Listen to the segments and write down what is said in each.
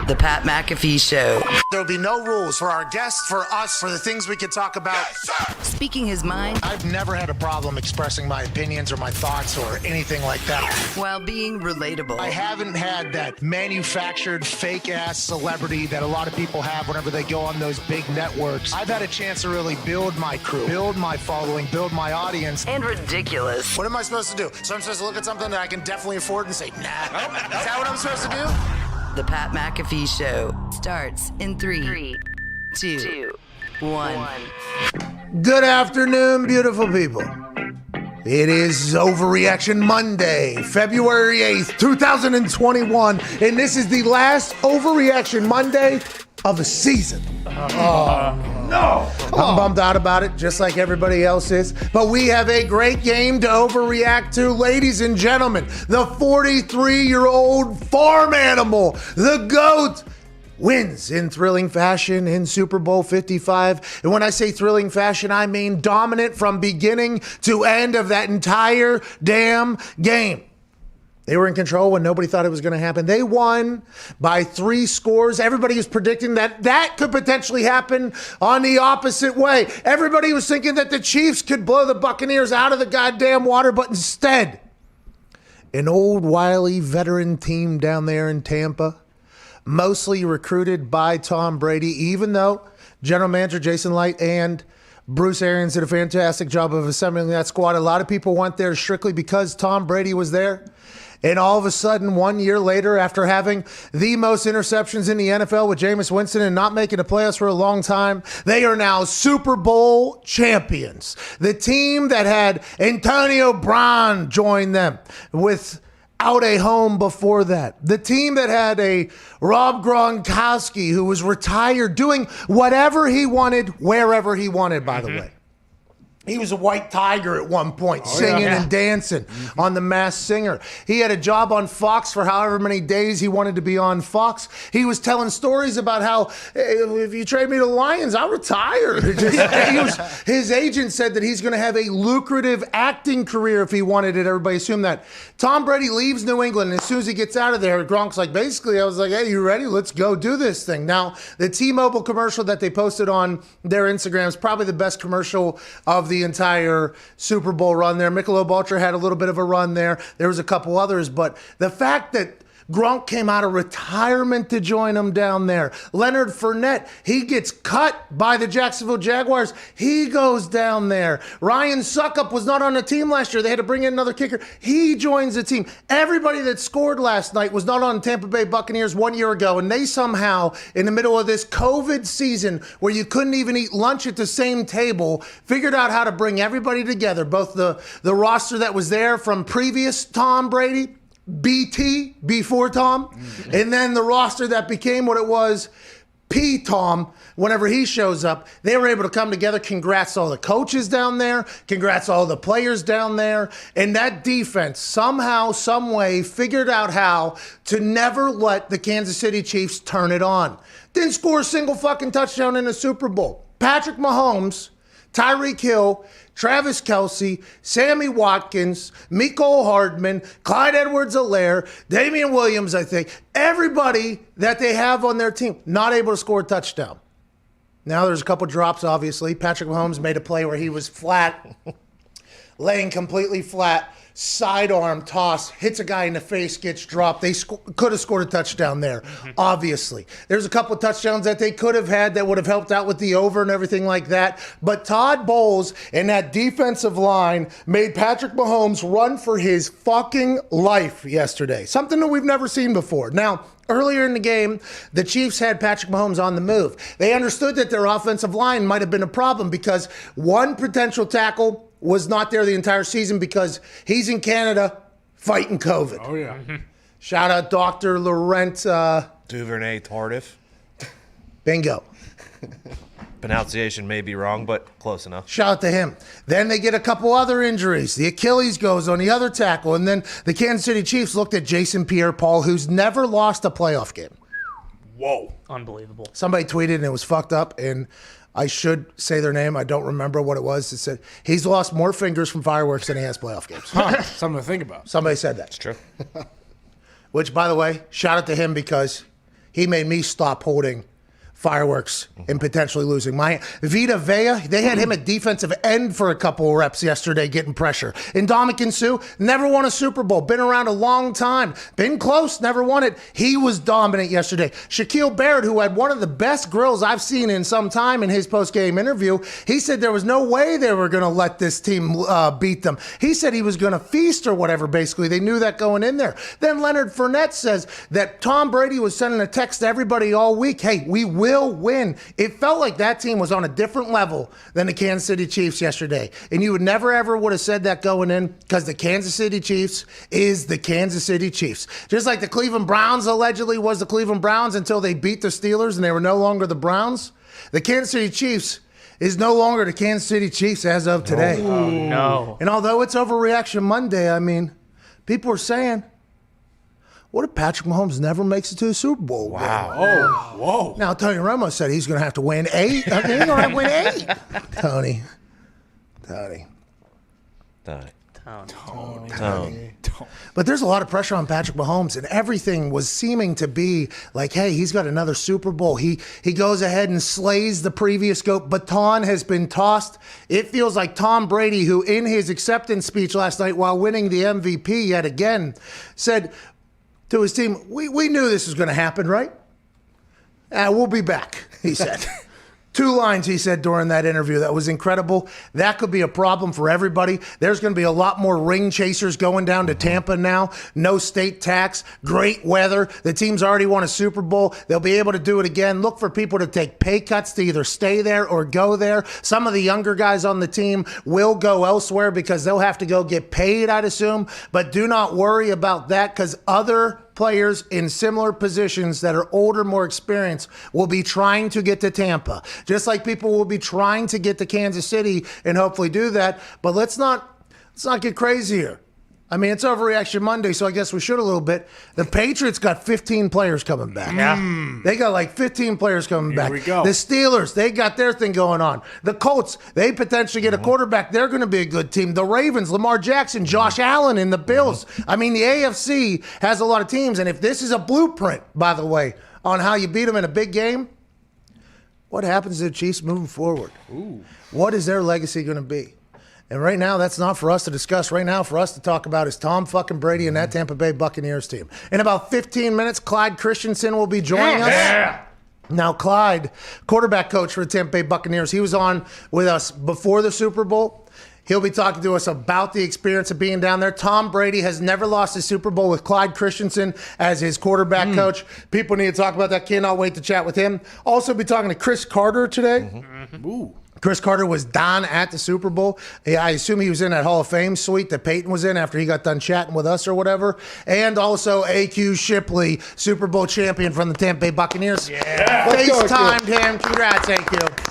The Pat McAfee Show. There'll be no rules for our guests, for us, for the things we can talk about. Yes, speaking his mind. I've never had a problem expressing my opinions or my thoughts or anything like that. While being relatable. I haven't had that manufactured fake-ass celebrity that a lot of people have whenever they go on those big networks. I've had a chance to really build my crew, build my following, build my audience. And ridiculous. What am I supposed to do? So I'm supposed to look at something that I can definitely afford and say, nah. Is that what I'm supposed to do? The Pat McAfee Show starts in 3, 2, 1. Good afternoon, beautiful people. It is Overreaction Monday, February 8th, 2021, and this is the last Overreaction Monday of the season. No! I'm bummed out about it, just like everybody else is. But we have a great game to overreact to. Ladies and gentlemen, the 43-year-old farm animal, the GOAT, wins in thrilling fashion in Super Bowl 55. And when I say thrilling fashion, I mean dominant from beginning to end of that entire damn game. They were in control when nobody thought it was going to happen. They won by 3 scores. Everybody was predicting that could potentially happen on the opposite way. Everybody was thinking that the Chiefs could blow the Buccaneers out of the goddamn water, but instead, an old, wily veteran team down there in Tampa, mostly recruited by Tom Brady, even though General Manager Jason Light and Bruce Arians did a fantastic job of assembling that squad. A lot of people went there strictly because Tom Brady was there. And all of a sudden, 1 year later, after having the most interceptions in the NFL with Jameis Winston and not making the playoffs for a long time, they are now Super Bowl champions. The team that had Antonio Brown join them without a home before that. The team that had a Rob Gronkowski who was retired doing whatever he wanted, wherever he wanted, by the way. He was a white tiger at one point, singing and dancing on The Masked Singer. He had a job on Fox for however many days he wanted to be on Fox. He was telling stories about how, hey, if you trade me to the Lions, I'll retire. His agent said that he's going to have a lucrative acting career if he wanted it. Everybody assumed that. Tom Brady leaves New England, and as soon as he gets out of there, Gronk's like, basically, I was like, hey, you ready? Let's go do this thing. Now, the T-Mobile commercial that they posted on their Instagram is probably the best commercial of the entire Super Bowl run there. Michelob Ultra had a little bit of a run there. There was a couple others, but the fact that Gronk came out of retirement to join them down there. Leonard Fournette, he gets cut by the Jacksonville Jaguars. He goes down there. Ryan Suckup was not on the team last year. They had to bring in another kicker. He joins the team. Everybody that scored last night was not on the Tampa Bay Buccaneers 1 year ago, and they somehow, in the middle of this COVID season where you couldn't even eat lunch at the same table, figured out how to bring everybody together, both the roster that was there from previous Tom Brady, BT, before Tom, and then the roster that became what it was, P-Tom, whenever he shows up. They were able to come together. Congrats to all the coaches down there. Congrats to all the players down there. And that defense somehow, some way, figured out how to never let the Kansas City Chiefs turn it on. Didn't score a single fucking touchdown in the Super Bowl. Patrick Mahomes, Tyreek Hill, Travis Kelce, Sammy Watkins, Mecole Hardman, Clyde Edwards-Helaire, Damian Williams, I think. Everybody that they have on their team, not able to score a touchdown. Now there's a couple drops, obviously. Patrick Mahomes made a play where he was flat, laying completely flat, sidearm toss, hits a guy in the face, gets dropped. They could have scored a touchdown there, obviously. There's a couple of touchdowns that they could have had that would have helped out with the over and everything like that. But Todd Bowles and that defensive line made Patrick Mahomes run for his fucking life yesterday. Something that we've never seen before. Now, earlier in the game, the Chiefs had Patrick Mahomes on the move. They understood that their offensive line might have been a problem because one potential tackle was not there the entire season because he's in Canada fighting COVID. Oh, yeah. Shout out Dr. Laurent. Duvernay Tardif. Bingo. Pronunciation may be wrong, but close enough. Shout out to him. Then they get a couple other injuries. The Achilles goes on the other tackle, and then the Kansas City Chiefs looked at Jason Pierre-Paul, who's never lost a playoff game. Whoa. Unbelievable. Somebody tweeted, and it was fucked up, and I should say their name. I don't remember what it was. It said, he's lost more fingers from fireworks than he has playoff games. Something to think about. Somebody said that. It's true. Which, by the way, shout out to him because he made me stop holding fireworks and potentially losing. Vita Vea, they had him at defensive end for a couple of reps yesterday getting pressure. And Ndamukong Suh never won a Super Bowl, been around a long time, been close, never won it. He was dominant yesterday. Shaquille Barrett, who had one of the best grills I've seen in some time in his post-game interview, he said there was no way they were going to let this team beat them. He said he was going to feast or whatever, basically. They knew that going in there. Then Leonard Fournette says that Tom Brady was sending a text to everybody all week, hey, we will win. It felt like that team was on a different level than the Kansas City Chiefs yesterday. And you would never, ever would have said that going in because the Kansas City Chiefs is the Kansas City Chiefs. Just like the Cleveland Browns allegedly was the Cleveland Browns until they beat the Steelers and they were no longer the Browns. The Kansas City Chiefs is no longer the Kansas City Chiefs as of today. Oh, no. And although it's Overreaction Monday, I mean, people are saying, what if Patrick Mahomes never makes it to the Super Bowl? Wow. Oh, whoa. Now, Tony Romo said he's going to have to win 8. He's going to have to win 8. Tony. But there's a lot of pressure on Patrick Mahomes, and everything was seeming to be like, hey, he's got another Super Bowl. He goes ahead and slays the previous GOAT. Baton has been tossed. It feels like Tom Brady, who in his acceptance speech last night while winning the MVP yet again, said to his team, we knew this was going to happen, right? We'll be back, he said. 2 lines he said during that interview. That was incredible. That could be a problem for everybody. There's going to be a lot more ring chasers going down to Tampa now. No state tax, great weather. The team's already won a Super Bowl. They'll be able to do it again. Look for people to take pay cuts to either stay there or go there. Some of the younger guys on the team will go elsewhere because they'll have to go get paid, I'd assume. But do not worry about that because other players in similar positions that are older, more experienced, will be trying to get to Tampa. Just like people will be trying to get to Kansas City and hopefully do that. But let's not get crazy here. I mean, it's Overreaction Monday, so I guess we should a little bit. The Patriots got 15 players coming back. Yeah. They got like 15 players coming back. Here we go. The Steelers, they got their thing going on. The Colts, they potentially get a quarterback. They're going to be a good team. The Ravens, Lamar Jackson, Josh Allen, and the Bills. I mean, the AFC has a lot of teams, and if this is a blueprint, by the way, on how you beat them in a big game, what happens to the Chiefs moving forward? Ooh. What is their legacy going to be? And right now, that's not for us to discuss. Right now, for us to talk about is Tom fucking Brady and that Tampa Bay Buccaneers team. In about 15 minutes, Clyde Christensen will be joining us. Yeah. Now, Clyde, quarterback coach for the Tampa Bay Buccaneers, he was on with us before the Super Bowl. He'll be talking to us about the experience of being down there. Tom Brady has never lost a Super Bowl with Clyde Christensen as his quarterback coach. People need to talk about that. Cannot wait to chat with him. Also be talking to Chris Carter today. Ooh. Chris Carter was down at the Super Bowl. I assume he was in that Hall of Fame suite that Peyton was in after he got done chatting with us or whatever. And also AQ Shipley, Super Bowl champion from the Tampa Bay Buccaneers. Yeah. FaceTimed him. Congrats, AQ.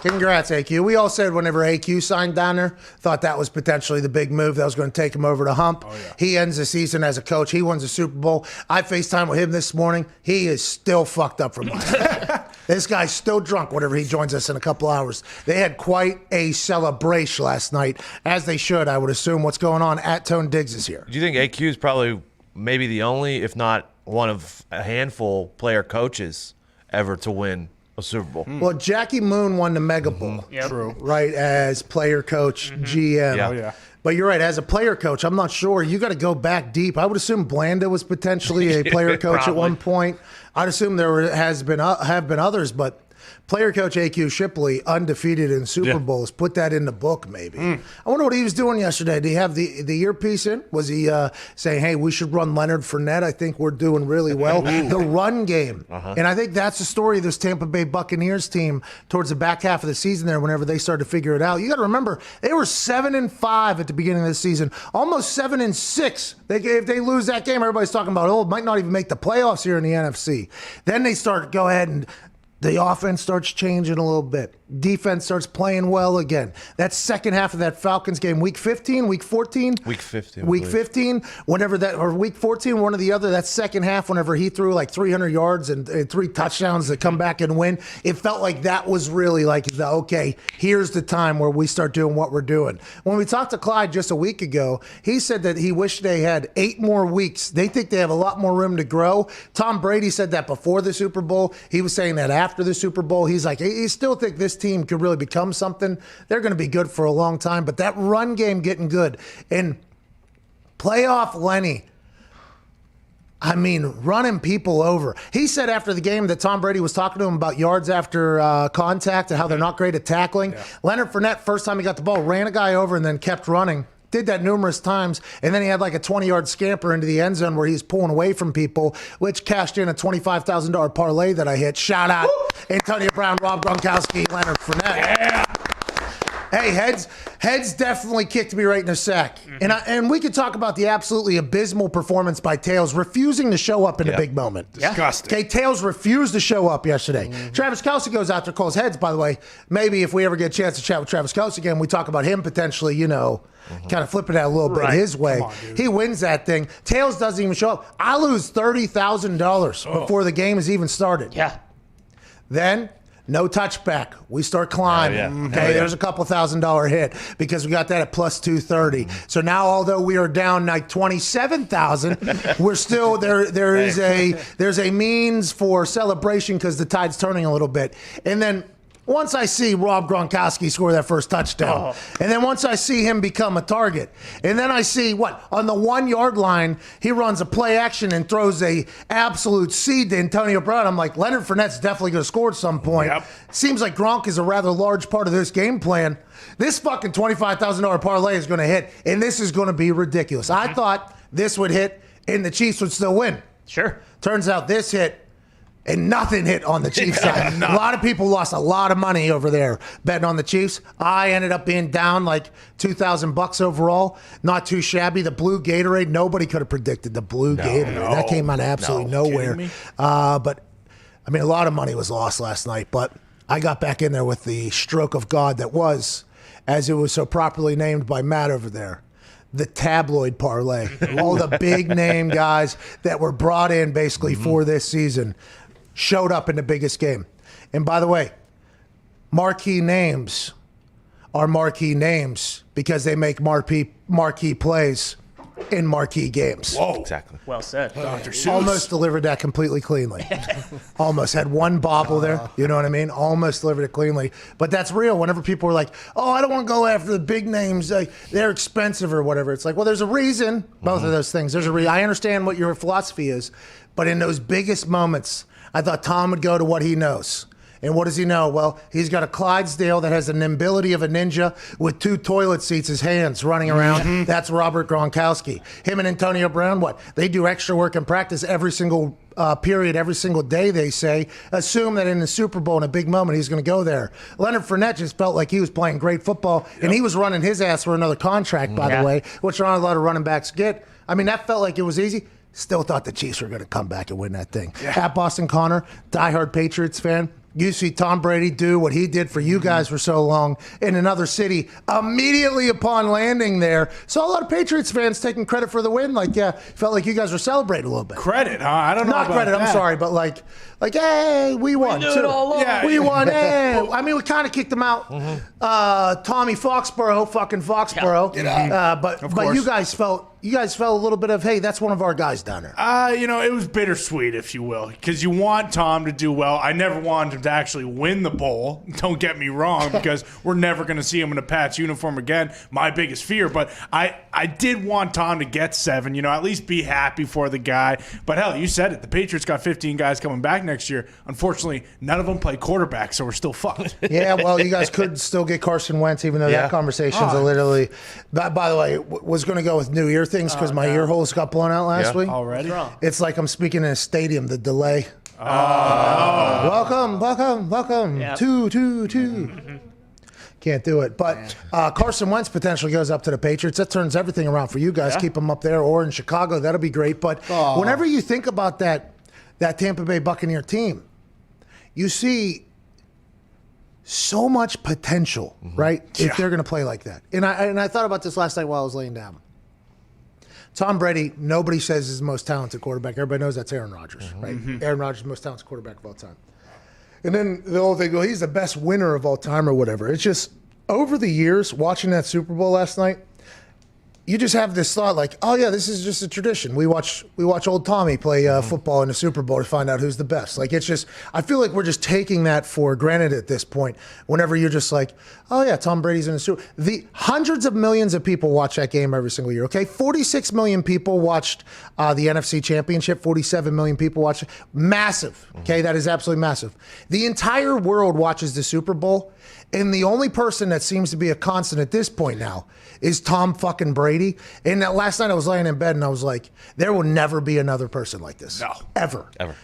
Congrats, AQ. We all said whenever AQ signed down there, thought that was potentially the big move that was going to take him over the hump. Oh, yeah. He ends the season as a coach. He wins the Super Bowl. I FaceTimed with him this morning. He is still fucked up from last night. This guy's still drunk whenever he joins us in a couple hours. They had quite a celebration last night, as they should, I would assume. What's going on? At Tone Diggs is here. Do you think AQ is probably maybe the only, if not one of a handful player coaches ever to win a Super Bowl? Well, Jackie Moon won the Mega Bowl. Yep. True. Right, as player coach, GM. Yeah. Oh, yeah. But you're right, as a player coach, I'm not sure. You got to go back deep. I would assume Blanda was potentially a player coach at one point. I'd assume there have been others, but player coach AQ Shipley, undefeated in Super Bowls. Put that in the book, maybe. I wonder what he was doing yesterday. Did he have the earpiece in? Was he saying, hey, we should run Leonard Fournette? I think we're doing really well. The run game. And I think that's the story of this Tampa Bay Buccaneers team towards the back half of the season there whenever they started to figure it out. You got to remember, they were 7-5 at the beginning of the season, almost 7-6. If they lose that game, everybody's talking about, might not even make the playoffs here in the NFC. Then they start go ahead and the offense starts changing a little bit. defense starts playing well again. That second half of that Falcons game, week 15, week 14? Week 15. I Week believe. 15, whenever that, or week 14, one or the other, that second half, whenever he threw like 300 yards and 3 touchdowns to come back and win, it felt like that was really like, okay, here's the time where we start doing what we're doing. When we talked to Clyde just a week ago, he said that he wished they had 8 more weeks. They think they have a lot more room to grow. Tom Brady said that before the Super Bowl. He was saying that after the Super Bowl. He's like, he still think this team could really become something. They're going to be good for a long time, but that run game getting good. And playoff Lenny, I mean, running people over. He said after the game that Tom Brady was talking to him about yards after contact and how they're not great at tackling. Yeah. Leonard Fournette, first time he got the ball, ran a guy over and then kept running. Did that numerous times, and then he had like a 20-yard scamper into the end zone where he's pulling away from people, which cashed in a $25,000 parlay that I hit. Shout out Antonio Brown, Rob Gronkowski, Leonard Fournette. Yeah. Hey, heads definitely kicked me right in the sack. Mm-hmm. And we could talk about the absolutely abysmal performance by Tails, refusing to show up in a big moment. Disgusting. Okay, Tails refused to show up yesterday. Mm-hmm. Travis Kelce goes out there, calls heads, by the way. Maybe if we ever get a chance to chat with Travis Kelce again, we talk about him potentially, kind of flipping that a little bit his way. On, he wins that thing. Tails doesn't even show up. I lose $30,000 before the game has even started. Yeah. Then, no touchback. We start climbing. Okay, there's a couple $1,000 hit because we got that at plus 230. So now, although we are down like 27,000, we're still there. There's a means for celebration because the tide's turning a little bit. And then once I see Rob Gronkowski score that first touchdown, and then once I see him become a target, and then I see on the 1 yard line, he runs a play action and throws a absolute seed to Antonio Brown. I'm like, Leonard Fournette's definitely going to score at some point. Yep. Seems like Gronk is a rather large part of this game plan. This fucking $25,000 parlay is going to hit, and this is going to be ridiculous. I thought this would hit, and the Chiefs would still win. Sure. Turns out this hit, and nothing hit on the Chiefs side. A lot of people lost a lot of money over there betting on the Chiefs. I ended up being down like $2,000 overall. Not too shabby. The blue Gatorade, nobody could have predicted the blue Gatorade. That came out of absolutely nowhere. But I mean, a lot of money was lost last night. But I got back in there with the stroke of God that was, as it was so properly named by Matt over there, the tabloid parlay. All the big name guys that were brought in basically for this season showed up in the biggest game. And by the way, marquee names are marquee names because they make marquee plays in marquee games. Whoa. Exactly. Well said. Dr. Seuss. Almost delivered that completely cleanly. Almost had one bobble there. You know what I mean? Almost delivered it cleanly. But that's real. Whenever people are like, oh, I don't want to go after the big names. They're expensive or whatever. It's like, well, there's a reason. Both of those things. There's a reason. I understand what your philosophy is. But in those biggest moments, I thought Tom would go to what he knows. And what does he know? Well, he's got a Clydesdale that has the nimbility of a ninja with 2 toilet seats, his hands running around. That's Robert Gronkowski. Him and Antonio Brown, they do extra work in practice every single period, every single day, they say. Assume that in the Super Bowl, in a big moment, he's going to go there. Leonard Fournette just felt like he was playing great football, and he was running his ass for another contract, by the way, which not a lot of running backs get. I mean, that felt like it was easy. Still thought the Chiefs were going to come back and win that thing. At Boston Connor, diehard Patriots fan. You see Tom Brady do what he did for you guys for so long in another city immediately upon landing there. So a lot of Patriots fans taking credit for the win. Felt like you guys were celebrating a little bit. Credit, huh? I don't know Not about credit, that. I'm sorry, but like, hey, we won. knew it all along. Yeah, we yeah. won. Hey. I mean, we kind of kicked them out. Tommy Foxborough, fucking Foxborough. But you guys felt a little bit of, hey, that's one of our guys down there. It was bittersweet, if you will, because you want Tom to do well. I never wanted him to actually win the bowl. Don't get me wrong, because we're never going to see him in a Pats uniform again. My biggest fear. But I did want Tom to get 7, at least be happy for the guy. But hell, you said it. The Patriots got 15 guys coming back next year. Unfortunately, none of them play quarterback, so we're still fucked. Yeah, well, you guys could still get Carson Wentz, even though that conversation's literally. By the way, was going to go with new ear things because my ear holes got blown out last week. Already? It's like I'm speaking in a stadium, the delay. Welcome. Yep. Two. Can't do it. But Carson Wentz potentially goes up to the Patriots. That turns everything around for you guys. Yeah. Keep them up there or in Chicago. That'll be great. But whenever you think about that Tampa Bay Buccaneer team, you see so much potential, right? If they're going to play like that. And I thought about this last night while I was laying down. Tom Brady, nobody says is the most talented quarterback. Everybody knows that's Aaron Rodgers, right? Aaron Rodgers is the most talented quarterback of all time. And then the whole thing, he's the best winner of all time or whatever. It's just, over the years, watching that Super Bowl last night, you just have this thought like, oh yeah, this is just a tradition. We watch old Tommy play football in the Super Bowl to find out who's the best. Like, it's just, I feel like we're just taking that for granted at this point. Whenever you're just like, oh yeah, Tom Brady's in the Super. The hundreds of millions of people watch that game every single year. Okay, 46 million people watched the NFC Championship. 47 million people watched. Massive. Okay, that is absolutely massive. The entire world watches the Super Bowl. And the only person that seems to be a constant at this point now is Tom fucking Brady. And that last night I was laying in bed and I was like, there will never be another person like this. No. Ever. Ever.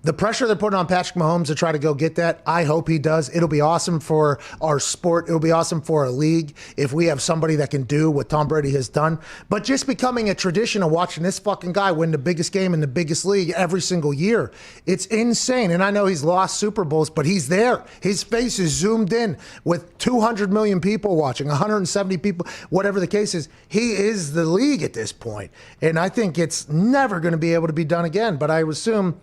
The pressure they're putting on Patrick Mahomes to try to go get that, I hope he does. It'll be awesome for our sport. It'll be awesome for our league if we have somebody that can do what Tom Brady has done. But just becoming a tradition of watching this fucking guy win the biggest game in the biggest league every single year, it's insane. And I know he's lost Super Bowls, but he's there. His face is zoomed in with 200 million people watching, 170 people, whatever the case is. He is the league at this point. And I think it's never going to be able to be done again. But I assume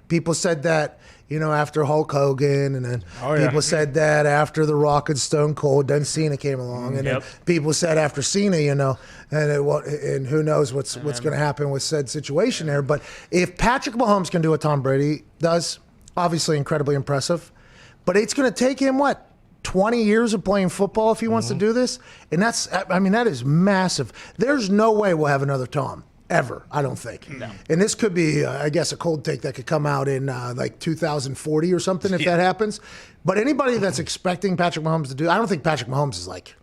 people said that, after Hulk Hogan, and then people said that after The Rock and Stone Cold, then Cena came along, and then people said after Cena, and who knows what's going to happen with said situation there. But if Patrick Mahomes can do what Tom Brady does, obviously incredibly impressive, but it's going to take him, 20 years of playing football if he wants to do this? And that is massive. There's no way we'll have another Tom. Ever, I don't think. No. And this could be, I guess, a cold take that could come out in 2040 or something if that happens. But anybody that's expecting Patrick Mahomes to do, I don't think Patrick Mahomes is like,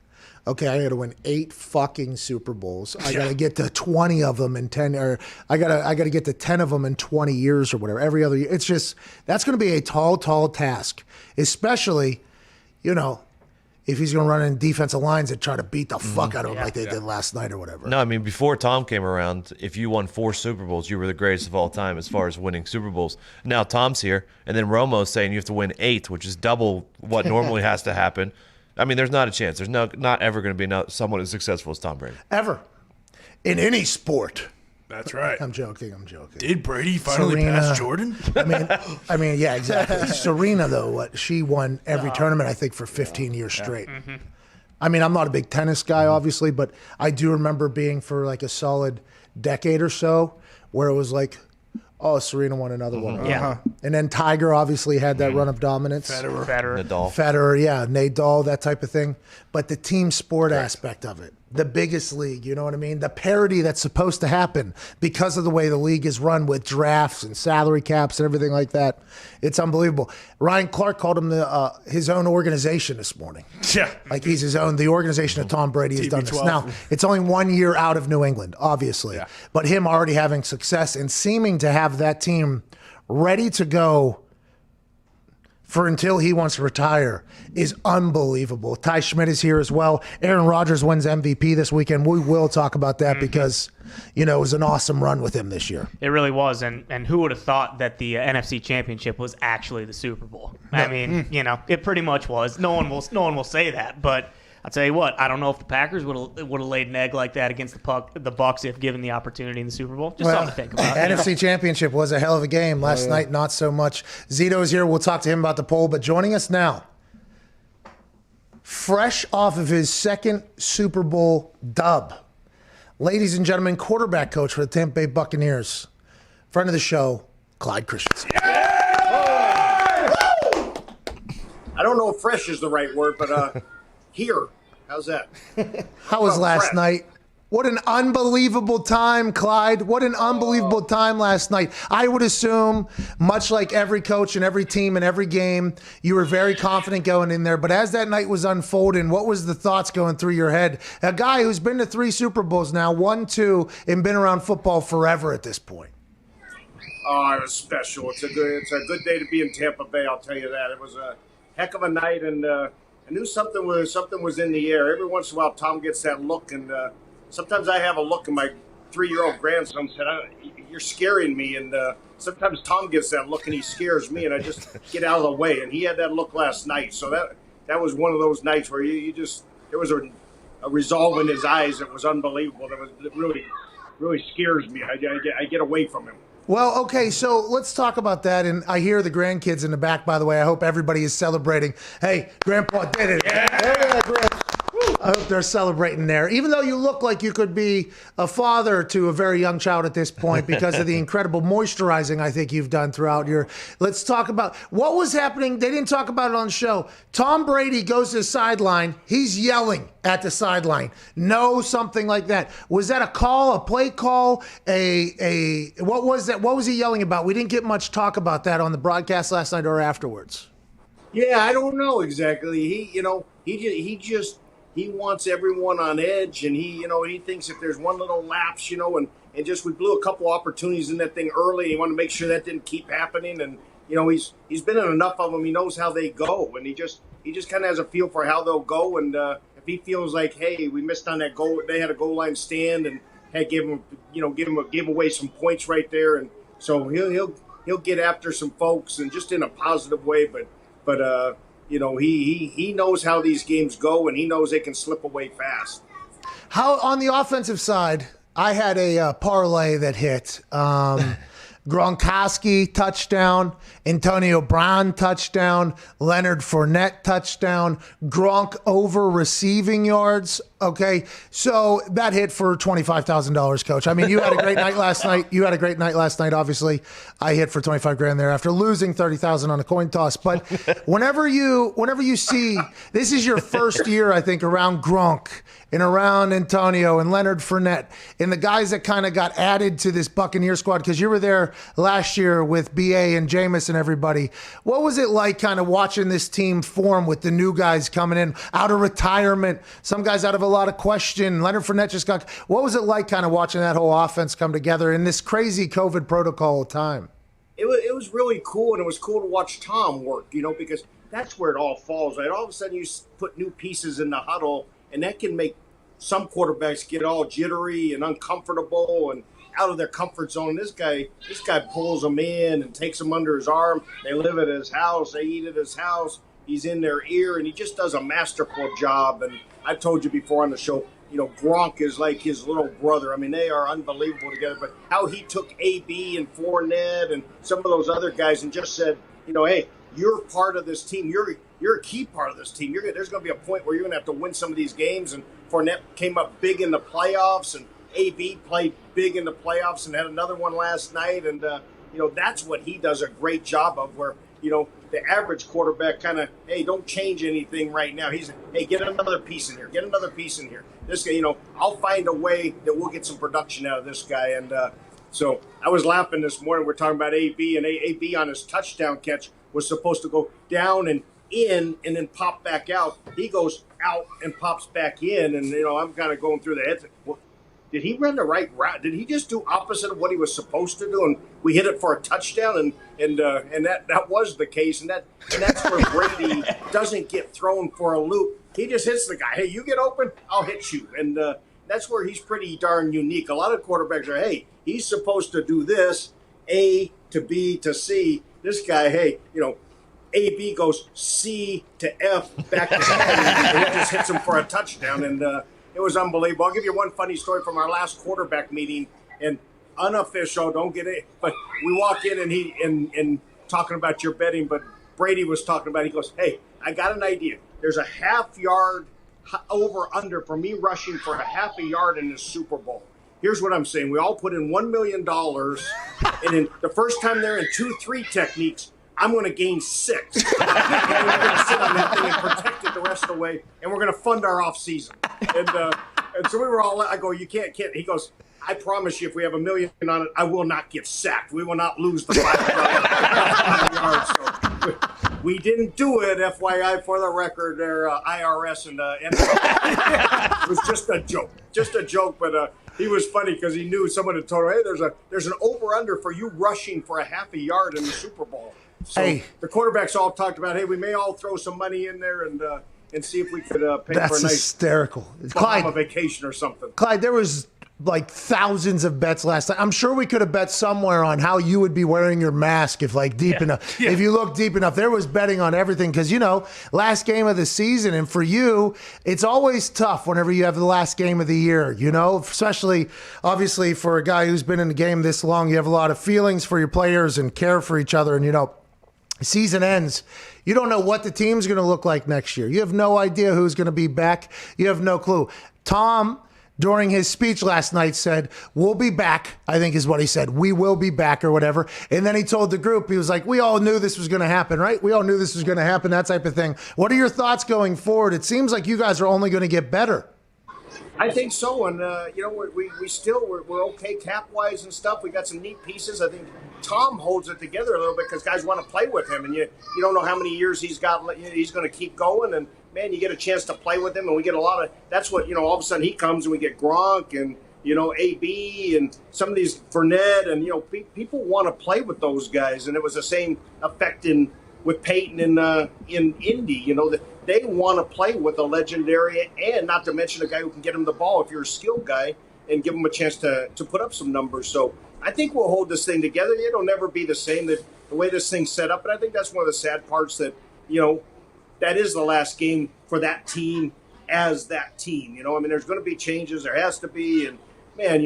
okay, I got to win 8 fucking Super Bowls. I got to get to 20 of them in 10, or I got to get to 10 of them in 20 years or whatever. Every other year, it's just, that's going to be a tall task, especially, if he's going to run in defensive lines and try to beat the fuck out of him like they did last night or whatever. No, I mean, before Tom came around, if you won 4 Super Bowls, you were the greatest of all time as far as winning Super Bowls. Now Tom's here, and then Romo's saying you have to win 8, which is double what normally has to happen. I mean, there's not a chance. There's not ever going to be someone as successful as Tom Brady. Ever. In any sport. That's right. I'm joking. Did Brady finally pass Jordan? I mean, yeah, exactly. Serena, though, she won every tournament, I think, for 15 years straight. Mm-hmm. I mean, I'm not a big tennis guy, obviously, but I do remember being for like a solid decade or so where it was like, oh, Serena won another one. Yeah. And then Tiger obviously had that run of dominance. Federer. Nadal, that type of thing. But the team sport aspect of it, the biggest league, you know what I mean? The parity that's supposed to happen because of the way the league is run with drafts and salary caps and everything like that. It's unbelievable. Ryan Clark called him his own organization this morning. Yeah. Like he's his own, the organization of Tom Brady has done this. Now, it's only 1 year out of New England, obviously. Yeah. But him already having success and seeming to have that team ready to go for until he wants to retire is unbelievable. Ty Schmidt is here as well. Aaron Rodgers wins MVP this weekend. We will talk about that because, it was an awesome run with him this year. It really was. And who would have thought that the NFC Championship was actually the Super Bowl? I mean, it pretty much was. No one will say that, but I'll tell you what, I don't know if the Packers would have laid an egg like that against the Bucs if given the opportunity in the Super Bowl. Just something to think about. NFC Championship was a hell of a game. Last night, not so much. Zito is here. We'll talk to him about the poll. But joining us now, fresh off of his second Super Bowl dub, ladies and gentlemen, quarterback coach for the Tampa Bay Buccaneers, friend of the show, Clyde Christensen. I don't know if fresh is the right word, but here. How's that? How was last night? What an unbelievable time, Clyde. What an unbelievable time last night. I would assume, much like every coach and every team and every game, you were very confident going in there. But as that night was unfolding, what was the thoughts going through your head? A guy who's been to 3 Super Bowls now, 1, 2, and been around football forever at this point. Oh, it was special. It's a good day to be in Tampa Bay, I'll tell you that. It was a heck of a night, and I knew something was in the air. Every once in a while, Tom gets that look, and sometimes I have a look, and my 3-year-old grandson said, "You're scaring me." And sometimes Tom gets that look, and he scares me, and I just get out of the way. And he had that look last night, so that was one of those nights where you just there was a resolve in his eyes that was unbelievable. That really scares me. I get away from him. Well, okay, so let's talk about that. And I hear the grandkids in the back, by the way. I hope everybody is celebrating. Hey, Grandpa did it. Yeah, Grandpa. I hope they're celebrating there. Even though you look like you could be a father to a very young child at this point because of the incredible moisturizing I think you've done throughout your... Let's talk about what was happening. They didn't talk about it on the show. Tom Brady goes to the sideline. He's yelling at the sideline. No, something like that. Was that a call, a play call, what was that? What was he yelling about? We didn't get much talk about that on the broadcast last night or afterwards. Yeah, I don't know exactly. He wants everyone on edge, and he thinks if there's one little lapse, and just we blew a couple opportunities in that thing early. He wanted to make sure that didn't keep happening, and he's been in enough of them. He knows how they go, and he just kind of has a feel for how they'll go. And if he feels like, hey, we missed on that goal, they had a goal line stand, and hey, give away some points right there, and so he'll get after some folks, and just in a positive way, but. He knows how these games go, and he knows they can slip away fast. How on the offensive side, I had a parlay that hit. Gronkowski touchdown, Antonio Brown touchdown, Leonard Fournette touchdown, Gronk over receiving yards. Okay, so that hit for $25,000, Coach. I mean, you had a great night last night. Obviously, I hit for 25 grand there after losing 30,000 on a coin toss. But whenever you see, this is your first year, I think, around Gronk and around Antonio and Leonard Fournette and the guys that kind of got added to this Buccaneer squad, because you were there last year with BA and Jameis and everybody. What was it like kind of watching this team form with the new guys coming in out of retirement, some guys out of a lot of question? Leonard Fournette just got... What was it like kind of watching that whole offense come together in this crazy COVID protocol time? It was really cool, and it was cool to watch Tom work, because that's where it all falls, right? All of a sudden you put new pieces in the huddle, and that can make some quarterbacks get all jittery and uncomfortable and out of their comfort zone. This guy pulls them in and takes them under his arm. They live at his house. They eat at his house. He's in their ear, and he just does a masterful job. And I've told you before on the show, Gronk is like his little brother. I mean, they are unbelievable together. But how he took AB and Fournette and some of those other guys and just said, hey, you're part of this team. You're a key part of this team. There's going to be a point where you're going to have to win some of these games. And Fournette came up big in the playoffs, and AB played big in the playoffs and had another one last night. And, that's what he does a great job of, where, the average quarterback kind of, hey, don't change anything right now. He's, hey, get another piece in here. Get another piece in here. This guy, I'll find a way that we'll get some production out of this guy. And so I was laughing this morning. We're talking about AB, and AB on his touchdown catch was supposed to go down and in and then pop back out. He goes out and pops back in, and I'm kind of going through the head. Well, did he run the right route? Did he just do opposite of what he was supposed to do, and we hit it for a touchdown? And that was the case, and that's where Brady doesn't get thrown for a loop. He just hits the guy. Hey, you get open, I'll hit you, and that's where he's pretty darn unique. A lot of quarterbacks are, hey, he's supposed to do this, A to B to C. This guy, hey, AB goes C to F back to C, and it just hits him for a touchdown, and it was unbelievable. I'll give you one funny story from our last quarterback meeting, and unofficial, don't get it, but we walk in and he talking about your betting, but Brady was talking about, he goes, hey, I got an idea. There's a half yard over under for me rushing for a half a yard in the Super Bowl. Here's what I'm saying. We all put in $1 million, and in the first time they're in 2-3 techniques, I'm going to gain 6. And we're going to sit on that thing and protect it the rest of the way, and we're going to fund our off season. And so we were all, I go, you can't. He goes, I promise you, if we have $1 million on it, I will not get sacked. We will not lose the 5 yards. So we didn't do it, FYI, for the record, there, IRS and it was just a joke, but he was funny because he knew someone had told him, hey, there's an over-under for you rushing for a half a yard in the Super Bowl. So the quarterbacks all talked about, hey, we may all throw some money in there and see if we could pay for a nice hysterical. Bahama vacation or something. Clyde, there was like thousands of bets last night. I'm sure we could have bet somewhere on how you would be wearing your mask if like deep enough. If you look deep enough, there was betting on everything because, last game of the season. And for you, it's always tough whenever you have the last game of the year, especially obviously for a guy who's been in the game this long. You have a lot of feelings for your players and care for each other. And, season ends. You don't know what the team's going to look like next year. You have no idea who's going to be back. You have no clue. Tom, during his speech last night, said, we'll be back, I think is what he said. We will be back or whatever. And then he told the group, he was like, we all knew this was going to happen, right? We all knew this was going to happen, that type of thing. What are your thoughts going forward? It seems like you guys are only going to get better. I think so, and we're okay cap-wise and stuff. We got some neat pieces. I think Tom holds it together a little bit because guys want to play with him, and you don't know how many years he's got. He's going to keep going, and man, you get a chance to play with him, and we get a lot of. That's what all of a sudden he comes and we get Gronk and AB and some of these Fournette, and people want to play with those guys, and it was the same effect with Peyton in Indy. They want to play with a legendary, and not to mention a guy who can get him the ball if you're a skilled guy and give him a chance to put up some numbers. So I think we'll hold this thing together. It'll never be the same the way this thing's set up. And I think that's one of the sad parts that, that is the last game for that team as that team. There's going to be changes. There has to be. And, man,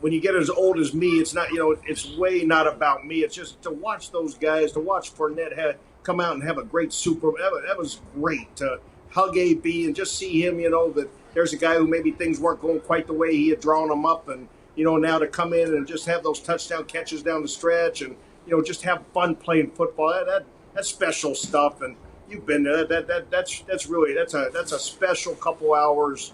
when you get as old as me, it's not, it's way not about me. It's just to watch those guys, to watch Fournette come out and have a great Super Bowl. That was great to hug AB and just see him, that there's a guy who maybe things weren't going quite the way he had drawn them up. And, now to come in and just have those touchdown catches down the stretch and, just have fun playing football. That's special stuff. And you've been there. That's a special couple hours,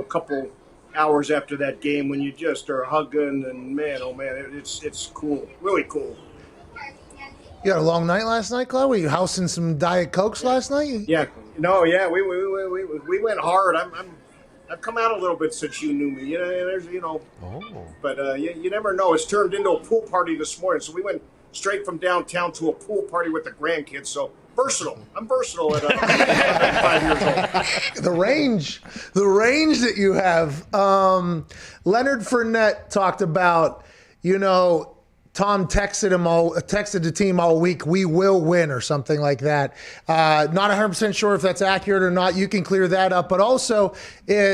couple hours after that game when you just are hugging and man, oh man, it's cool, really cool. You had a long night last night, Claude? Were you housing some Diet Cokes last night? Yeah, we went hard. I've come out a little bit since you knew me. But you never know. It's turned into a pool party this morning, so we went straight from downtown to a pool party with the grandkids. So versatile. I'm versatile at 5 years old. The range that you have. Leonard Fournette talked about, Tom texted the team all week, we will win or something like that. Not 100% sure if that's accurate or not. You can clear that up. But also,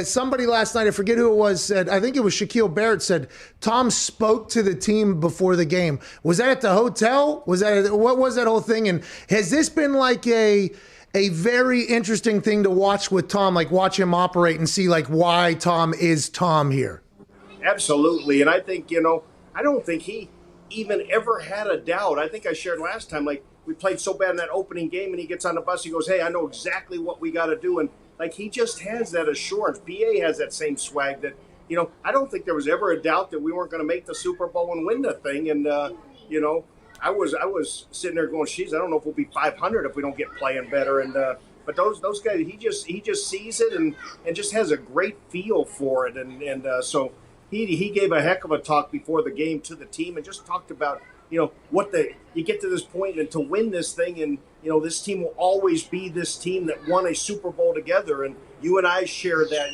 somebody last night, I forget who it was, said, I think it was Shaquille Barrett, said Tom spoke to the team before the game. Was that at the hotel? What was that whole thing? And has this been like a very interesting thing to watch with Tom, like watch him operate and see like why Tom is Tom here? Absolutely. And I think, I don't think he even ever had a doubt. I think I shared last time, like we played so bad in that opening game and he gets on the bus, he goes, hey, I know exactly what we got to do. And like, he just has that assurance. BA has that same swag that, I don't think there was ever a doubt that we weren't going to make the Super Bowl and win the thing. And, I was sitting there going, geez, I don't know if we'll be 500 if we don't get playing better. And, but those guys, he just sees it and just has a great feel for it. And so he gave a heck of a talk before the game to the team and just talked about, you get to this point and to win this thing and, this team will always be this team that won a Super Bowl together. And you and I share that,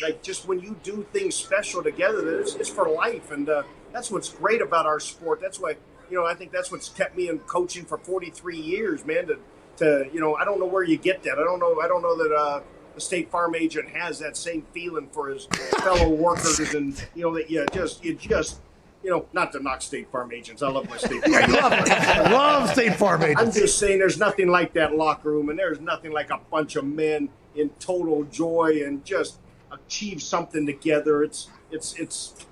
like just when you do things special together, it's for life. And that's what's great about our sport. That's why, I think that's what's kept me in coaching for 43 years, man, to I don't know where you get that. I don't know that, the State Farm agent has that same feeling for his fellow workers, and that you just not to knock State Farm agents. I love my State Farm. I love State Farm agents. I'm just saying, there's nothing like that locker room, and there's nothing like a bunch of men in total joy and just achieve something together. It's.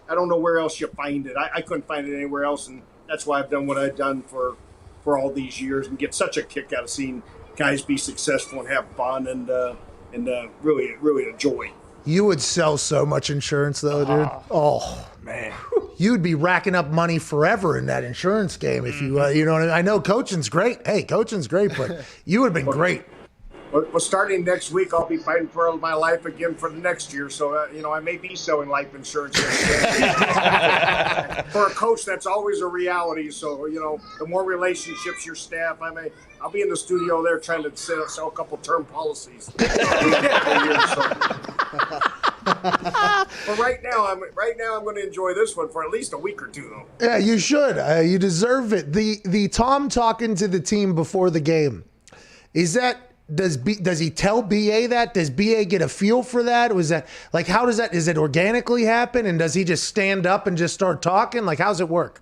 I don't know where else you find it. I couldn't find it anywhere else, and that's why I've done what I've done for all these years, and get such a kick out of seeing guys be successful and have fun and really a joy. You would sell so much insurance, though, dude. Oh, man. You'd be racking up money forever in that insurance game if you know what I mean? I know coaching's great. Hey, coaching's great, but you would have been great. Well, starting next week, I'll be fighting for my life again for the next year. So, I may be selling life insurance. For a coach, that's always a reality. So, the more relationships your staff, I'll be in the studio there trying to sell a couple term policies. But right now I'm going to enjoy this one for at least a week or two, though. Yeah, you should. You deserve it. The Tom talking to the team before the game, is that does he tell BA that? Does BA get a feel for that? Was that like, how does that? Is it organically happen, and does he just stand up and just start talking? Like, how's it work?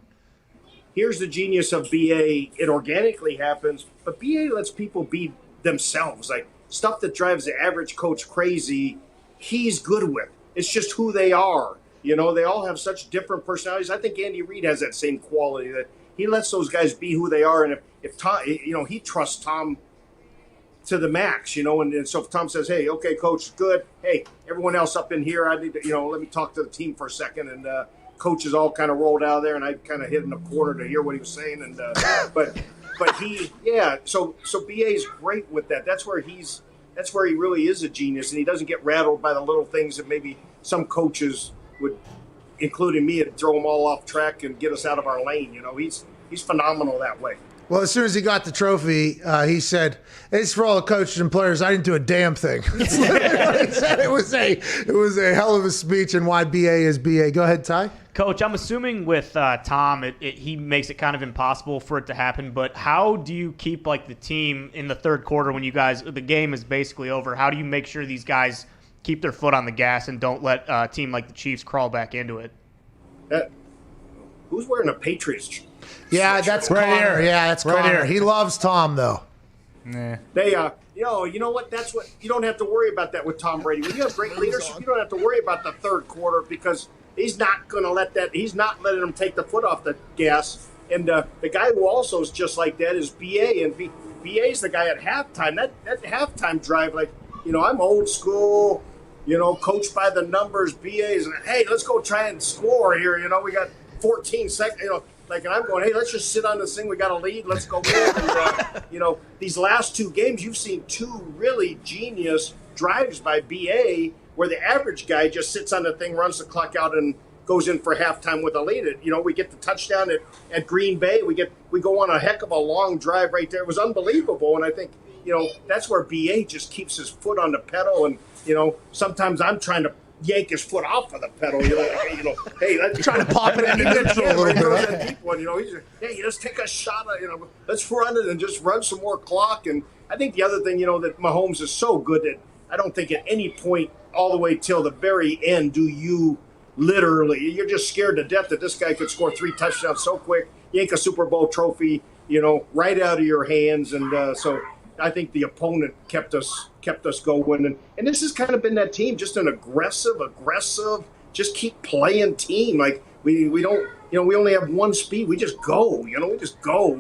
Here's the genius of BA. It organically happens, but BA lets people be themselves. Like, stuff that drives the average coach crazy, he's good with. It's just who they are. You know, they all have such different personalities. I think Andy Reid has that same quality, that he lets those guys be who they are. And if Tom, you know, he trusts Tom to the max, you know, and so if Tom says, hey, okay, coach, good. Hey, everyone else up in here, I need to, you know, let me talk to the team for a second. And coach is all kind of rolled out of there, and I kind of hid in the corner to hear what he was saying. And but he, yeah, so BA is great with that. That's where he really is a genius, and he doesn't get rattled by the little things that maybe some coaches would, including me, and throw them all off track and get us out of our lane. You know, he's phenomenal that way. Well, as soon as he got the trophy, he said, "It's for all the coaches and players. I didn't do a damn thing." That's literally what he said. It was a hell of a speech, and why BA is BA. Go ahead, Ty. Coach, I'm assuming with Tom, he makes it kind of impossible for it to happen. But how do you keep like the team in the third quarter when the game is basically over? How do you make sure these guys keep their foot on the gas and don't let a team like the Chiefs crawl back into it? Who's wearing a Patriots? Yeah, that's right Connor. Here. Yeah, that's right Connor. Here. He loves Tom, though. Nah. They, you know what? That's what you don't have to worry about that with Tom Brady. When you have great leadership, you don't have to worry about the third quarter, because he's not going to let that. He's not letting them take the foot off the gas. And the guy who also is just like that is BA, and BA is the guy at halftime. That halftime drive, like, you know, I'm old school. You know, coached by the numbers. BA is, hey, let's go try and score here. You know, we got 14 seconds. You know. Like, and I'm going, hey, let's just sit on this thing. We got a lead. Let's go win. And, you know, these last two games, you've seen two really genius drives by BA where the average guy just sits on the thing, runs the clock out, and goes in for halftime with a lead. You know, we get the touchdown at Green Bay. We go on a heck of a long drive right there. It was unbelievable. And I think, you know, that's where BA just keeps his foot on the pedal. And, you know, sometimes I'm trying to yank his foot off of the pedal. You know, hey, let's try to pop it into neutral a little bit. That deep one, you know, he's, hey, let's take a shot. You know, let's run it and just run some more clock. And I think the other thing, you know, that Mahomes is so good that I don't think at any point all the way till the very end do you literally, you're just scared to death that this guy could score 3 touchdowns so quick, yank a Super Bowl trophy, you know, right out of your hands. And so I think the opponent kept us going, and this has kind of been that team, just an aggressive, just keep playing team. Like we don't, you know, we only have one speed. We just go, you know,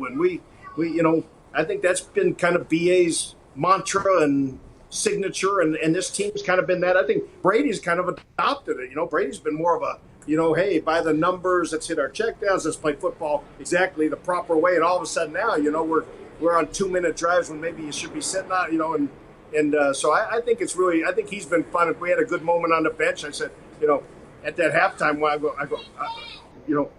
and we you know, I think that's been kind of BA's mantra and signature, and this team's kind of been that. I think Brady's kind of adopted it. You know, Brady's been more of a, you know, hey, by the numbers, let's hit our checkdowns, let's play football exactly the proper way, and all of a sudden now, you know, we're on 2-minute drives when maybe you should be sitting out, you know, and so I think it's really, I think he's been fun. If we had a good moment on the bench, I said, you know, at that halftime, when I go, you know,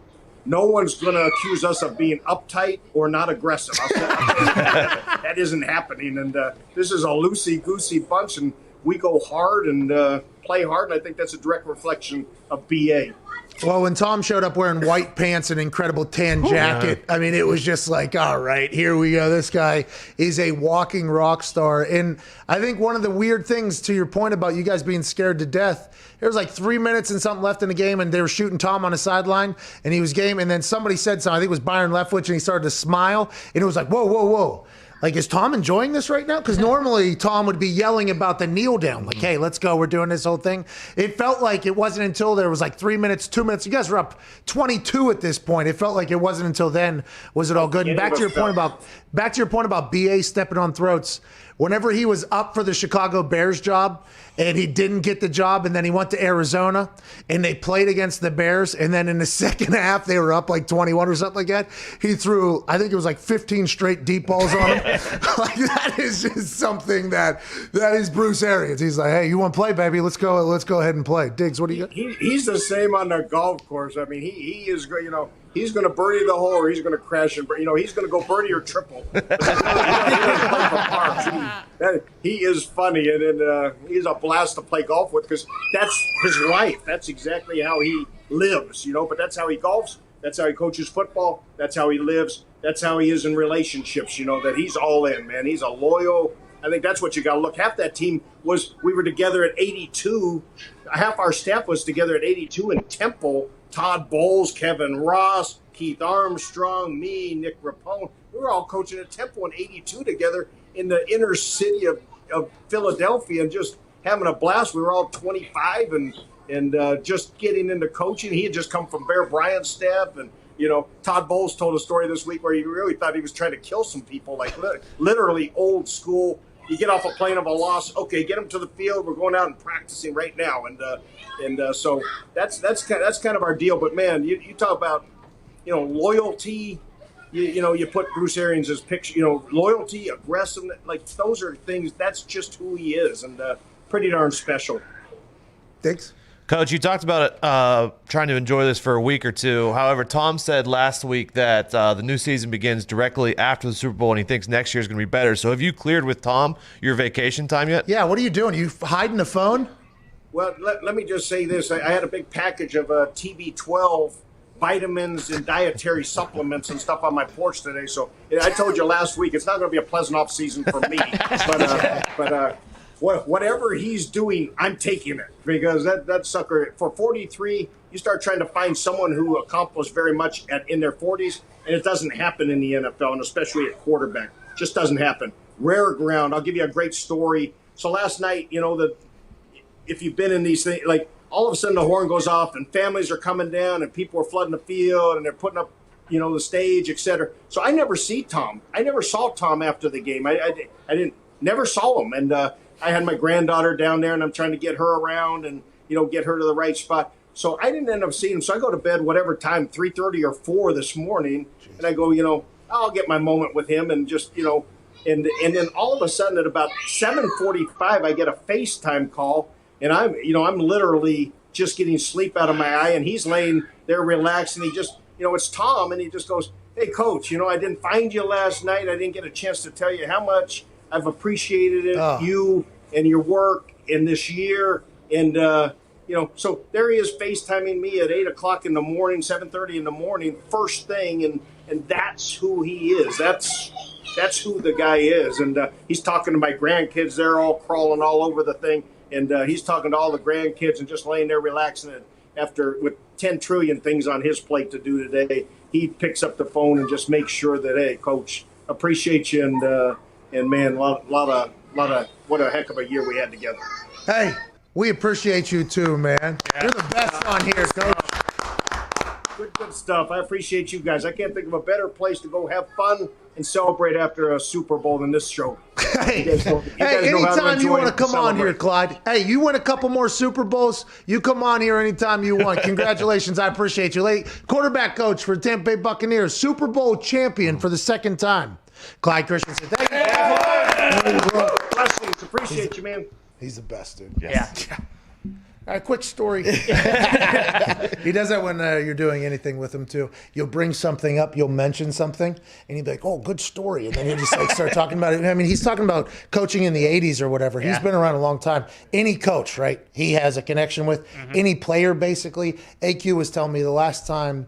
no one's going to accuse us of being uptight or not aggressive. I'll say that isn't happening, and this is a loosey-goosey bunch, and we go hard and play hard, and I think that's a direct reflection of BA. Well, when Tom showed up wearing white pants and incredible tan jacket, I mean, it was just like, all right, here we go. This guy is a walking rock star. And I think one of the weird things, to your point about you guys being scared to death, there was like 3 minutes and something left in the game, and they were shooting Tom on the sideline, and he was game. And then somebody said something, I think it was Byron Leftwich, and he started to smile, and it was like, whoa, whoa, whoa. Like, is Tom enjoying this right now? Because normally Tom would be yelling about the kneel down. Like, hey, let's go. We're doing this whole thing. It felt like it wasn't until there was like 3 minutes, 2 minutes. You guys were up 22 at this point. It felt like it wasn't until then was it all good. And back to your point about BA stepping on throats. Whenever he was up for the Chicago Bears job and he didn't get the job, and then he went to Arizona and they played against the Bears, and then in the second half they were up like 21 or something like that, he threw, I think it was like 15 straight deep balls on him. Like that is just something that is Bruce Arians. He's like, hey, you want to play, baby? Let's go ahead and play. Diggs, what do you got? He's the same on the golf course. I mean, he is great. He's going to birdie the hole or he's going to crash and he's going to go birdie or triple. He is funny and he's a blast to play golf with because that's his life. That's exactly how he lives. But that's how he golfs. That's how he coaches football. That's how he lives. That's how he is in relationships. That he's all in, man. He's a loyal. I think that's what you got to look. Half that team we were together at 82. Half our staff was together at 82 in Temple. Todd Bowles, Kevin Ross, Keith Armstrong, me, Nick Rapone. We were all coaching at Temple in 82 together in the inner city of Philadelphia and just having a blast. We were all 25 and just getting into coaching. He had just come from Bear Bryant's staff. And, Todd Bowles told a story this week where he really thought he was trying to kill some people, like literally old school. You get off a plane of a loss. Okay, get them to the field. We're going out and practicing right now, and so that's kind of our deal. But man, you talk about loyalty. You put Bruce Arians' picture. Loyalty, aggressiveness. Like those are things. That's just who he is, and pretty darn special. Diggs? Coach, you talked about it, trying to enjoy this for a week or two. However, Tom said last week that the new season begins directly after the Super Bowl, and he thinks next year is going to be better. So have you cleared with Tom your vacation time yet? Yeah, what are you doing? You hiding the phone? Well, let me just say this. I had a big package of TB12 vitamins and dietary supplements and stuff on my porch today. So I told you last week it's not going to be a pleasant off season for me. but whatever he's doing, I'm taking it because that sucker for 43. You start trying to find someone who accomplished very much in their 40s, and it doesn't happen in the NFL, and especially at quarterback, just doesn't happen. Rare ground. I'll give you a great story. So last night, if you've been in these things, like all of a sudden the horn goes off and families are coming down and people are flooding the field and they're putting up, the stage, etc. So I never see Tom. I never saw Tom after the game. I never saw him, and I had my granddaughter down there, and I'm trying to get her around and, get her to the right spot. So I didn't end up seeing him. So I go to bed whatever time, 3:30 or 4 this morning, and I go, I'll get my moment with him and just, and then all of a sudden at about 7:45, I get a FaceTime call, and I'm literally just getting sleep out of my eye, and he's laying there relaxed, and he just, it's Tom, and he just goes, hey, Coach, I didn't find you last night. I didn't get a chance to tell you how much I've appreciated it, you and your work in this year. And, so there he is FaceTiming me at 8 o'clock in the morning, 7:30 in the morning, first thing. And that's who he is. That's who the guy is. And he's talking to my grandkids. They're all crawling all over the thing. And he's talking to all the grandkids and just laying there relaxing. And after with 10 trillion things on his plate to do today, he picks up the phone and just makes sure that, hey, Coach, appreciate you. And man, lot of what a heck of a year we had together. Hey, we appreciate you too, man. Yeah. You're the best on here, Coach. Good stuff. I appreciate you guys. I can't think of a better place to go have fun and celebrate after a Super Bowl than this show. Hey, anytime you want to come on here, Clyde. Hey, you win a couple more Super Bowls, you come on here anytime you want. Congratulations. I appreciate you. Quarterback coach for Tampa Bay Buccaneers, Super Bowl champion for the second time. Clyde Christensen. Thank you. Blessings. Appreciate you, man. He's the best, dude. Yes. Yeah. All right, quick story. He does that when you're doing anything with him, too. You'll bring something up, you'll mention something, and he'll be like, oh, good story. And then he'll just start talking about it. I mean, he's talking about coaching in the 80s or whatever. Yeah. He's been around a long time. Any coach, right, he has a connection with. Any player, basically. AQ was telling me the last time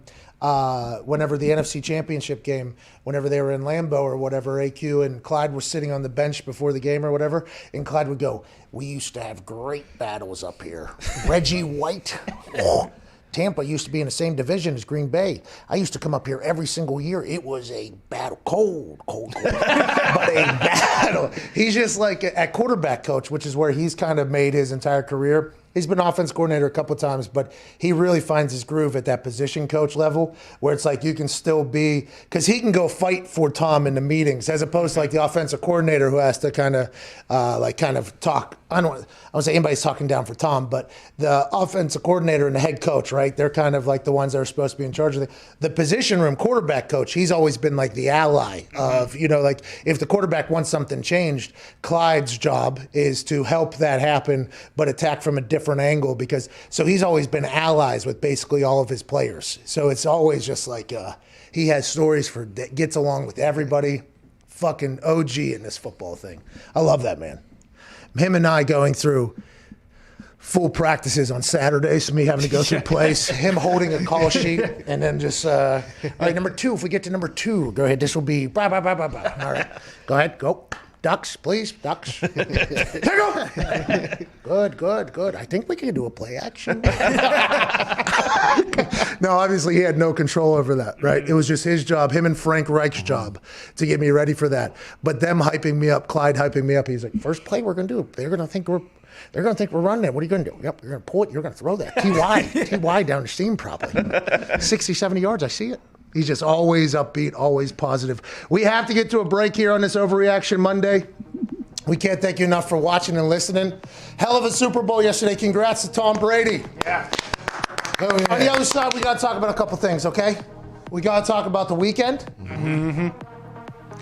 whenever the NFC Championship game, whenever they were in Lambeau or whatever, AQ and Clyde were sitting on the bench before the game or whatever, and Clyde would go, we used to have great battles up here. Reggie White. Oh, Tampa used to be in the same division as Green Bay. I used to come up here every single year. It was a battle. Cold. But a battle. He's just like at quarterback coach, which is where he's kind of made his entire career. He's been offense coordinator a couple of times, but he really finds his groove at that position coach level where it's like you can still be, because he can go fight for Tom in the meetings as opposed to like the offensive coordinator who has to kind of talk. I don't say anybody's talking down for Tom, but the offensive coordinator and the head coach, right? They're kind of like the ones that are supposed to be in charge of the position room quarterback coach. He's always been like the ally of, like if the quarterback wants something changed, Clyde's job is to help that happen, but attack from a different angle so he's always been allies with basically all of his players. So it's always just like he has stories that gets along with everybody. Fucking OG in this football thing. I love that man. Him and I going through full practices on Saturdays, me having to go through plays, him holding a call sheet, and then just, all right, number 2, if we get to number 2, go ahead, this will be, blah, blah, blah, blah, blah. All right, go ahead, go. Ducks, please, ducks. There you go. Good. I think we can do a play action. No, obviously he had no control over that, right? It was just his job, him and Frank Reich's job to get me ready for that. But them hyping me up, Clyde hyping me up, he's like, first play we're going to do, they're going to think we're running it. What are you going to do? Yep, you're going to pull it, you're going to throw that. TY down the seam probably. 60, 70 yards, I see it. He's just always upbeat, always positive. We have to get to a break here on this Overreaction Monday. We can't thank you enough for watching and listening. Hell of a Super Bowl yesterday. Congrats to Tom Brady. Yeah. On the other side, we got to talk about a couple things, okay? We got to talk about the weekend. Mm-hmm.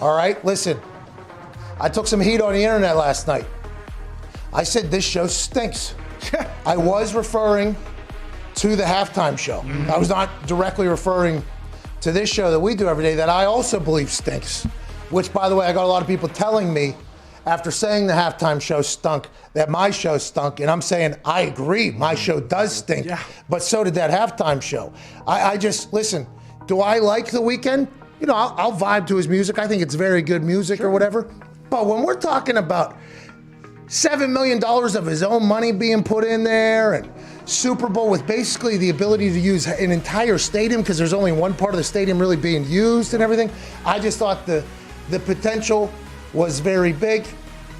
All right, listen. I took some heat on the internet last night. I said this show stinks. I was referring to the halftime show. Mm-hmm. I was not directly referring to this show that we do every day that I also believe stinks, which, by the way, I got a lot of people telling me after saying the halftime show stunk that my show stunk, and I'm saying I agree, my show does stink, but so did that halftime show. I just, listen, do I like The Weeknd? I'll vibe to his music. I think it's very good music or whatever, but when we're talking about $7 million of his own money being put in there and Super Bowl with basically the ability to use an entire stadium because there's only one part of the stadium really being used and everything. I just thought the potential was very big.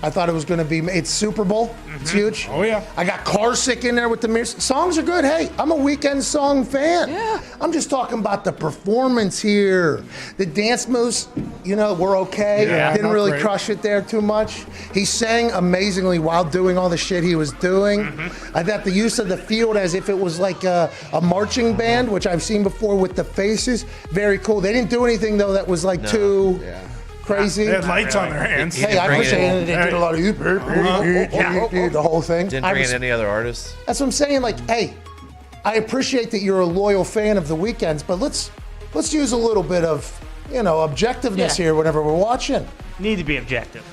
I thought it was going to be, it's Super Bowl. Mm-hmm. It's huge. Oh, yeah. I got Carsick in there with the mirrors. Songs are good. Hey, I'm a Weeknd song fan. Yeah. I'm just talking about the performance here. The dance moves, were okay. Yeah, didn't really crush it there too much. He sang amazingly while doing all the shit he was doing. Mm-hmm. I thought the use of the field as if it was like a marching band, which I've seen before with the faces, very cool. They didn't do anything, though, that was like too... Yeah. Crazy. They had lights on their hands. Hey, I appreciate it. They did a lot of the whole thing. Didn't bring in any other artists. That's what I'm saying. Like, hey, I appreciate that you're a loyal fan of the Weeknd's, but let's use a little bit of objectiveness here whenever we're watching. Need to be objective.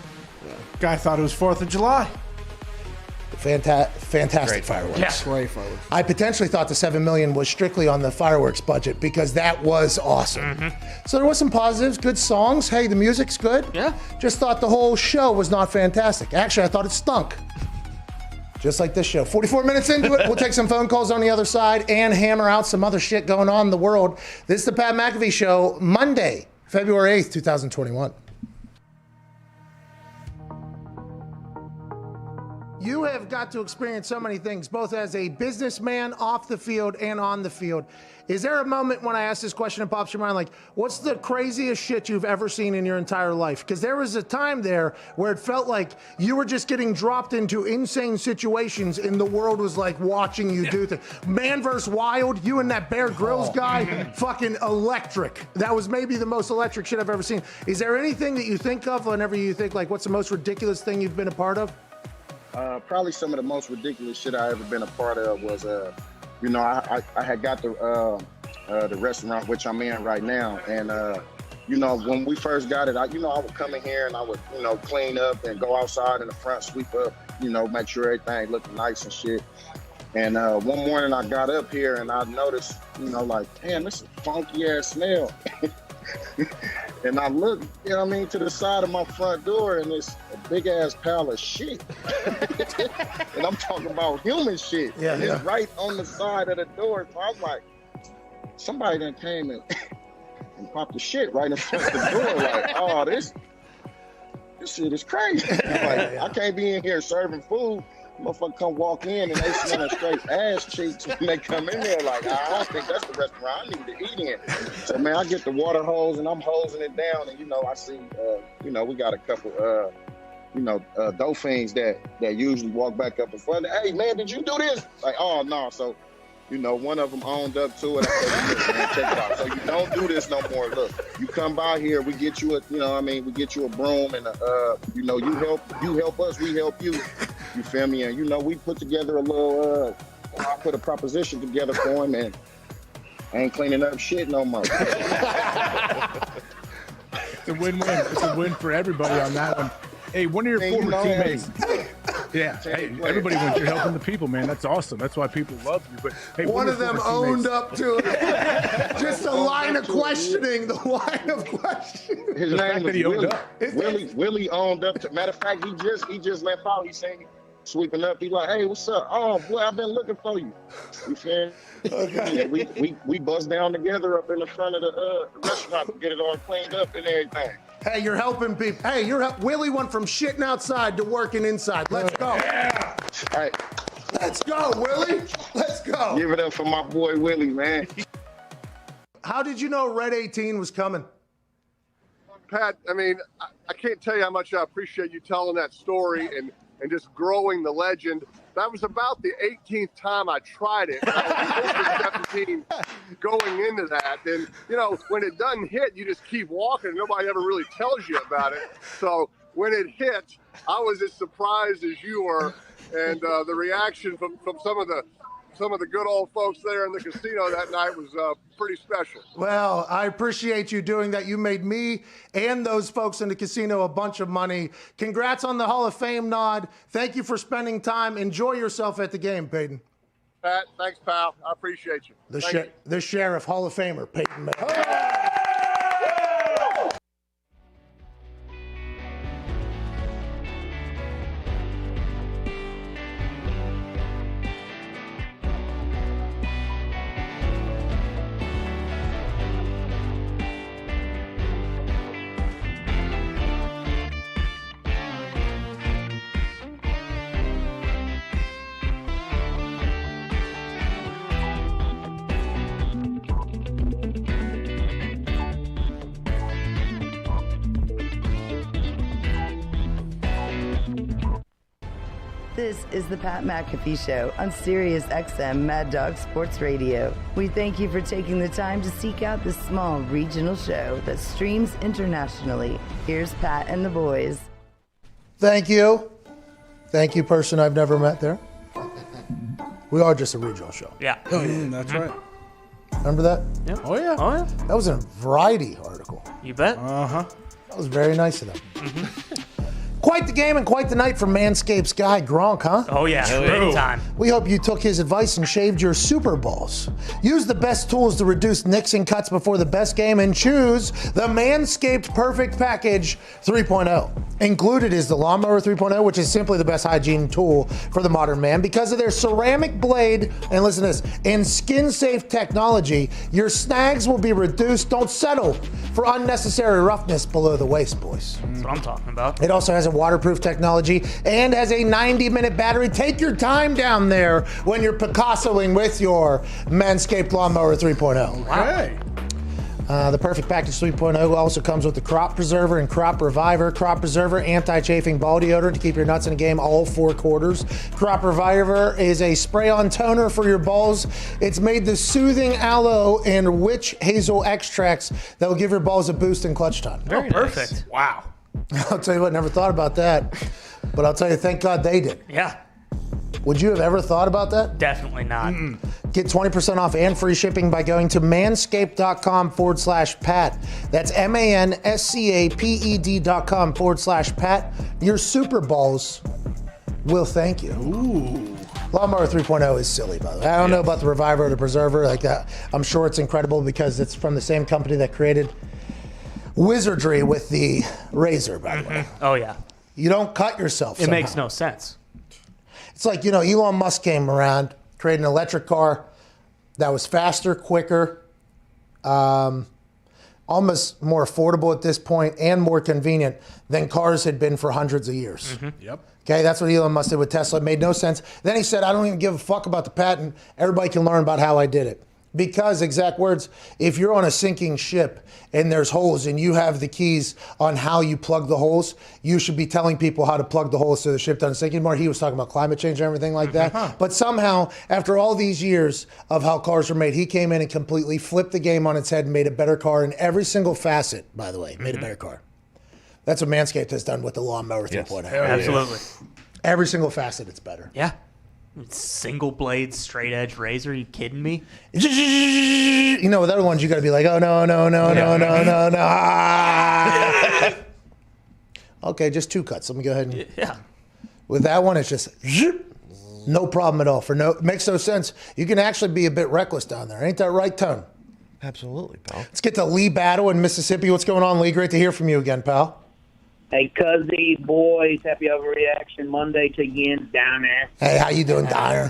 Guy thought it was 4th of July. Fantastic fireworks. Yeah. Great fireworks. I potentially thought the $7 million was strictly on the fireworks budget because that was awesome. Mm-hmm. So there was some positives, good songs. Hey, the music's good. Yeah. Just thought the whole show was not fantastic. Actually, I thought it stunk. Just like this show. 44 minutes into it, we'll take some phone calls on the other side and hammer out some other shit going on in the world. This is the Pat McAfee Show, Monday, February 8th, 2021. You have got to experience so many things, both as a businessman off the field and on the field. Is there a moment when I ask this question and pops your mind, like, what's the craziest shit you've ever seen in your entire life? Because there was a time there where it felt like you were just getting dropped into insane situations and the world was like watching you do things. Man vs. Wild, you and that Bear Grylls guy, fucking electric. That was maybe the most electric shit I've ever seen. Is there anything that you think of whenever you think, like, what's the most ridiculous thing you've been a part of? Probably some of the most ridiculous shit I ever been a part of was, I had got the restaurant which I'm in right now, and when we first got it, I would come in here and I would clean up and go outside in the front, sweep up, make sure everything looked nice and shit. And one morning I got up here and I noticed, like, damn, this is a funky ass smell. And I look, to the side of my front door, and it's a big ass pile of shit. And I'm talking about human shit. Yeah, and it's right on the side of the door. So I was like, somebody done came and popped the shit right in front of the door. Like, oh, this shit is crazy. Like, I can't be in here serving food, Motherfucker come walk in and they smelling straight ass cheeks when they come in there. Like, I don't think that's the restaurant I need to eat in. So, man, I get the water hose and I'm hosing it down. And, I see, we got a couple, dolphins that usually walk back up in front. Hey, man, did you do this? Like, oh, no. So, one of them owned up to it. I said, man, check it out. So you don't do this no more. Look, you come by here, we get you we get you a broom and you help us, we help you. You feel me? And we put together a little I put a proposition together for him and I ain't cleaning up shit no more. It's a win-win. It's a win for everybody on that one. Hey, one of your former teammates. Yeah, hey, everybody wins. You're helping the people, man. That's awesome. That's why people love you. But hey, one of them owned up to it. Just a line of questioning. The line of questioning. His name was Willie. Willie owned up to. Matter of fact, he just left out. He's saying sweeping up. He's like, hey, what's up? Oh boy, I've been looking for you. You feel? Okay. Yeah, we bust down together up in the front of the restaurant to get it all cleaned up and everything. Hey, you're helping people. Hey, Willie went from shitting outside to working inside. Let's go. Yeah. All right. Let's go, Willie. Let's go. Give it up for my boy Willie, man. How did you know Red 18 was coming? Pat, I mean, I can't tell you how much I appreciate you telling that story and just growing the legend. That was about the 18th time I tried it. I was 17 going into that. And, when it doesn't hit, you just keep walking. Nobody ever really tells you about it. So when it hit, I was as surprised as you were. And the reaction from some of the good old folks there in the casino that night was pretty special. Well, I appreciate you doing that. You made me and those folks in the casino a bunch of money. Congrats on the Hall of Fame nod. Thank you for spending time. Enjoy yourself at the game, Peyton. Pat, thanks, pal. I appreciate you. The Sheriff, Hall of Famer, Peyton Manning. This is the Pat McAfee Show on Sirius XM Mad Dog Sports Radio. We thank you for taking the time to seek out this small regional show that streams internationally. Here's Pat and the boys. Thank you. Thank you, person I've never met there. We are just a regional show. Yeah. That's right. Remember that? Yeah. Oh, yeah. Oh, yeah. That was in a Variety article. You bet. Uh-huh. That was very nice of them. Quite the game and quite the night for Manscaped's guy, Gronk, huh? Oh, yeah. Big time. We hope you took his advice and shaved your Super Balls. Use the best tools to reduce nicks and cuts before the best game and choose the Manscaped Perfect Package 3.0. Included is the Lawnmower 3.0, which is simply the best hygiene tool for the modern man. Because of their ceramic blade, and listen to this, and skin-safe technology, your snags will be reduced. Don't settle for unnecessary roughness below the waist, boys. That's what I'm talking about. It also has a waterproof technology and has a 90-minute battery. Take your time down there when you're Picassoing with your Manscaped Lawnmower 3.0. Okay. The Perfect Package 3.0 also comes with the Crop Preserver and Crop Reviver. Crop Preserver, anti-chafing ball deodorant to keep your nuts in the game all 4 quarters. Crop Reviver is a spray-on toner for your balls. It's made the soothing aloe and witch hazel extracts that will give your balls a boost in clutch time. Very perfect. Nice. Wow. I'll tell you what, never thought about that. But I'll tell you, thank God they did. Yeah. Would you have ever thought about that? Definitely not. Get 20% off and free shipping by going to manscaped.com/Pat. That's manscaped.com/Pat. Your Super Balls will thank you. Ooh. Lawnmower 3.0 is silly, by the way. I don't know about the Reviver or the Preserver like that. I'm sure it's incredible because it's from the same company that created wizardry with the razor, by the way. Oh, yeah. You don't cut yourself It makes no sense. It's like, Elon Musk came around, created an electric car that was faster, quicker, almost more affordable at this point and more convenient than cars had been for hundreds of years. Yep. Okay, that's what Elon Musk did with Tesla. It made no sense. Then he said, I don't even give a fuck about the patent. Everybody can learn about how I did it. Because, exact words, if you're on a sinking ship and there's holes and you have the keys on how you plug the holes, you should be telling people how to plug the holes so the ship doesn't sink anymore. He was talking about climate change and everything like that. But somehow, after all these years of how cars were made, he came in and completely flipped the game on its head and made a better car in every single facet, by the way, made a better car. That's what Manscaped has done with the lawnmower 3.0. Absolutely. Every single facet, it's better. Yeah. Single blade, straight edge razor. You kidding me? You know, with other ones, you got to be like, oh, no. Okay, just 2 cuts. Let me go ahead and. Yeah. With that one, it's just no problem at all. Makes no sense. You can actually be a bit reckless down there. Ain't that right, Tone? Absolutely, pal. Let's get to Lee Battle in Mississippi. What's going on, Lee? Great to hear from you again, pal. Hey, Cuzzy, boys, happy overreaction Monday to you, Diner. Hey, how you doing, Diner?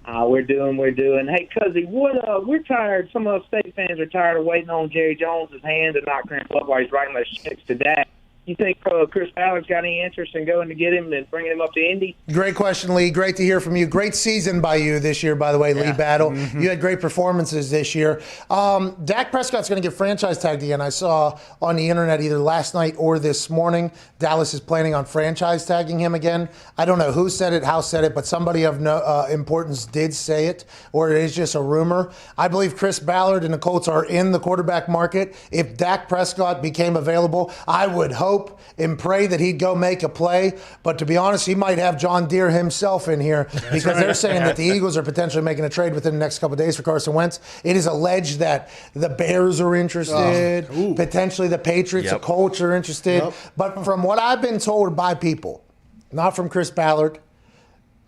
We're doing. Hey, Cuzzy, we're tired. Some of us state fans are tired of waiting on Jerry Jones' hand to not cramp up while he's writing those checks to Dak. You think Chris Ballard's got any interest in going to get him and bringing him up to Indy? Great question, Lee. Great to hear from you. Great season by you this year, by the way, Lee Battle. You had great performances this year. Dak Prescott's going to get franchise tagged again. I saw on the internet either last night or this morning, Dallas is planning on franchise tagging him again. I don't know who said it, how said it, but somebody of no importance did say it, or it is just a rumor. I believe Chris Ballard and the Colts are in the quarterback market. If Dak Prescott became available, I would hope and pray that he'd go make a play. But to be honest, he might have John Deere himself in here because they're saying that the Eagles are potentially making a trade within the next couple of days for Carson Wentz. It is alleged that the Bears are interested, potentially the Patriots, the Colts are interested. But from what I've been told by people, not from Chris Ballard,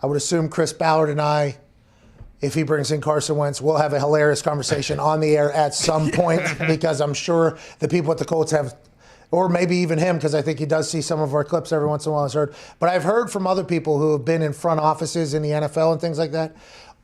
I would assume Chris Ballard and I, if he brings in Carson Wentz, we'll have a hilarious conversation on the air at some point because I'm sure the people at the Colts have, or maybe even him, because I think he does see some of our clips every once in a while, I've heard. But I've heard from other people who have been in front offices in the NFL and things like that,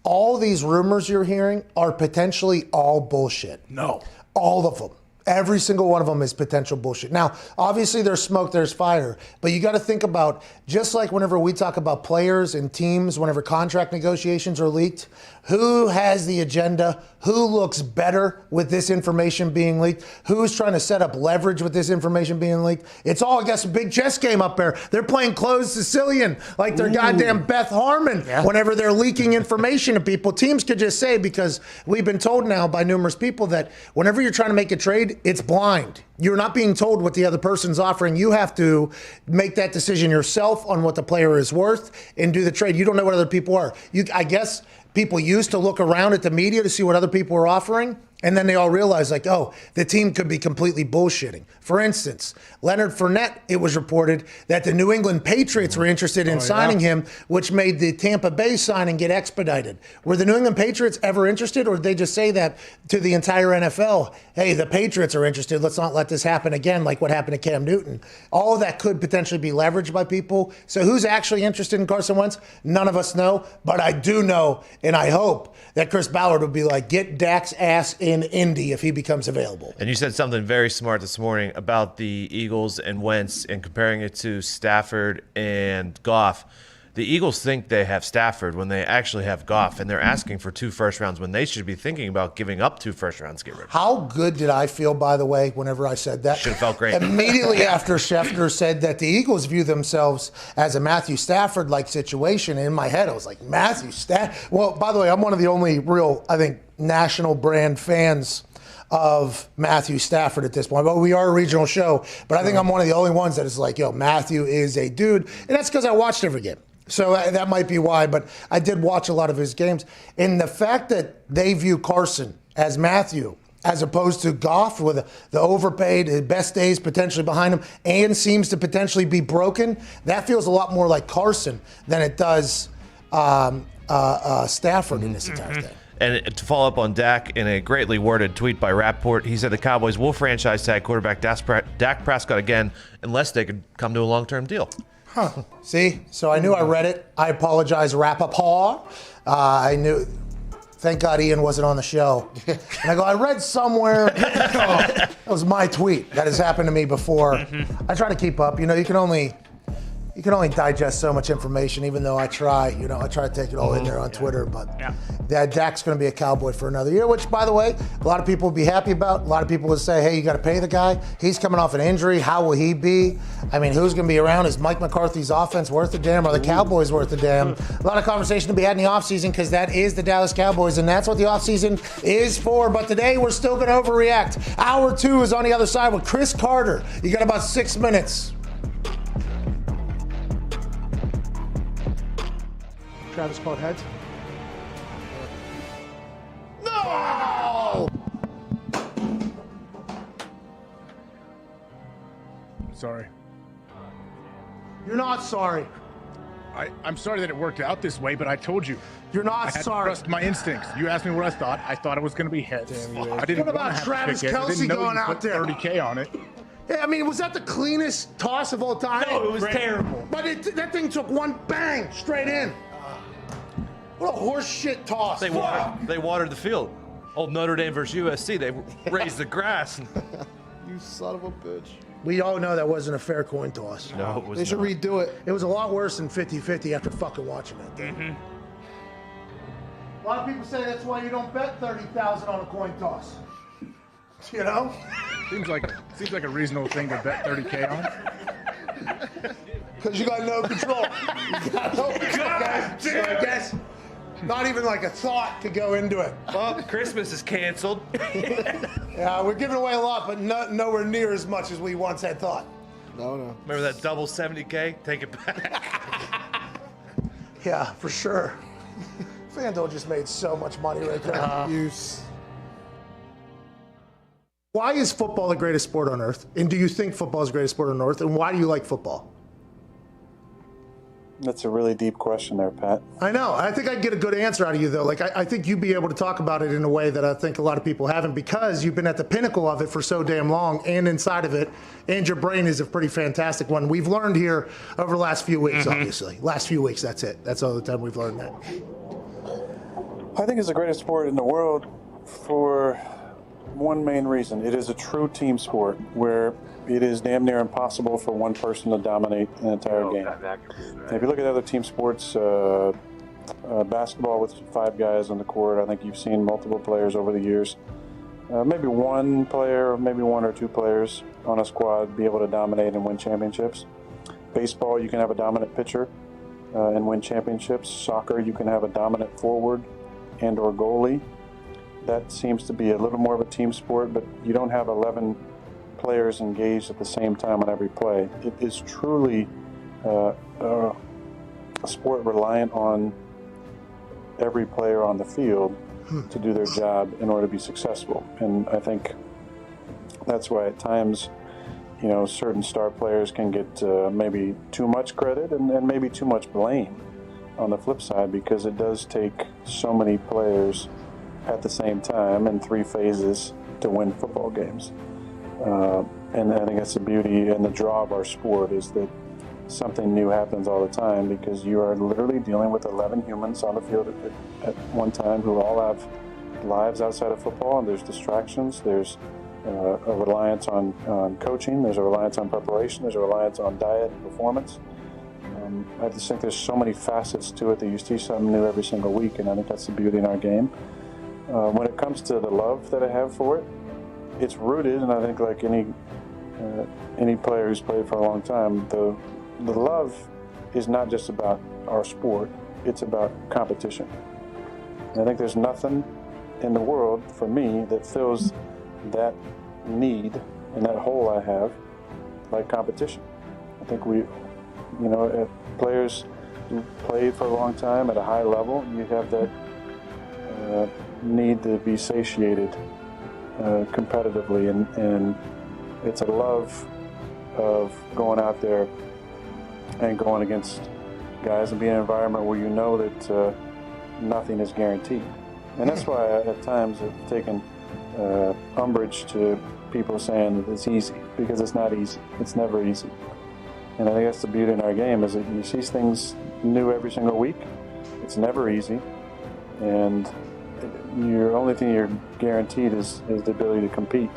all these rumors you're hearing are potentially all bullshit. No. All of them. Every single one of them is potential bullshit. Now, obviously there's smoke, there's fire, but you got to think about, just like whenever we talk about players and teams, whenever contract negotiations are leaked, who has the agenda, who looks better with this information being leaked, who's trying to set up leverage with this information being leaked. It's all, I guess, a big chess game up there. They're playing closed Sicilian like they're goddamn Beth Harmon whenever they're leaking information to people. Teams could just say, because we've been told now by numerous people that whenever you're trying to make a trade, it's blind. You're not being told what the other person's offering. You have to make that decision yourself on what the player is worth and do the trade. You don't know what other people are. I guess people used to look around at the media to see what other people were offering, and then they all realized, like, oh, the team could be completely bullshitting. For instance, Leonard Fournette, it was reported that the New England Patriots were interested in signing him, which made the Tampa Bay signing get expedited. Were the New England Patriots ever interested, or did they just say that to the entire NFL? Hey, the Patriots are interested. Let's not let this happen again, like what happened to Cam Newton. All of that could potentially be leveraged by people. So who's actually interested in Carson Wentz? None of us know, but I do know, and I hope that Chris Ballard would be like, get Dak's ass in Indy if he becomes available. And you said something very smart this morning about the Eagles and Wentz and comparing it to Stafford and Goff. The Eagles think they have Stafford when they actually have Goff, and they're asking for 2 first rounds when they should be thinking about giving up 2 first rounds to get rid of. How good did I feel, by the way, whenever I said that? Should have felt great. Immediately after Schefter said that the Eagles view themselves as a Matthew Stafford-like situation, in my head I was like, Matthew Stafford? Well, by the way, I'm one of the only real, I think, national brand fans of Matthew Stafford at this point. But we are a regional show, but I think I'm one of the only ones that is like, yo, Matthew is a dude. And that's because I watched every game. So that might be why, but I did watch a lot of his games. And the fact that they view Carson as Matthew, as opposed to Goff with the overpaid, his best days potentially behind him, and seems to potentially be broken, that feels a lot more like Carson than it does Stafford in this entire thing. And to follow up on Dak, in a greatly worded tweet by Rapport, he said the Cowboys will franchise tag quarterback Dak Prescott again unless they could come to a long-term deal. Huh. See? So I knew I read it. I apologize, Rappaport. I knew. Thank God Ian wasn't on the show. And I go, I read somewhere. That was my tweet. That has happened to me before. I try to keep up. You know, you can only digest so much information, even though I try. You know, I try to take it all in there on Twitter. But Dak's going to be a Cowboy for another year, which, by the way, a lot of people will be happy about. A lot of people will say, hey, you got to pay the guy. He's coming off an injury. How will he be? I mean, who's going to be around? Is Mike McCarthy's offense worth a damn? Are the Cowboys worth a damn? A lot of conversation to be had in the offseason because that is the Dallas Cowboys, and that's what the offseason is for. But today, we're still going to overreact. Hour 2 is on the other side with Chris Carter. You got about 6 minutes. Travis called heads. No! Sorry. You're not sorry. I'm sorry that it worked out this way, but I told you. You're not I had sorry. to trust my instincts. You asked me what I thought. I thought it was going to be heads. I didn't What about want to have Travis to pick it. I Kelce didn't know going you out put there? 30K on it. Yeah, I mean, was that the cleanest toss of all time? No, it was terrible. But that thing took one bang straight in. What a horse shit toss. They watered the field. Old Notre Dame versus USC. They raised the grass. You son of a bitch. We all know that wasn't a fair coin toss. No, it was They should not. redo it. It was a lot worse than 50-50 after fucking watching that thing. A lot of people say that's why you don't bet 30,000 on a coin toss. You know? Seems like a reasonable thing to bet 30K on. Because you got no control. You got no control, guys. So I guess not even like a thought could go into it. Well, Christmas is canceled. Yeah, we're giving away a lot, but nowhere near as much as we once had thought. No. Remember that double 70K? Take it back. Yeah, for sure. FanDuel just made so much money right there. Why is football the greatest sport on earth? And do you think football is the greatest sport on earth? And why do you like football? That's a really deep question there, Pat. I know. I think I'd get a good answer out of you, though. Like, I think you'd be able to talk about it in a way that I think a lot of people haven't because you've been at the pinnacle of it for so damn long and inside of it, and your brain is a pretty fantastic one. We've learned here over the last few weeks, obviously. Last few weeks, that's it. That's all the time we've learned that. I think it's the greatest sport in the world for one main reason. It is a true team sport where it is damn near impossible for one person to dominate an entire game. If you look at other team sports, basketball with 5 guys on the court, I think you've seen multiple players over the years. Maybe one player, maybe 1 or 2 players on a squad be able to dominate and win championships. Baseball, you can have a dominant pitcher and win championships. Soccer, you can have a dominant forward and or goalie. That seems to be a little more of a team sport, but you don't have 11 players engaged at the same time on every play. It is truly a sport reliant on every player on the field to do their job in order to be successful. And I think that's why at times, you know, certain star players can get maybe too much credit and maybe too much blame on the flip side, because it does take so many players at the same time in 3 phases to win football games. And I think that's the beauty and the draw of our sport, is that something new happens all the time because you are literally dealing with 11 humans on the field at one time who all have lives outside of football, and there's distractions, there's a reliance on coaching, there's a reliance on preparation, there's a reliance on diet and performance. I just think there's so many facets to it that you see something new every single week, and I think that's the beauty in our game. When it comes to the love that I have for it, it's rooted, and I think like any player who's played for a long time, the love is not just about our sport, it's about competition. And I think there's nothing in the world for me that fills that need and that hole I have like competition. I think players who played for a long time at a high level, you have that need to be satiated competitively, and it's a love of going out there and going against guys and being in an environment where you know that nothing is guaranteed. And that's why I, at times, I've taken umbrage to people saying that it's easy, because it's not easy. It's never easy. And I think that's the beauty in our game, is that you see things new every single week. It's never easy. And your only thing you're guaranteed is the ability to compete.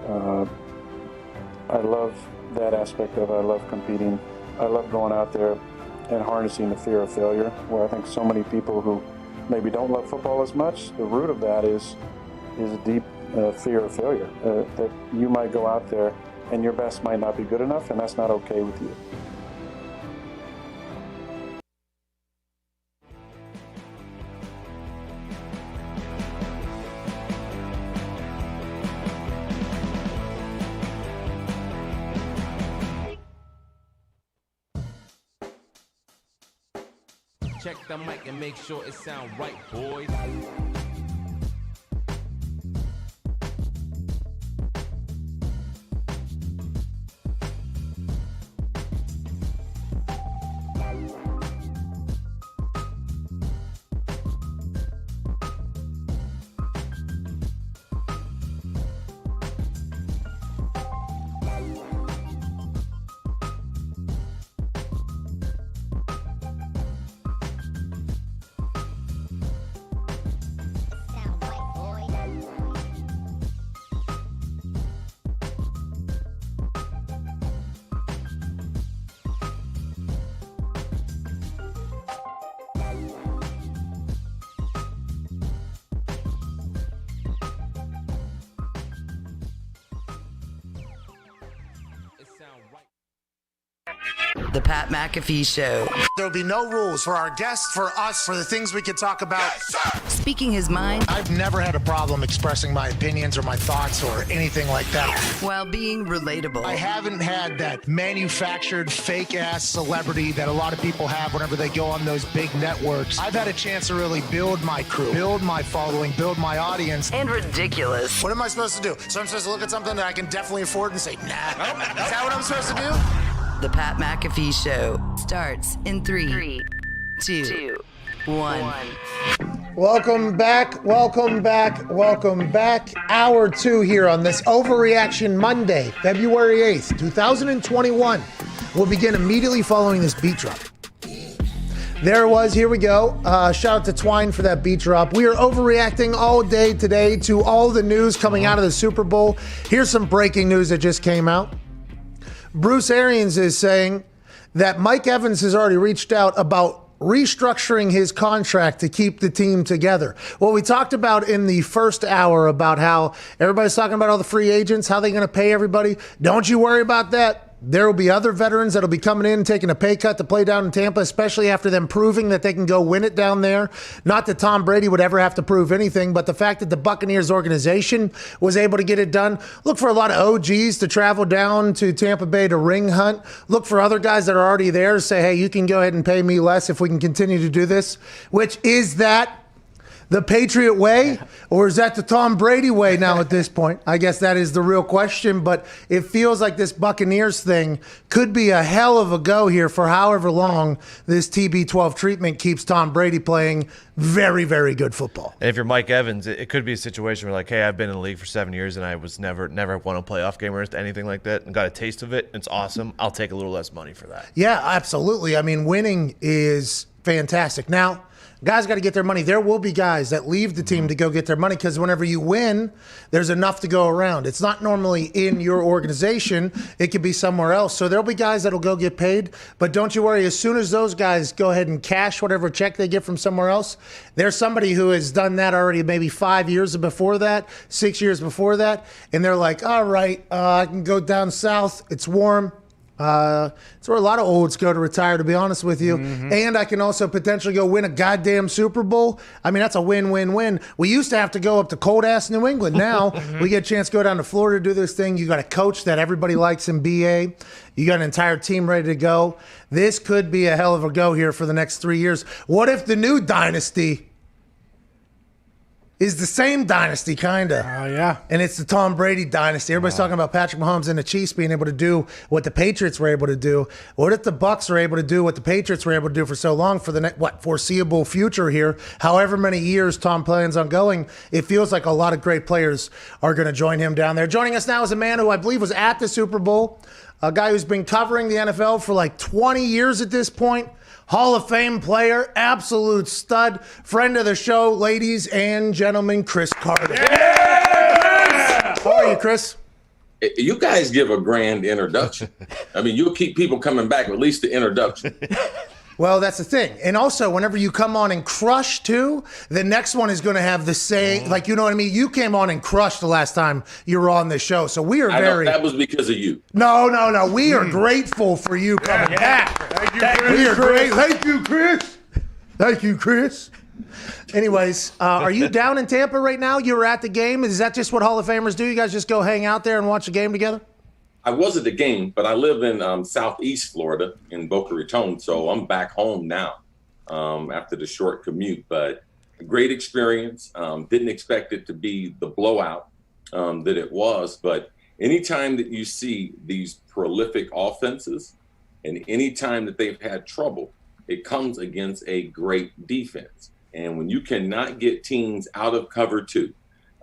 I love that aspect of it. I love competing. I love going out there and harnessing the fear of failure, where I think so many people who maybe don't love football as much, the root of that is a deep fear of failure, that you might go out there and your best might not be good enough, and that's not okay with you. Check the mic and make sure it sound right, boys. The Pat McAfee Show. There'll be no rules for our guests, for us, for the things we could talk about. Yes, speaking his mind. I've never had a problem expressing my opinions or my thoughts or anything like that. While being relatable. I haven't had that manufactured fake-ass celebrity that a lot of people have whenever they go on those big networks. I've had a chance to really build my crew, build my following, build my audience. And ridiculous. What am I supposed to do? So I'm supposed to look at something that I can definitely afford and say, nah. Is that what I'm supposed to do? The Pat McAfee Show starts in 3, 2, 1. Welcome back, welcome back, welcome back. Hour 2 here on this Overreaction Monday, February 8th, 2021. We'll begin immediately following this beat drop. There it was, here we go. Shout out to Twine for that beat drop. We are overreacting all day today to all the news coming out of the Super Bowl. Here's some breaking news that just came out. Bruce Arians is saying that Mike Evans has already reached out about restructuring his contract to keep the team together. Well, we talked about in the first hour about how everybody's talking about all the free agents, how they're going to pay everybody. Don't you worry about that. There will be other veterans that'll be coming in, taking a pay cut to play down in Tampa, especially after them proving that they can go win it down there. Not that Tom Brady would ever have to prove anything, but the fact that the Buccaneers organization was able to get it done. Look for a lot of OGs to travel down to Tampa Bay to ring hunt. Look for other guys that are already there to say, hey, you can go ahead and pay me less if we can continue to do this. Which is that the Patriot way, or is that the Tom Brady way now at this point? I guess that is the real question, but it feels like this Buccaneers thing could be a hell of a go here for however long this TB12 treatment keeps Tom Brady playing very, very good football. And if you're Mike Evans, it could be a situation where, like, hey, I've been in the league for 7 years and I was never won a playoff game or anything like that and got a taste of it. It's awesome. I'll take a little less money for that. Yeah, absolutely. I mean, winning is fantastic. Now, guys got to get their money. There will be guys that leave the team to go get their money because whenever you win, there's enough to go around. It's not normally in your organization. It could be somewhere else. So there'll be guys that'll go get paid. But don't you worry. As soon as those guys go ahead and cash whatever check they get from somewhere else, there's somebody who has done that already maybe 5 years before that, 6 years before that. And they're like, all right, I can go down south. It's warm. It's where a lot of olds go to retire, to be honest with you. Mm-hmm. And I can also potentially go win a goddamn Super Bowl. I mean, that's a win-win-win. We used to have to go up to cold-ass New England. Now we get a chance to go down to Florida to do this thing. You got a coach that everybody likes in BA. You got an entire team ready to go. This could be a hell of a go here for the next 3 years. What if the new dynasty is the same dynasty, kind of? Yeah. And it's the Tom Brady dynasty. Everybody's talking about Patrick Mahomes and the Chiefs being able to do what the Patriots were able to do. What if the Bucs are able to do what the Patriots were able to do for so long for the foreseeable future here? However many years Tom plans on going, it feels like a lot of great players are going to join him down there. Joining us now is a man who I believe was at the Super Bowl. a guy who's been covering the NFL for like 20 years at this point. Hall of Fame player, absolute stud, friend of the show, ladies and gentlemen, Chris Carter. Yeah! How are you, Chris? You guys give a grand introduction. I mean, you'll keep people coming back with at least the introduction. Well, that's the thing. And also, whenever you come on and crush, too, the next one is going to have the same, like, you know what I mean? You came on and crushed the last time you were on this show. So we are very... That was because of you. No. We are grateful for you coming back. Thank you, Chris. We are great. Thank you, Chris. Thank you, Chris. Anyways, are you down in Tampa right now? You were at the game. Is that just what Hall of Famers do? You guys just go hang out there and watch the game together? I was at the game, but I live in Southeast Florida in Boca Raton, so I'm back home now after the short commute. But a great experience. Didn't expect it to be the blowout that it was. But anytime that you see these prolific offenses and anytime that they've had trouble, it comes against a great defense. And when you cannot get teams out of cover two,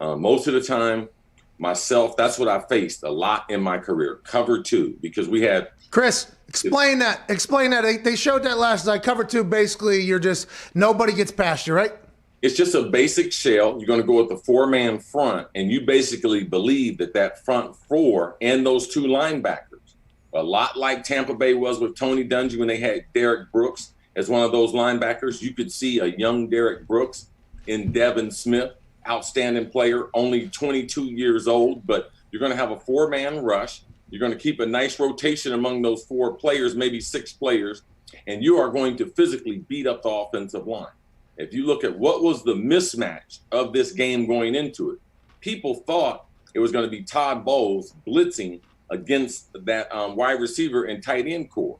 most of the time, myself, that's what I faced a lot in my career, cover two, because we had... Chris, explain that. Explain that. They showed that last night. Cover two, basically, you're just, nobody gets past you, right? It's just a basic shell. You're going to go with the four-man front, and you basically believe that front four and those two linebackers, a lot like Tampa Bay was with Tony Dungy when they had Derek Brooks as one of those linebackers. You could see a young Derek Brooks in Devin Smith. Outstanding player, only 22 years old, but you're going to have a four-man rush. You're going to keep a nice rotation among those four players, maybe six players, and you are going to physically beat up the offensive line. If you look at what was the mismatch of this game going into it, people thought it was going to be Todd Bowles blitzing against that wide receiver and tight end core,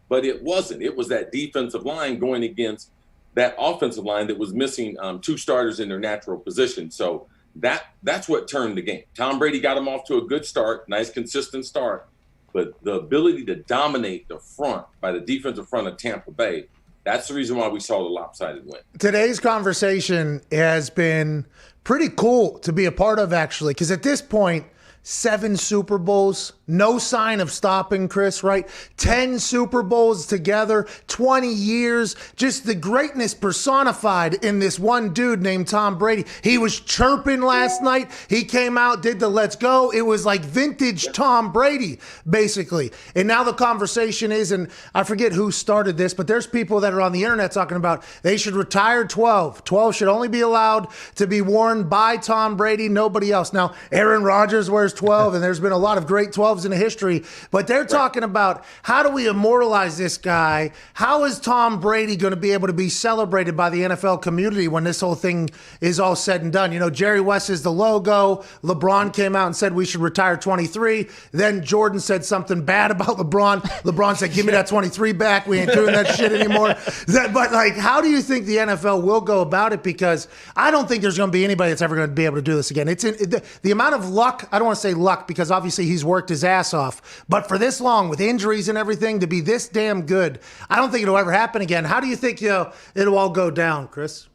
but it wasn't. It was that defensive line going against that offensive line that was missing two starters in their natural position. So that's what turned the game. Tom Brady got him off to a good start, nice consistent start, but the ability to dominate the front by the defensive front of Tampa Bay, that's the reason why we saw the lopsided win. Today's conversation has been pretty cool to be a part of, actually, because at this point, 7 Super Bowls, no sign of stopping, Chris, right? 10 Super Bowls together, 20 years, just the greatness personified in this one dude named Tom Brady. He was chirping last night. He came out, did the let's go. It was like vintage Tom Brady, basically. And now the conversation is, and I forget who started this, but there's people that are on the internet talking about they should retire 12. 12 should only be allowed to be worn by Tom Brady, nobody else. Now, Aaron Rodgers wears 12, and there's been a lot of great 12s in the history, but they're talking about how do we immortalize this guy? How is Tom Brady going to be able to be celebrated by the NFL community when this whole thing is all said and done? You know, Jerry West is the logo. LeBron came out and said we should retire 23. Then Jordan said something bad about LeBron. LeBron said, give me that 23 back. We ain't doing that shit anymore. But like, how do you think the NFL will go about it? Because I don't think there's going to be anybody that's ever going to be able to do this again. It's the amount of luck. I don't want to say luck because obviously he's worked his ass off, but for this long with injuries and everything to be this damn good, I don't think it'll ever happen again. How do you think it'll all go down, Chris?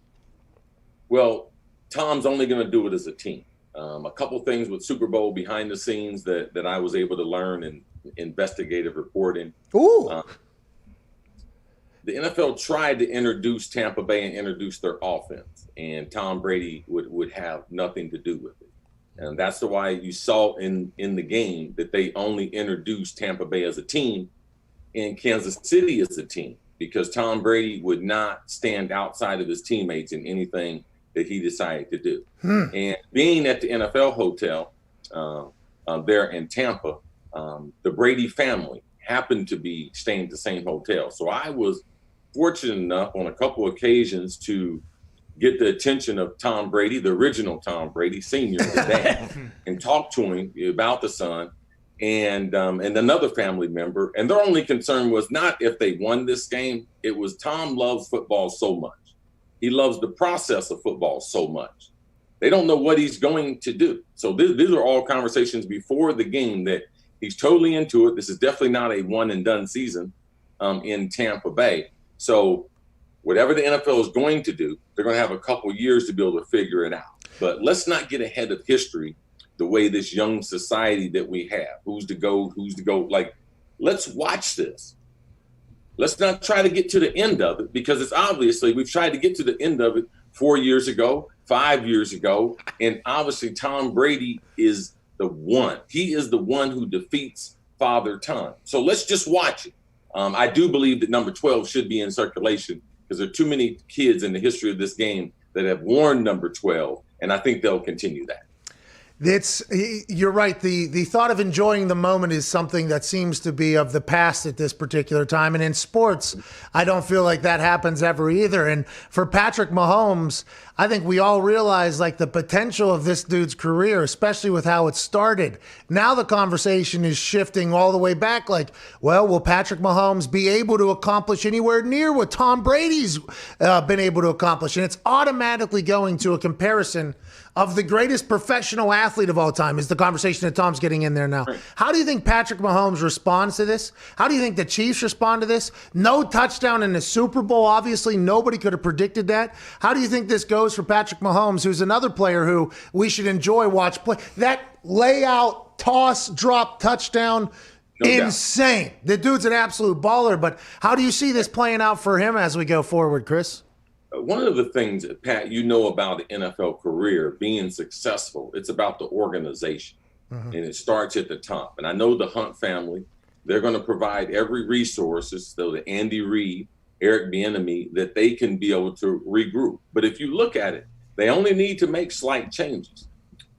Well, Tom's only going to do it as a team. A couple things with Super Bowl behind the scenes that I was able to learn in investigative reporting. Ooh. The NFL tried to introduce Tampa Bay and introduce their offense, and Tom Brady would have nothing to do with it. And that's why you saw in the game that they only introduced Tampa Bay as a team and Kansas City as a team, because Tom Brady would not stand outside of his teammates in anything that he decided to do. And being at the NFL hotel there in Tampa, the Brady family happened to be staying at the same hotel. So I was fortunate enough on a couple occasions to get the attention of Tom Brady, the original Tom Brady, Sr., the dad, and talk to him about the son and another family member. And their only concern was not if they won this game. It was Tom loves football so much. He loves the process of football so much. They don't know what he's going to do. So these are all conversations before the game that he's totally into it. This is definitely not a one and done season in Tampa Bay. So whatever the NFL is going to do, they're going to have a couple years to be able to figure it out. But let's not get ahead of history the way this young society that we have, who's to go, like, let's watch this. Let's not try to get to the end of it, because it's obviously we've tried to get to the end of it 4 years ago, 5 years ago, and obviously Tom Brady is the one. He is the one who defeats Father Time. So let's just watch it. I do believe that number 12 should be in circulation, because there are too many kids in the history of this game that have worn number 12, and I think they'll continue that. You're right. The thought of enjoying the moment is something that seems to be of the past at this particular time. And in sports, I don't feel like that happens ever either. And for Patrick Mahomes, I think we all realize like the potential of this dude's career, especially with how it started. Now the conversation is shifting all the way back. Like, well, will Patrick Mahomes be able to accomplish anywhere near what Tom Brady's been able to accomplish? And it's automatically going to a comparison of the greatest professional athlete of all time is the conversation that Tom's getting in there now. Right. How do you think Patrick Mahomes responds to this? How do you think the Chiefs respond to this? No touchdown in the Super Bowl. Obviously, nobody could have predicted that. How do you think this goes for Patrick Mahomes, who's another player who we should enjoy watch play? That layout, toss, drop, touchdown, insane. The dude's an absolute baller, but how do you see this playing out for him as we go forward, Chris? One of the things, Pat, you know about the NFL career being successful, it's about the organization. And it starts at the top. And I know the Hunt family, they're going to provide every resources, so the Andy Reid, Eric Bieniemy, that they can be able to regroup. But if you look at it, they only need to make slight changes.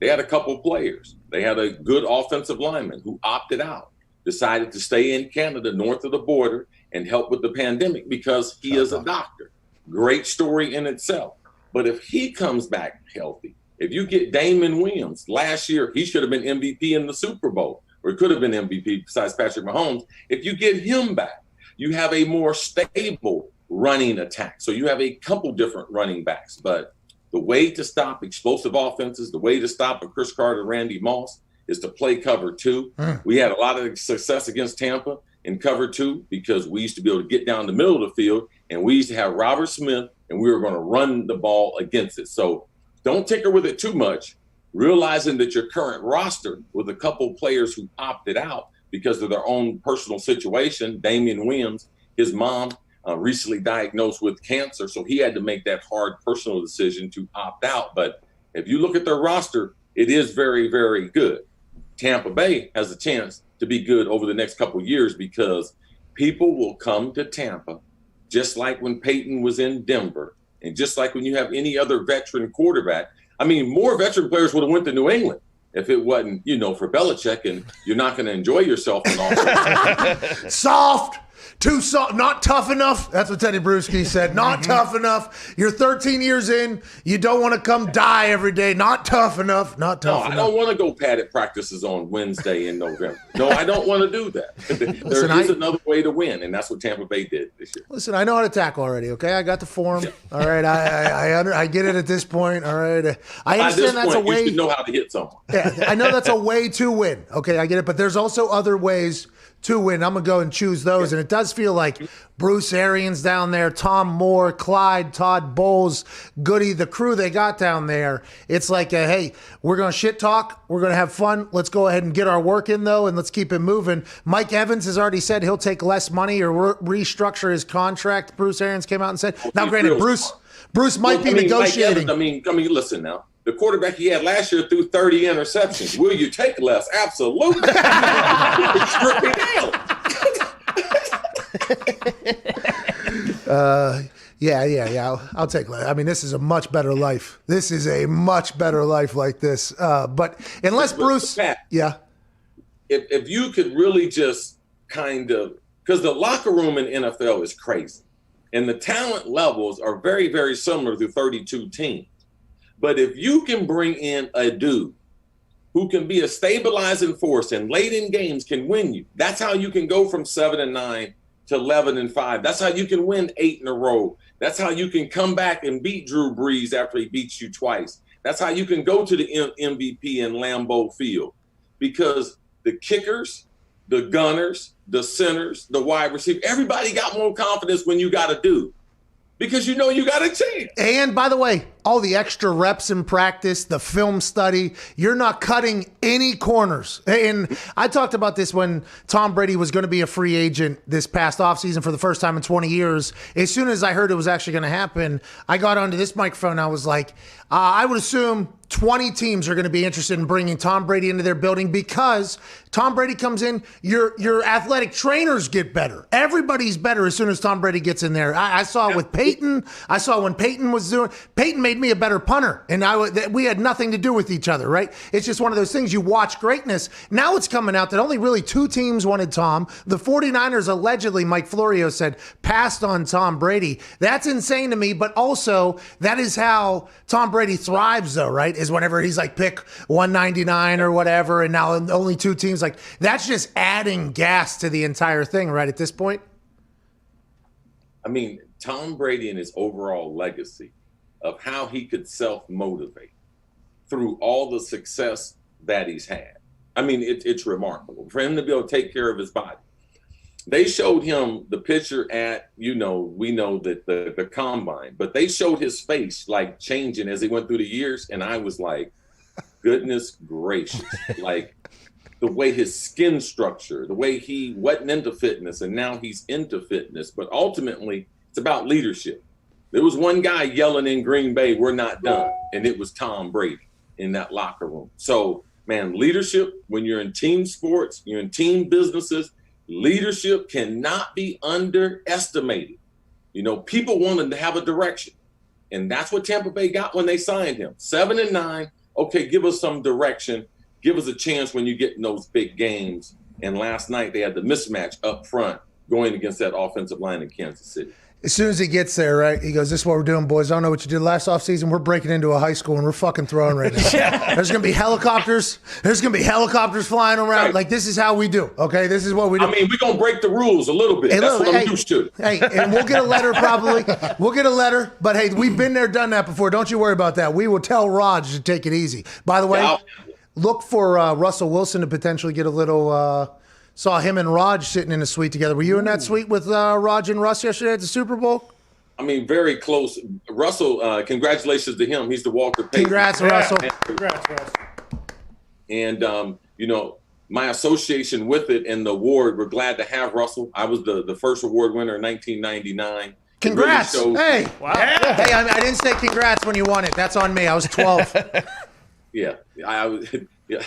They had a couple players. They had a good offensive lineman who opted out, decided to stay in Canada north of the border and help with the pandemic because he is a doctor. Great story in itself. But if he comes back healthy, if you get Damon Williams, last year he should have been MVP in the Super Bowl, or could have been MVP besides Patrick Mahomes. If you get him back, you have a more stable running attack. So you have a couple different running backs. But the way to stop explosive offenses, the way to stop a Chris Carter, Randy Moss, is to play cover two. We had a lot of success against Tampa in cover two because we used to be able to get down the middle of the field, and we used to have Robert Smith, and we were going to run the ball against it. So don't tinker with it too much, realizing that your current roster with a couple players who opted out because of their own personal situation. Damian Williams, his mom recently diagnosed with cancer, so he had to make that hard personal decision to opt out. But if you look at their roster, it is very, very good. Tampa Bay has a chance to be good over the next couple of years because people will come to Tampa, just like when Peyton was in Denver, and just like when you have any other veteran quarterback. I mean, more veteran players would have went to New England if it wasn't, for Belichick, and you're not going to enjoy yourself in all. Soft. Too soft, not tough enough. That's what Teddy Bruschi said. Not tough enough. You're 13 years in. You don't want to come die every day. Not tough enough. Not tough enough. I don't want to go padded practices on Wednesday in November. No, I don't want to do that. There is another way to win, and that's what Tampa Bay did this year. Listen, I know how to tackle already, okay? I got the form. All right, I get it at this point. All right. I understand that's a way. You should know how to hit someone. Yeah, I know that's a way to win. Okay, I get it. But there's also other ways to win. I'm going to go and choose those. And it does feel like Bruce Arians down there, Tom Moore, Clyde, Todd Bowles, Goody, the crew they got down there. It's like, hey, we're going to shit talk. We're going to have fun. Let's go ahead and get our work in, though, and let's keep it moving. Mike Evans has already said he'll take less money or restructure his contract. Bruce Arians came out and said. Now, granted, Bruce might be negotiating. Mike Evans, listen now. The quarterback he had last year threw 30 interceptions. Will you take less? Absolutely. Yeah. I'll take less. I mean, this is a much better life. This is a much better life like this. But unless Bruce, Pat, yeah. If you could really just kind of, because the locker room in NFL is crazy, and the talent levels are very, very similar to 32 teams. But if you can bring in a dude who can be a stabilizing force and late in games can win you, that's how you can go from 7-9 to 11-5. That's how you can win 8 in a row. That's how you can come back and beat Drew Brees after he beats you twice. That's how you can go to the MVP in Lambeau Field, because the kickers, the gunners, the centers, the wide receiver, everybody got more confidence when you got a dude, because you know you got a chance. And by the way, all the extra reps in practice, the film study. You're not cutting any corners. And I talked about this when Tom Brady was going to be a free agent this past offseason for the first time in 20 years. As soon as I heard it was actually going to happen, I got onto this microphone and I was like, I would assume 20 teams are going to be interested in bringing Tom Brady into their building because Tom Brady comes in, your athletic trainers get better. Everybody's better as soon as Tom Brady gets in there. I saw it with Peyton. I saw when Peyton was doing. Peyton made me a better punter, and we had nothing to do with each other, right? It's just one of those things. You watch greatness. Now it's coming out that only really 2 teams wanted Tom. The 49ers allegedly, Mike Florio said, passed on Tom Brady. That's insane to me, but also that is how Tom Brady thrives, though, right? Is whenever he's like pick 199 or whatever, and now only 2 teams. Like, that's just adding gas to the entire thing, right, at this point? I mean, Tom Brady and his overall legacy of how he could self-motivate through all the success that he's had. I mean, it's remarkable for him to be able to take care of his body. They showed him the picture at, we know that the combine, but they showed his face like changing as he went through the years. And I was like, goodness gracious, like the way his skin structure, the way he wasn't into fitness and now he's into fitness. But ultimately, it's about leadership. There was one guy yelling in Green Bay, "We're not done." And it was Tom Brady in that locker room. So, man, leadership, when you're in team sports, you're in team businesses, leadership cannot be underestimated. People wanted to have a direction. And that's what Tampa Bay got when they signed him. 7-9. Okay, give us some direction. Give us a chance when you get in those big games. And last night they had the mismatch up front going against that offensive line in Kansas City. As soon as he gets there, right, he goes, "This is what we're doing, boys. I don't know what you did last offseason. We're breaking into a high school, and we're fucking throwing right now. There's going to be helicopters. There's going to be helicopters flying around. Right. Like, this is how we do, okay? This is what we do." I mean, we're going to break the rules a little bit. That's what I'm used to. Hey, and we'll get a letter probably. We'll get a letter. But, hey, we've been there, done that before. Don't you worry about that. We will tell Raj to take it easy. By the way, look for Russell Wilson to potentially get a little saw him and Raj sitting in a suite together. Were you in that suite with Raj and Russ yesterday at the Super Bowl? I mean, very close. Russell, congratulations to him. He's the Walter Payton. Congrats, Russell. Congrats, Russ. And, my association with it and the award, we're glad to have Russell. I was the first award winner in 1999. Congrats. Really hey. Wow. Yeah. Hey, I didn't say congrats when you won it. That's on me. I was 12. Yeah. I was. Yeah.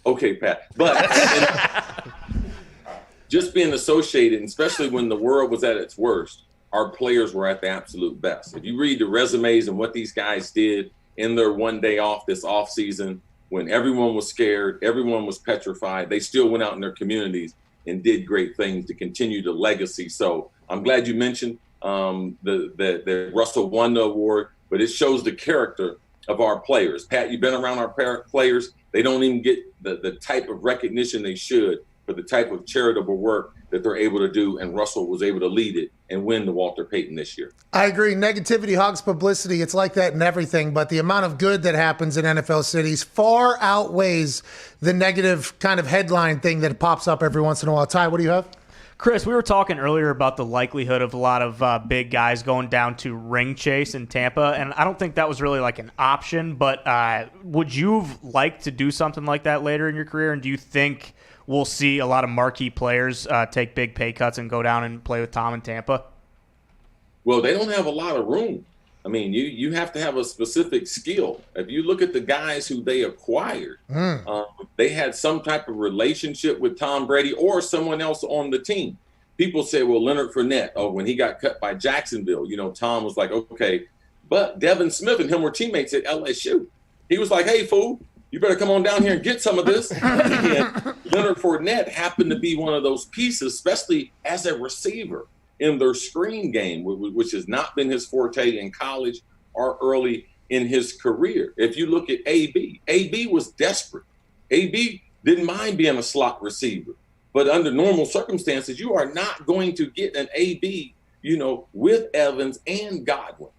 Okay, Pat. But just being associated, and especially when the world was at its worst, our players were at the absolute best. If you read the resumes and what these guys did in their one day off this offseason, when everyone was scared, everyone was petrified, they still went out in their communities and did great things to continue the legacy. So I'm glad you mentioned that Russell won the award, but it shows the character of our players. Pat, you've been around our players. They don't even get the type of recognition they should for the type of charitable work that they're able to do, and Russell was able to lead it and win the Walter Payton this year. I agree. Negativity hogs publicity. It's like that in everything, but the amount of good that happens in NFL cities far outweighs the negative kind of headline thing that pops up every once in a while. Ty, what do you have? Chris, we were talking earlier about the likelihood of a lot of big guys going down to ring chase in Tampa, and I don't think that was really like an option, but would you have liked to do something like that later in your career, and do you think we'll see a lot of marquee players take big pay cuts and go down and play with Tom in Tampa? Well, they don't have a lot of room. I mean, you have to have a specific skill. If you look at the guys who they acquired, they had some type of relationship with Tom Brady or someone else on the team. People say, well, Leonard Fournette, when he got cut by Jacksonville, Tom was like, okay. But Devin Smith and him were teammates at LSU. He was like, hey, fool, you better come on down here and get some of this. And Leonard Fournette happened to be one of those pieces, especially as a receiver in their screen game, which has not been his forte in college or early in his career. If you look at AB was desperate. AB didn't mind being a slot receiver. But under normal circumstances, you are not going to get an AB, with Evans and Godwin.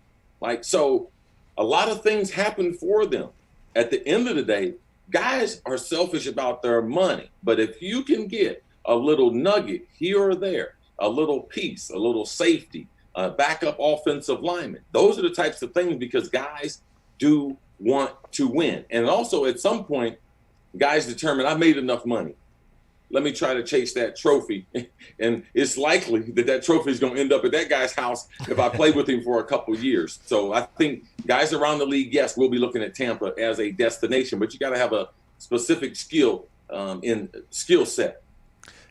So a lot of things happen for them. At the end of the day, guys are selfish about their money. But if you can get a little nugget here or there, a little piece, a little safety, backup offensive linemen. Those are the types of things, because guys do want to win. And also at some point, guys determine, I made enough money. Let me try to chase that trophy. And it's likely that trophy is going to end up at that guy's house if I play with him for a couple of years. So I think guys around the league, yes, we'll be looking at Tampa as a destination, but you got to have a specific skill set.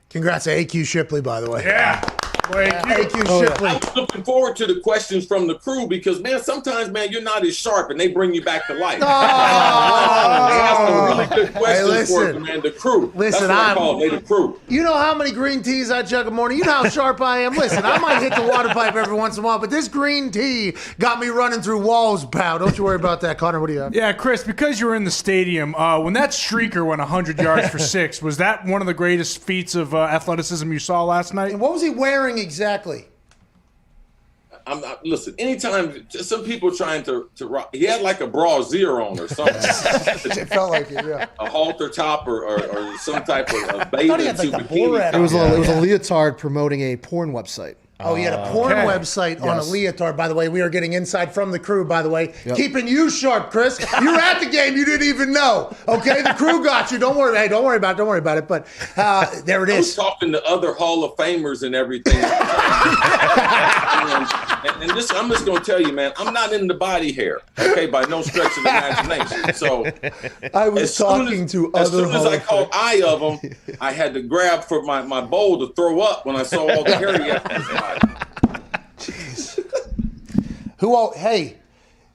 Congrats to AQ Shipley, by the way. Yeah. AQ Shipley. I was looking forward to the questions from the crew because, man, sometimes, man, you're not as sharp and they bring you back to life. They have some really good questions for us, man. The crew. Listen, That's what I call it, the crew. You know how many green teas I chug a morning? You know how sharp I am? Listen, I might hit the water pipe every once in a while, but this green tea got me running through walls, pal. Don't you worry about that. Connor, what do you have? Yeah, Chris, because you were in the stadium, when that streaker went 100 yards for 6, was that one of the greatest feats of athleticism you saw last night? And what was he wearing exactly? Listen, anytime some people trying to rock, he had like a brassiere on or something. It felt like it, yeah. A halter top or some type of bathing suit bikini. It was a leotard promoting a porn website. Oh, he had a porn website on a leotard, by the way. We are getting inside from the crew, by the way. Yep. Keeping you sharp, Chris. You were at the game. You didn't even know. Okay? The crew got you. Don't worry. Hey, don't worry about it. But there it is. I was talking to other Hall of Famers and everything. and this, I'm just going to tell you, man, I'm not into body hair, okay, by no stretch of the imagination. So I was talking to other As soon as I Hall caught eye of them, I had to grab for my bowl to throw up when I saw all the hair he had. Jeez.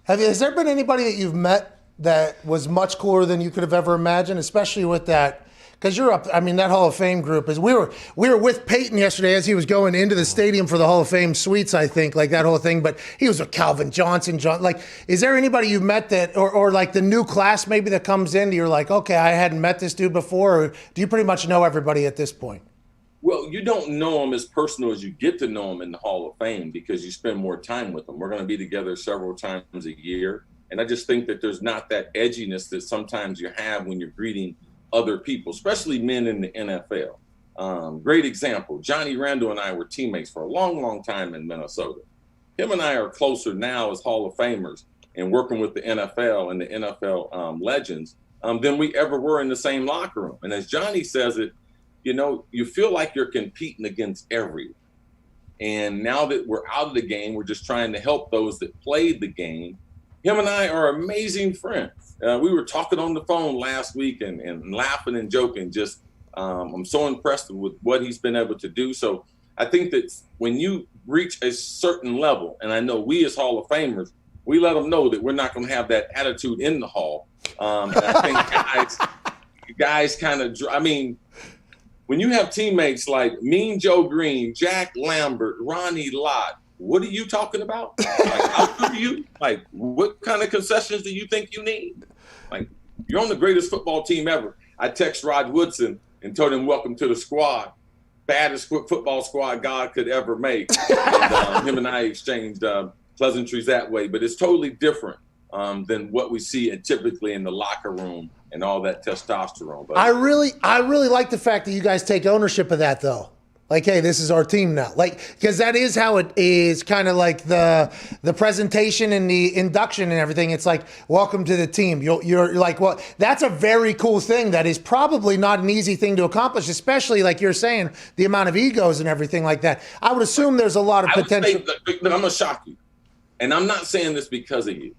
Has there been anybody that you've met that was much cooler than you could have ever imagined, especially with that? Because you're up, I mean, that Hall of Fame group is. We were with Peyton yesterday as he was going into the stadium for the Hall of Fame suites, I think, like that whole thing. But he was with Calvin Johnson. Like, is there anybody you've met that, or like the new class maybe that comes in, you're like, okay, I hadn't met this dude before, or do you pretty much know everybody at this point? Well, you don't know them as personal as you get to know them in the Hall of Fame because you spend more time with them. We're going to be together several times a year. And I just think that there's not that edginess that sometimes you have when you're greeting other people, especially men in the NFL. Great example. Johnny Randall and I were teammates for a long, long time in Minnesota. Him and I are closer now as Hall of Famers and working with the NFL and the NFL legends than we ever were in the same locker room. And as Johnny says it, you know, you feel like you're competing against everyone. And now that we're out of the game, we're just trying to help those that played the game. Him and I are amazing friends. We were talking on the phone last week and laughing and joking. Just I'm so impressed with what he's been able to do. So I think that when you reach a certain level, and I know we as Hall of Famers, we let them know that we're not going to have that attitude in the Hall. And I think guys kind of, I mean, when you have teammates like Mean Joe Green, Jack Lambert, Ronnie Lott, what are you talking about? Like, how good are you? Like, what kind of concessions do you think you need? Like, you're on the greatest football team ever. I text Rod Woodson and told him, welcome to the squad. Baddest football squad God could ever make. And him and I exchanged pleasantries that way. But it's totally different than what we see typically in the locker room and all that testosterone. But I really like the fact that you guys take ownership of that, though. Like, hey, this is our team now. Like, because that is how it is, kind of like the presentation and the induction and everything. It's like, welcome to the team. You're like, well, that's a very cool thing. That is probably not an easy thing to accomplish, especially like you're saying, the amount of egos and everything like that. I would assume there's a lot of potential. I'm going to shock you. And I'm not saying this because of you.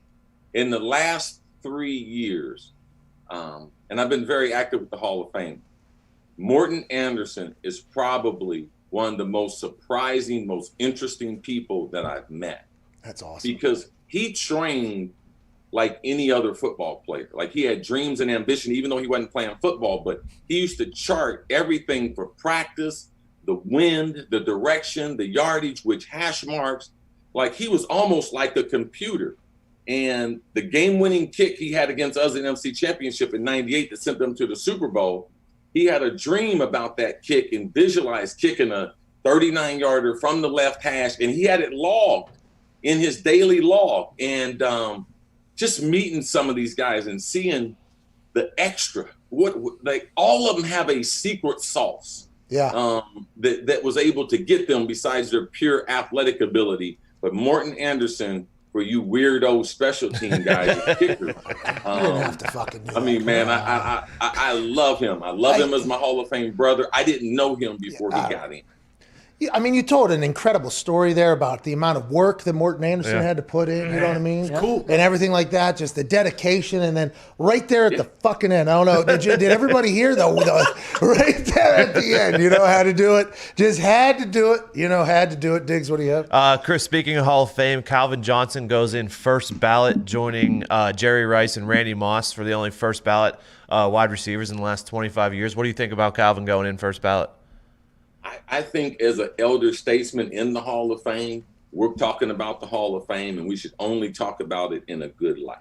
In the last 3 years, and I've been very active with the Hall of Fame, Morton Anderson is probably one of the most surprising, most interesting people that I've met. That's awesome. Because he trained like any other football player. Like, he had dreams and ambition, even though he wasn't playing football, but he used to chart everything for practice, the wind, the direction, the yardage, which hash marks. Like, he was almost like a computer. And the game-winning kick he had against us in the NFC Championship in '98 that sent them to the Super Bowl, he had a dream about that kick and visualized kicking a 39-yarder from the left hash, and he had it logged in his daily log. And just meeting some of these guys and seeing the extra, like all of them have a secret sauce that was able to get them besides their pure athletic ability. But Morton Anderson, for you weirdo special team guys, kicker. You didn't have to fucking do I mean, man, I love him. I love him as my Hall of Fame brother. I didn't know him before he got in. I mean, you told an incredible story there about the amount of work that Morton Anderson had to put in, you know what I mean? Cool. And everything like that, just the dedication. And then right there at the fucking end, I don't know, did everybody hear though? Right there at the end, you know how to do it. Just had to do it, had to do it. Diggs, what do you have? Chris, speaking of Hall of Fame, Calvin Johnson goes in first ballot, joining Jerry Rice and Randy Moss for the only first ballot wide receivers in the last 25 years. What do you think about Calvin going in first ballot? I think as an elder statesman in the Hall of Fame, we're talking about the Hall of Fame, and we should only talk about it in a good light.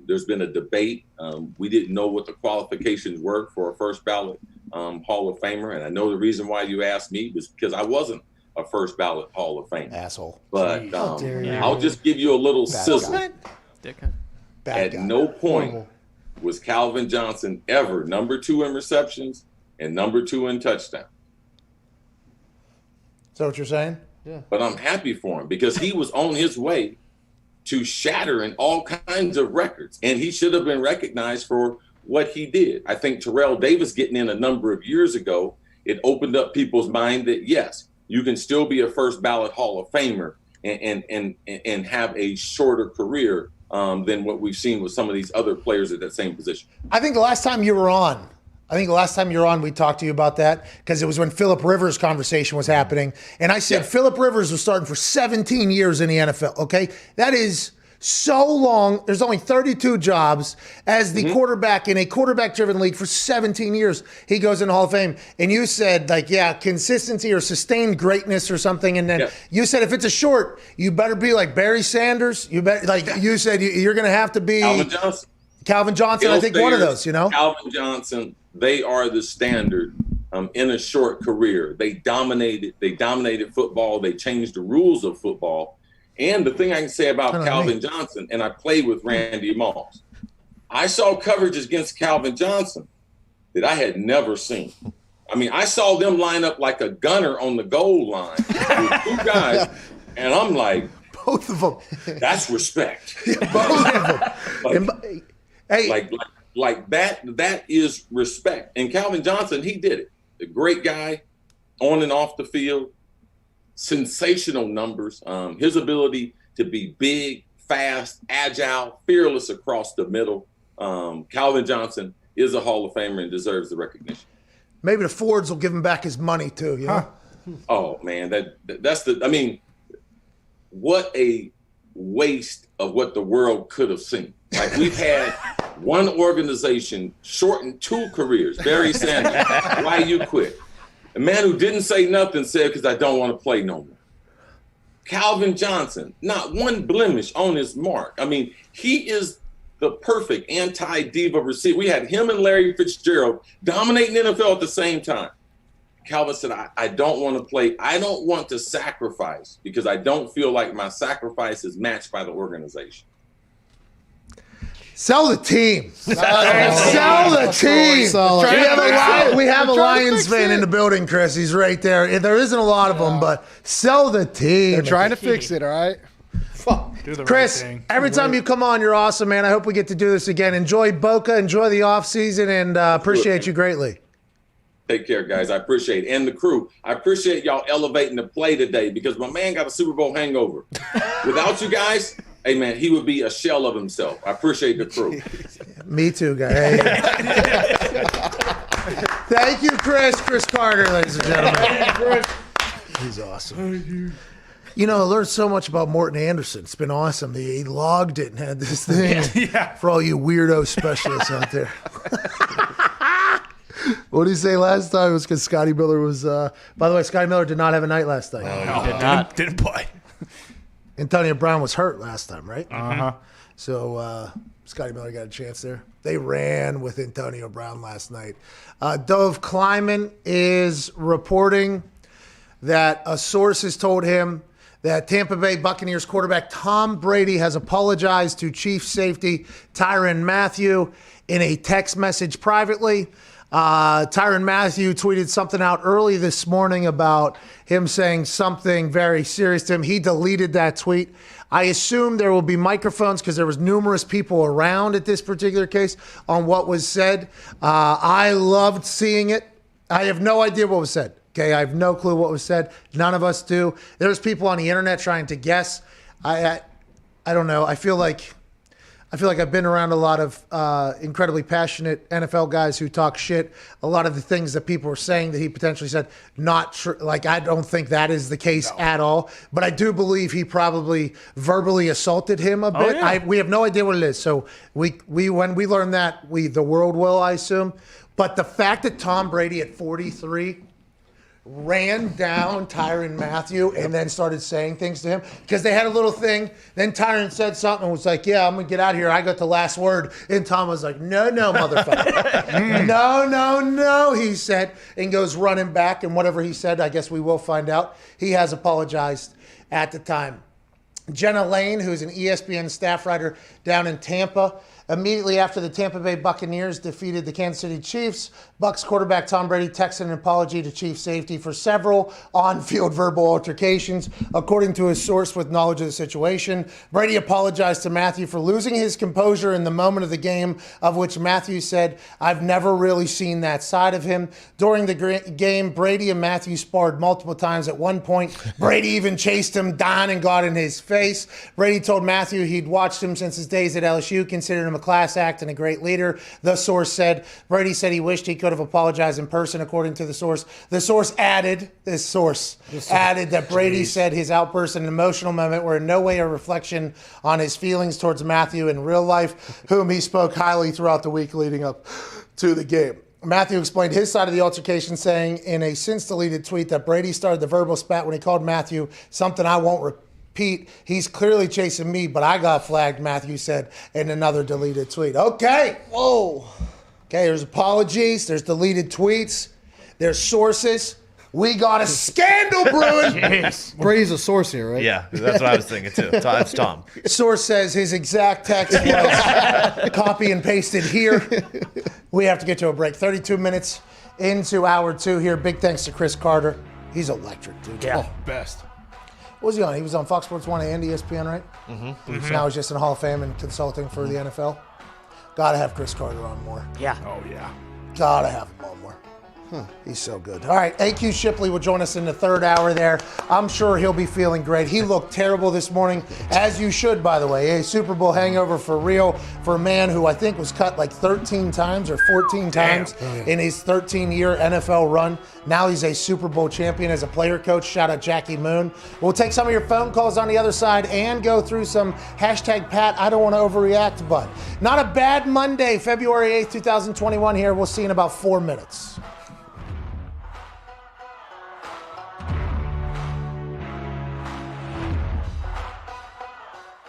There's been a debate. We didn't know what the qualifications were for a first ballot Hall of Famer, and I know the reason why you asked me was because I wasn't a first ballot Hall of Famer. Asshole. But I'll just give you a little sizzle. At no point was Calvin Johnson ever number 2 in receptions and number 2 in touchdowns. Is that what you're saying? Yeah. But I'm happy for him because he was on his way to shattering all kinds of records, and he should have been recognized for what he did. I think Terrell Davis getting in a number of years ago, it opened up people's mind that yes, you can still be a first ballot Hall of Famer and have a shorter career than what we've seen with some of these other players at that same position. I think the last time you were on, we talked to you about that because it was when Phillip Rivers' conversation was happening. And I said, Phillip Rivers was starting for 17 years in the NFL, okay? That is so long. There's only 32 jobs as the quarterback in a quarterback-driven league for 17 years. He goes in the Hall of Fame. And you said, consistency or sustained greatness or something. And then you said if it's a short, you better be like Barry Sanders. You said you're going to have to be Calvin Johnson, I think one of those, Calvin Johnson, they are the standard in a short career. They dominated football. They changed the rules of football. And the thing I can say about Calvin Johnson, and I played with Randy Moss, I saw coverage against Calvin Johnson that I had never seen. I mean, I saw them line up like a gunner on the goal line with 2 guys, and I'm like, both of them. That's respect. Both of them. Like that is respect. And Calvin Johnson, he did it. A great guy on and off the field, sensational numbers. His ability to be big, fast, agile, fearless across the middle. Calvin Johnson is a Hall of Famer and deserves the recognition. Maybe the Fords will give him back his money too, Oh man, what a waste of what the world could have seen. Like we've had one organization shorten 2 careers. Barry Sanders, why you quit? A man who didn't say nothing said, because I don't want to play no more. Calvin Johnson, not one blemish on his mark. I mean, he is the perfect anti-diva receiver. We had him and Larry Fitzgerald dominating the NFL at the same time. Calvin said, I don't want to play. I don't want to sacrifice because I don't feel like my sacrifice is matched by the organization. Sell the team. Sell the team. We have a Lions fan in the building, Chris. He's right there. There isn't a lot of them, but sell the team. They're trying to fix it, all right? Chris, every time you come on, you're awesome, man. I hope we get to do this again. Enjoy Boca. Enjoy the offseason, and appreciate you greatly. Take care, guys. I appreciate it. And the crew, I appreciate y'all elevating the play today because my man got a Super Bowl hangover. Without you guys, hey, man, he would be a shell of himself. I appreciate the crew. Me too, guys. Thank you, Chris. Chris Carter, ladies and gentlemen. He's awesome. I learned so much about Morton Anderson. It's been awesome. He logged it and had this thing for all you weirdo specialists out there. What did he say last time? It was because Scotty Miller was... by the way, Scotty Miller did not have a night last night. No, he did not. Didn't play. Antonio Brown was hurt last time, right? Uh-huh. So Scotty Miller got a chance there. They ran with Antonio Brown last night. Dove Kleiman is reporting that a source has told him that Tampa Bay Buccaneers quarterback Tom Brady has apologized to Chiefs safety Tyrann Mathieu in a text message privately. Tyrann Mathieu tweeted something out early this morning about him saying something very serious to him. He deleted that tweet. I assume there will be microphones because there was numerous people around at this particular case on what was said. I loved seeing it. I have no idea what was said. Okay, I have no clue what was said. None of us do. There's people on the internet trying to guess. I don't know. I feel like I've been around a lot of incredibly passionate NFL guys who talk shit. A lot of the things that people were saying that he potentially said, not true. Like, I don't think that is the case at all. But I do believe he probably verbally assaulted him a bit. Yeah. We have no idea what it is. So we when we learn that, the world will, I assume. But the fact that Tom Brady at 43 ran down Tyrann Mathieu and then started saying things to him because they had a little thing. Then Tyrann said something and was like, yeah, I'm going to get out of here. I got the last word. And Tom was like, no, motherfucker. No, he said, and goes running back. And whatever he said, I guess we will find out. He has apologized at the time. Jenna Lane, who's an ESPN staff writer down in Tampa, immediately after the Tampa Bay Buccaneers defeated the Kansas City Chiefs, Bucs quarterback Tom Brady texted an apology to Chiefs safety for several on-field verbal altercations. According to a source with knowledge of the situation, Brady apologized to Mathieu for losing his composure in the moment of the game, of which Mathieu said, I've never really seen that side of him. During the game, Brady and Mathieu sparred multiple times. At one point, Brady even chased him down and got in his face. Brady told Mathieu he'd watched him since his days at LSU, considered him a class act and a great leader. The source said, Brady said he wished he could have apologized in person, according to the source. The source added that Brady said his outbursts in an emotional moment were in no way a reflection on his feelings towards Mathieu in real life, whom he spoke highly throughout the week leading up to the game. Mathieu explained his side of the altercation, saying in a since-deleted tweet that Brady started the verbal spat when he called Mathieu something I won't repeat. He's clearly chasing me, but I got flagged, Mathieu said in another deleted tweet. Okay. Whoa. Okay, there's apologies. There's deleted tweets. There's sources. We got a scandal brewing. Brady's a source here, right? Yeah, that's what I was thinking too. It's Tom. Source says his exact text was copy and pasted here. We have to get to a break. 32 minutes into hour 2 here. Big thanks to Chris Carter. He's electric, dude. Yeah, Oh. best. What was he on? He was on Fox Sports 1 and ESPN, right? Mm-hmm. Now he's just in Hall of Fame and consulting for the NFL. Gotta have Chris Carter on more. Yeah. Oh, yeah. Gotta have him on more. He's so good. All right, AQ Shipley will join us in the third hour there. I'm sure he'll be feeling great. He looked terrible this morning, as you should, by the way. A Super Bowl hangover for real for a man who I think was cut like 13 times or 14 times in his 13-year NFL run. Now he's a Super Bowl champion as a player coach. Shout out Jackie Moon. We'll take some of your phone calls on the other side and go through some hashtag Pat, I don't want to overreact, but not a bad Monday, February 8th, 2021 here. We'll see you in about 4 minutes.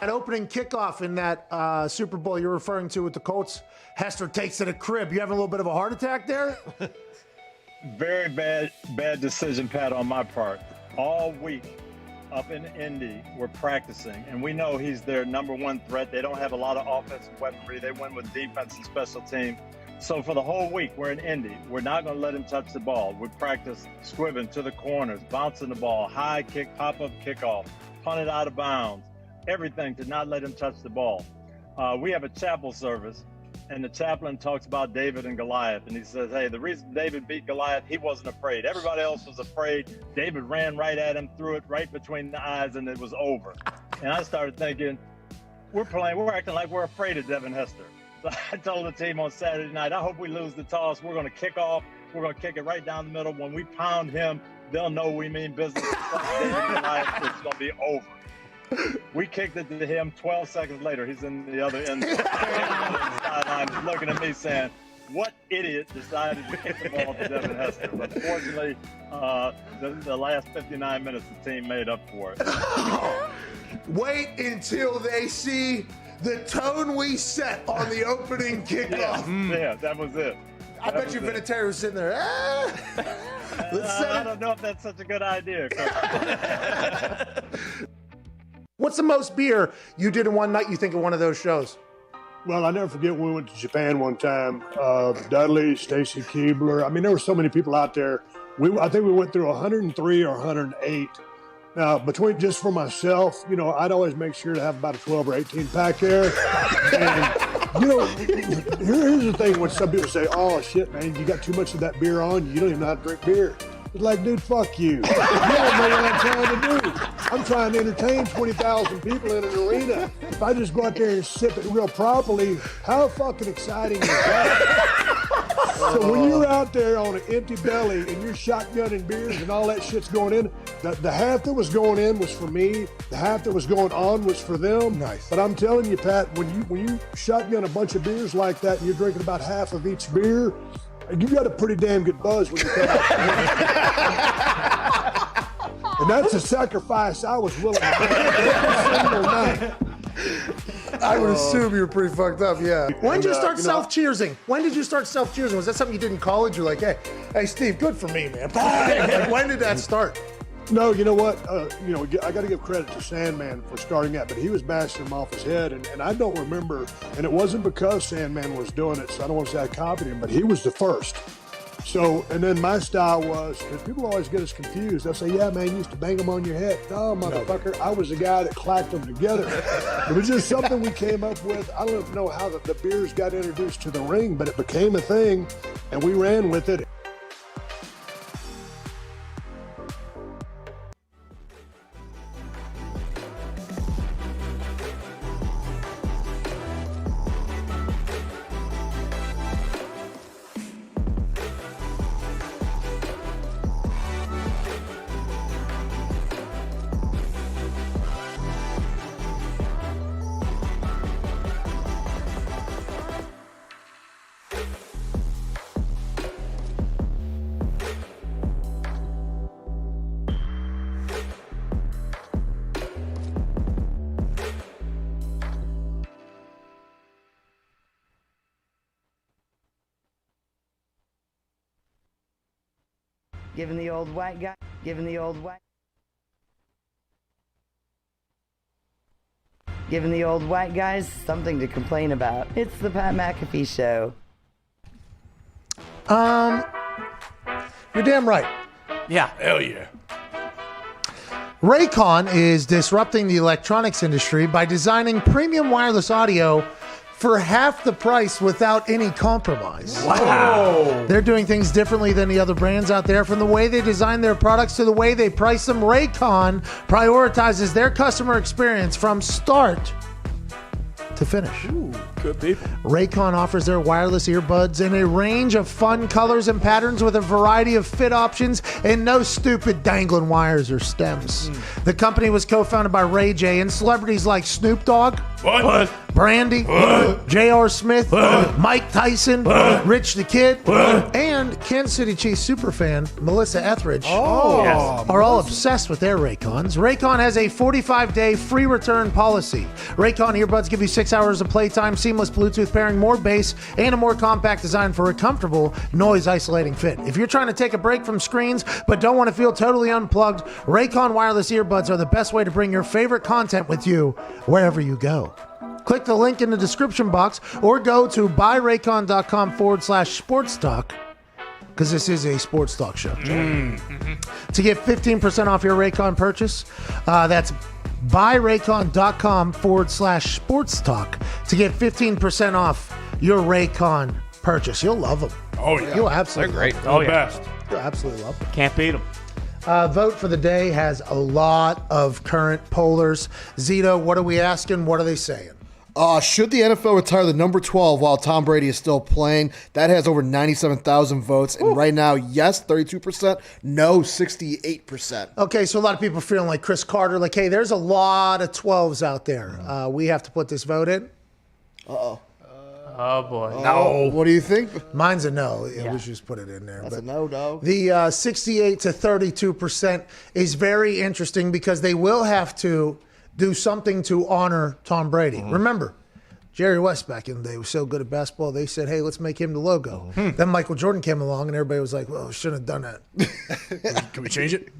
That opening kickoff in that Super Bowl you're referring to with the Colts, Hester takes to the crib. You having a little bit of a heart attack there? Very bad decision, Pat, on my part. All week up in Indy, we're practicing, and we know he's their number one threat. They don't have a lot of offensive weaponry. They win with defense and special team. So for the whole week, we're in Indy. We're not going to let him touch the ball. We practice squibbing to the corners, bouncing the ball, high kick, pop-up kickoff, punt it out of bounds. Everything to not let him touch the ball. We have a chapel service, and the chaplain talks about David and Goliath, and he says, hey, the reason David beat Goliath, he wasn't afraid. Everybody else was afraid. David ran right at him, threw it right between the eyes, and it was over. And I started thinking, we're acting like we're afraid of Devin Hester. So I told the team on Saturday night, I hope we lose the toss. We're going to kick off. We're going to kick it right down the middle. When we pound him, they'll know we mean business. David and Goliath, it's going to be over. We kicked it to him. 12 seconds later, he's in the other end. Sideline, he's looking at me saying, what idiot decided to kick the ball to Devin Hester? But fortunately, the last 59 minutes, the team made up for it. Wait until they see the tone we set on the opening kickoff. Yeah, that was it. I bet you Vinatieri was sitting there. I don't know if that's such a good idea. What's the most beer you did in one night you think of one of those shows? Well, I never forget when we went to Japan one time. Dudley, Stacy Keebler. I mean, there were so many people out there. I think we went through 103 or 108. Now, between just for myself, I'd always make sure to have about a 12 or 18 pack there. And, here's the thing when some people say, oh, shit, man, you got too much of that beer on you. You don't even know how to drink beer. It's like, dude, fuck you. You don't know what I'm trying to do. I'm trying to entertain 20,000 people in an arena. If I just go out there and sip it real properly, how fucking exciting is that? So when you're out there on an empty belly and you're shotgunning beers and all that shit's going in, the half that was going in was for me. The half that was going on was for them. Nice. But I'm telling you, Pat, when you shotgun a bunch of beers like that and you're drinking about half of each beer, you got a pretty damn good buzz when you come out. And that's a sacrifice I was willing to make every single night. I would assume you were pretty fucked up, yeah. When did you start you know- self-cheersing? When did you start self-cheersing? Was that something you did in college? You're like, hey, Steve, good for me, man. Like, when did that start? No, you know what? I got to give credit to Sandman for starting that, but he was bashing him off his head, and I don't remember, and it wasn't because Sandman was doing it, so I don't want to say I copied him, but he was the first. So, and then my style was, because people always get us confused, they'll say, yeah, man, you used to bang them on your head. No, motherfucker, I was the guy that clacked them together. It was just something we came up with. I don't know how the beers got introduced to the ring, but it became a thing, and we ran with it. Giving the old white guys something to complain about. It's the Pat McAfee Show. You're damn right. Yeah. Hell yeah. Raycon is disrupting the electronics industry by designing premium wireless audio for half the price without any compromise. Wow. They're doing things differently than the other brands out there. From the way they design their products to the way they price them, Raycon prioritizes their customer experience from start to finish. Ooh, good people. Raycon offers their wireless earbuds in a range of fun colors and patterns with a variety of fit options and no stupid dangling wires or stems. The company was co-founded by Ray J and celebrities like Snoop Dogg, Brandy, J.R. Smith, Mike Tyson, Rich the Kid, and Kansas City Chiefs superfan Melissa Etheridge are all obsessed with their Raycons. Raycon has a 45-day free return policy. Raycon earbuds give you 6 hours of playtime, seamless Bluetooth pairing, more bass, and a more compact design for a comfortable noise-isolating fit. If you're trying to take a break from screens but don't want to feel totally unplugged, Raycon wireless earbuds are the best way to bring your favorite content with you wherever you go. Click the link in the description box or go to buyraycon.com/sports talk, because this is a sports talk show. To get 15% off your Raycon purchase, that's buyraycon.com/sports talk to get 15% off your Raycon purchase. You'll love them. Oh, yeah. You'll absolutely They're great. love them. Oh, yeah. Best. You'll absolutely love them. Can't beat them. Vote for the day has a lot of current pollers. Zito, what are we asking? What are they saying? Should the NFL retire the number 12 while Tom Brady is still playing? That has over 97,000 votes. And right now, yes, 32%. No, 68%. Okay, so a lot of people are feeling like Chris Carter, like, hey, there's a lot of 12s out there. We have to put this vote in? Uh-oh. Oh, boy. No. What do you think? Mine's a no. Yeah, we should just put it in there. That's a no, dog. The 68 to 32% is very interesting because they will have to do something to honor Tom Brady. Remember, Jerry West back in the day was so good at basketball, they said, hey, let's make him the logo. Then Michael Jordan came along and everybody was like, well, shouldn't have done that. Can we change it?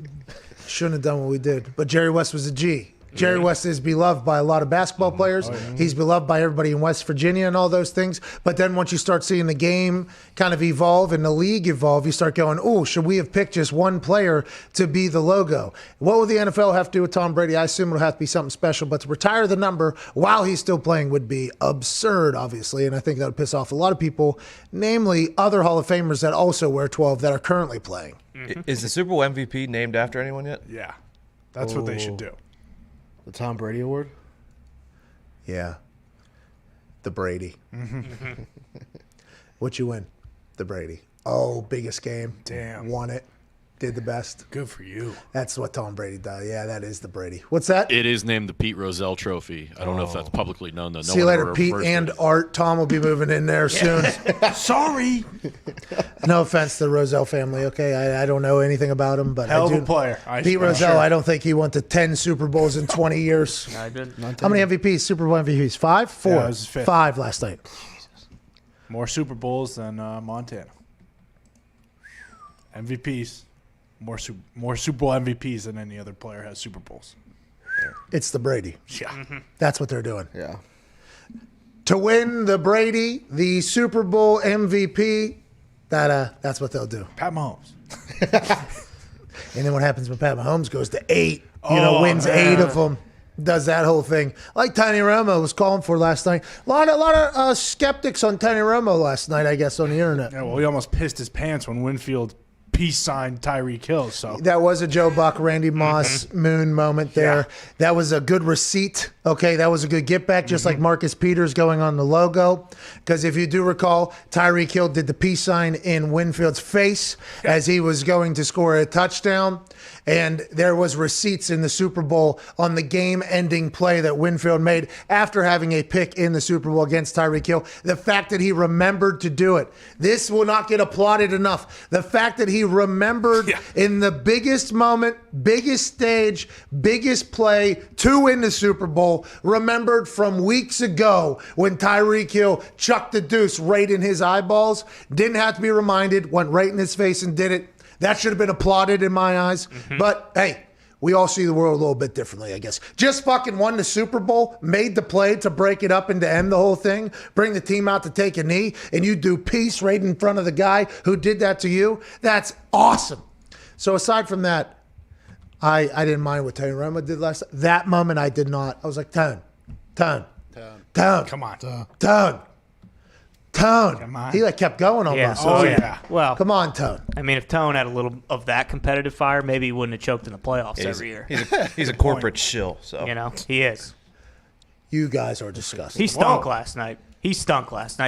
Shouldn't have done what we did. But Jerry West was a G. Jerry West is beloved by a lot of basketball players. He's beloved by everybody in West Virginia and all those things. But then once you start seeing the game kind of evolve and the league evolve, you start going, oh, should we have picked just one player to be the logo? What will the NFL have to do with Tom Brady? I assume it'll have to be something special. But to retire the number while he's still playing would be absurd, obviously. And I think that would piss off a lot of people, namely other Hall of Famers that also wear 12 that are currently playing. Is the Super Bowl MVP named after anyone yet? Yeah. That's what they should do. The Tom Brady Award? Yeah. The Brady. What you win? The Brady. Oh, biggest game. Damn. Won it. Did the best. Good for you. That's what Tom Brady does. Yeah, that is the Brady. What's that? It is named the Pete Rozelle Trophy. I don't know if that's publicly known, though. See you later, Pete and Art. Tom will be moving in there soon. Sorry. No offense to the Rozelle family, okay? I don't know anything about him, but Hell I do. of a player. Pete Rozelle, I don't think he went to 10 Super Bowls in 20 years. I didn't. How many MVPs? Super Bowl MVPs? 5? 4? Yeah, it was his fifth. 5 last night. More Super Bowls than Montana. MVPs. More Super Bowl MVPs than any other player has Super Bowls. It's the Brady. Yeah. That's what they're doing. Yeah. To win the Brady, the Super Bowl MVP, that's what they'll do. Pat Mahomes. And then what happens when Pat Mahomes goes to 8, wins 8 of them, does that whole thing. Like Tony Romo was calling for last night. A lot of skeptics on Tony Romo last night, I guess, on the internet. Yeah, well, he almost pissed his pants when Winfield peace signed Tyreek Hill. So that was a Joe Buck, Randy Moss, Moon moment there. Yeah. That was a good receipt. Okay, that was a good get back, just like Marcus Peters going on the logo. Because if you do recall, Tyreek Hill did the peace sign in Winfield's face as he was going to score a touchdown. And there was receipts in the Super Bowl on the game-ending play that Winfield made after having a pick in the Super Bowl against Tyreek Hill. The fact that he remembered to do it. This will not get applauded enough. The fact that he remembered in the biggest moment, biggest stage, biggest play to win the Super Bowl, remembered from weeks ago when Tyreek Hill chucked the deuce right in his eyeballs. Didn't have to be reminded, went right in his face and did it. That should have been applauded in my eyes. But, hey, we all see the world a little bit differently, I guess. Just fucking won the Super Bowl, made the play to break it up and to end the whole thing, bring the team out to take a knee, and you do peace right in front of the guy who did that to you. That's awesome. So aside from that, I didn't mind what Tony Romo did last night. That moment I did not. I was like, Tone. Come on. Tone. He kept going almost. Yeah. So yeah. Well, come on, Tone. I mean, if Tone had a little of that competitive fire, maybe he wouldn't have choked in the playoffs every year. He's a corporate shill. So he is. You guys are disgusting. He stunk last night.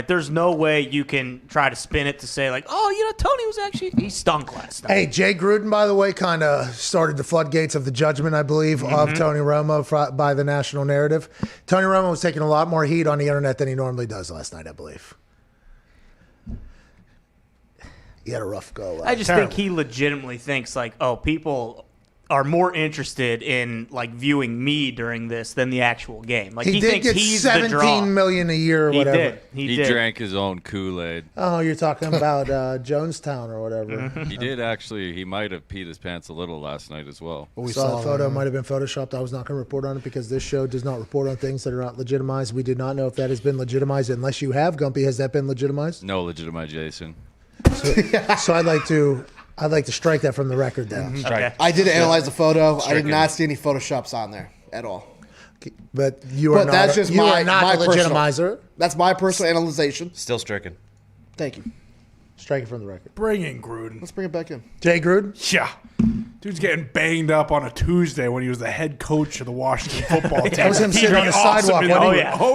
There's no way you can try to spin it to say like, oh, Tony was he stunk last night. Hey, Jay Gruden, by the way, kind of started the floodgates of the judgment, I believe, of Tony Romo by the national narrative. Tony Romo was taking a lot more heat on the internet than he normally does last night, I believe. He had a rough go. I just think he legitimately thinks like, oh, people are more interested in like viewing me during this than the actual game. Like he did thinks get he's the draw. $17 million a year or whatever. He did. Drank his own Kool-Aid. Oh, you're talking about Jonestown or whatever. He did actually. He might have peed his pants a little last night as well. We saw the photo. Might have been photoshopped. I was not going to report on it because this show does not report on things that are not legitimized. We did not know if that has been legitimized. Unless you have, Gumpy, has that been legitimized? No legitimization. So I'd like to strike that from the record then. Okay. I did analyze the photo. I did not see any photoshops on there at all. But you are that's just my legitimizer. That's my personal analyzation. Still stricken. Thank you. Strike it from the record. Bring in Gruden. Let's bring it back in. Jay Gruden? Yeah. Dude's getting banged up on a Tuesday when he was the head coach of the Washington football team. That was him sitting on the sidewalk.